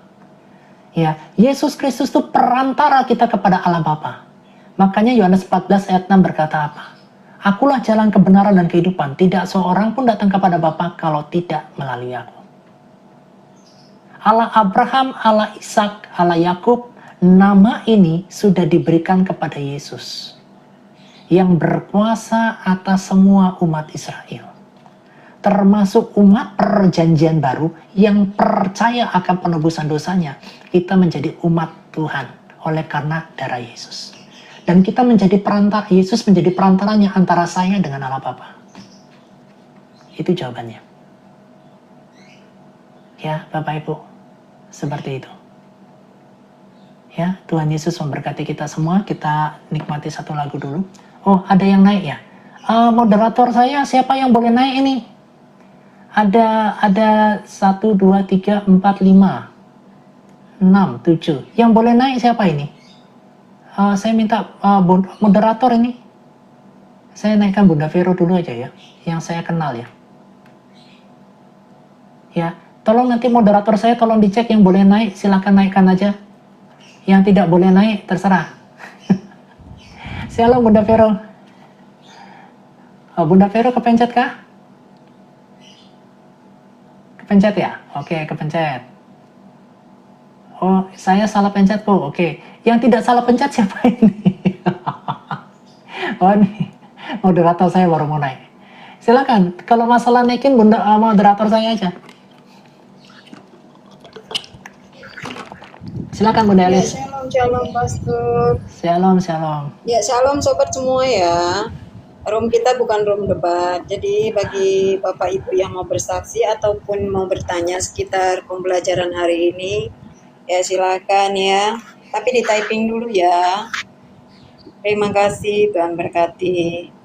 Ya, Yesus Kristus itu perantara kita kepada Allah Bapa. Makanya Yohanes 14 ayat 6 berkata apa? Akulah jalan kebenaran dan kehidupan. Tidak seorang pun datang kepada Bapa kalau tidak melalui aku. Allah Abraham, Allah Ishak, Allah Yakub, nama ini sudah diberikan kepada Yesus yang berkuasa atas semua umat Israel, termasuk umat perjanjian baru yang percaya akan penebusan dosanya. Kita menjadi umat Tuhan oleh karena darah Yesus, dan kita menjadi perantara. Yesus menjadi perantaranya antara saya dengan Allah Bapa. Itu jawabannya. Ya, Bapak Ibu, seperti itu. Ya, Tuhan Yesus memberkati kita semua. Kita nikmati satu lagu dulu. Oh, ada yang naik ya? Moderator saya, siapa yang boleh naik ini? Ada 1, 2, 3, 4, 5, 6, 7. Yang boleh naik siapa ini? Saya minta moderator ini. Saya naikkan Bunda Vero dulu aja ya, yang saya kenal ya. Ya, tolong nanti moderator saya tolong dicek yang boleh naik, silakan naikkan aja. Yang tidak boleh naik, terserah. Shalom Bunda Vero. Bunda Vero kepencet kah? Kepencet ya? Oke, kepencet. Oh, saya salah pencet kok. Oke. Yang tidak salah pencet siapa ini? Oh, nih. Moderator saya baru mau naik. Silakan. Kalau masalah naikin moderator saya aja. Silakan Bunda Elis. Ya, shalom Pastor. Shalom. Ya, shalom sobat semua ya. Room kita bukan room debat. Jadi bagi Bapak Ibu yang mau bersaksi ataupun mau bertanya sekitar pembelajaran hari ini, ya silakan ya. Tapi di typing dulu ya. Terima kasih, Tuhan berkati.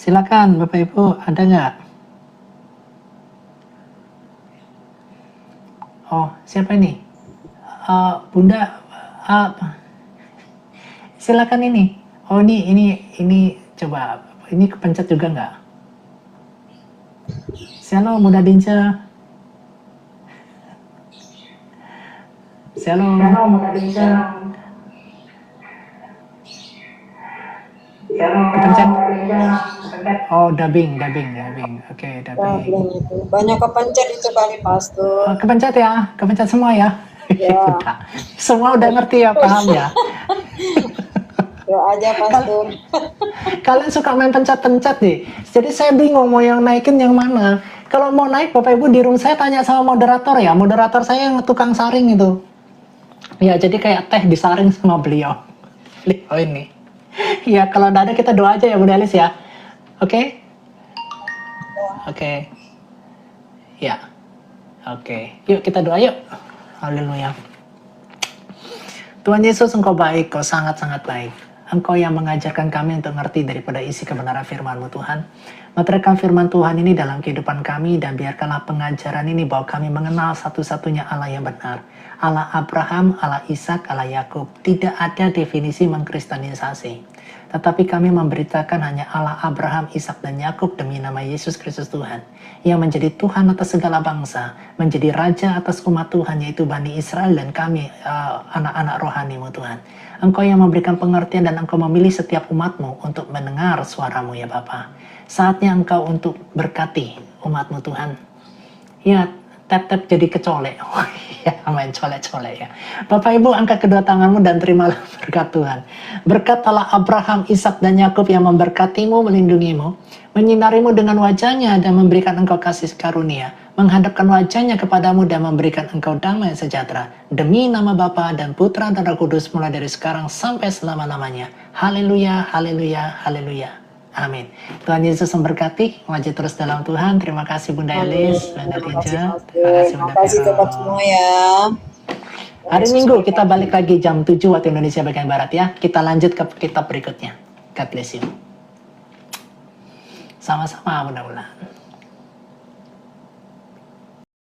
Silakan Bapak Ibu, ada nggak? Oh, siapa ini? Bunda, silakan ini. Oh, ini coba, ini kepencet juga nggak? Shalom Bunda Dince. Shalom. Kepencet. Oh, dubbing. Oke, dubbing. Itu banyak kepencet itu kali pastor. Oh, kepencet semua ya. Ya. Udah. Semua udah ngerti ya, paham ya. Doa aja pastor. Kalian suka main pencet-pencet nih. Jadi saya bingung mau yang naikin yang mana. Kalau mau naik Bapak Ibu di room saya tanya sama moderator ya. Moderator saya yang tukang saring itu. Ya jadi kayak teh disaring sama beliau. Beliau ini. Ya kalau udah ada kita doa aja ya Bunda Elis ya. Oke? Oke. Ya. Oke. Yuk kita doa yuk. Haleluya. Tuhan Yesus, Engkau baik, Kau sangat-sangat baik. Engkau yang mengajarkan kami untuk ngerti daripada isi kebenaran firman-Mu Tuhan. Meteraikan firman Tuhan ini dalam kehidupan kami dan biarkanlah pengajaran ini bahwa kami mengenal satu-satunya Allah yang benar. Allah Abraham, Allah Ishak, Allah Yakub. Tidak ada definisi mengkristenisasi. Tetapi kami memberitakan hanya Allah Abraham, Ishak, dan Yakub demi nama Yesus Kristus Tuhan. Yang menjadi Tuhan atas segala bangsa. Menjadi Raja atas umat Tuhan yaitu Bani Israel dan kami anak-anak rohani-Mu Tuhan. Engkau yang memberikan pengertian dan Engkau memilih setiap umat-Mu untuk mendengar suara-Mu ya Bapa. Saatnya Engkau untuk berkati umat-Mu Tuhan. Ya, tap-tap jadi kecolek. Oh iya, main colek-colek ya. Bapak Ibu angkat kedua tanganmu dan terimalah berkat Tuhan. Berkat Allah Abraham, Ishak, dan Yakub yang memberkatimu, melindungimu, menyinarimu dengan wajahnya dan memberikan engkau kasih karunia, menghadapkan wajahnya kepadamu dan memberikan engkau damai sejahtera. Demi nama Bapa dan Putra dan Roh Kudus mulai dari sekarang sampai selama-lamanya. Haleluya, haleluya, haleluya. Amin. Tuhan Yesus memberkati. Wajib terus dalam Tuhan. Terima kasih Bunda Elis, Bunda Tinja. Terima kasih tetap semua ya. Hari Minggu kita balik lagi jam 7 waktu Indonesia bagian Barat ya. Kita lanjut ke kitab berikutnya. God bless you. Sama-sama mudah-mudahan.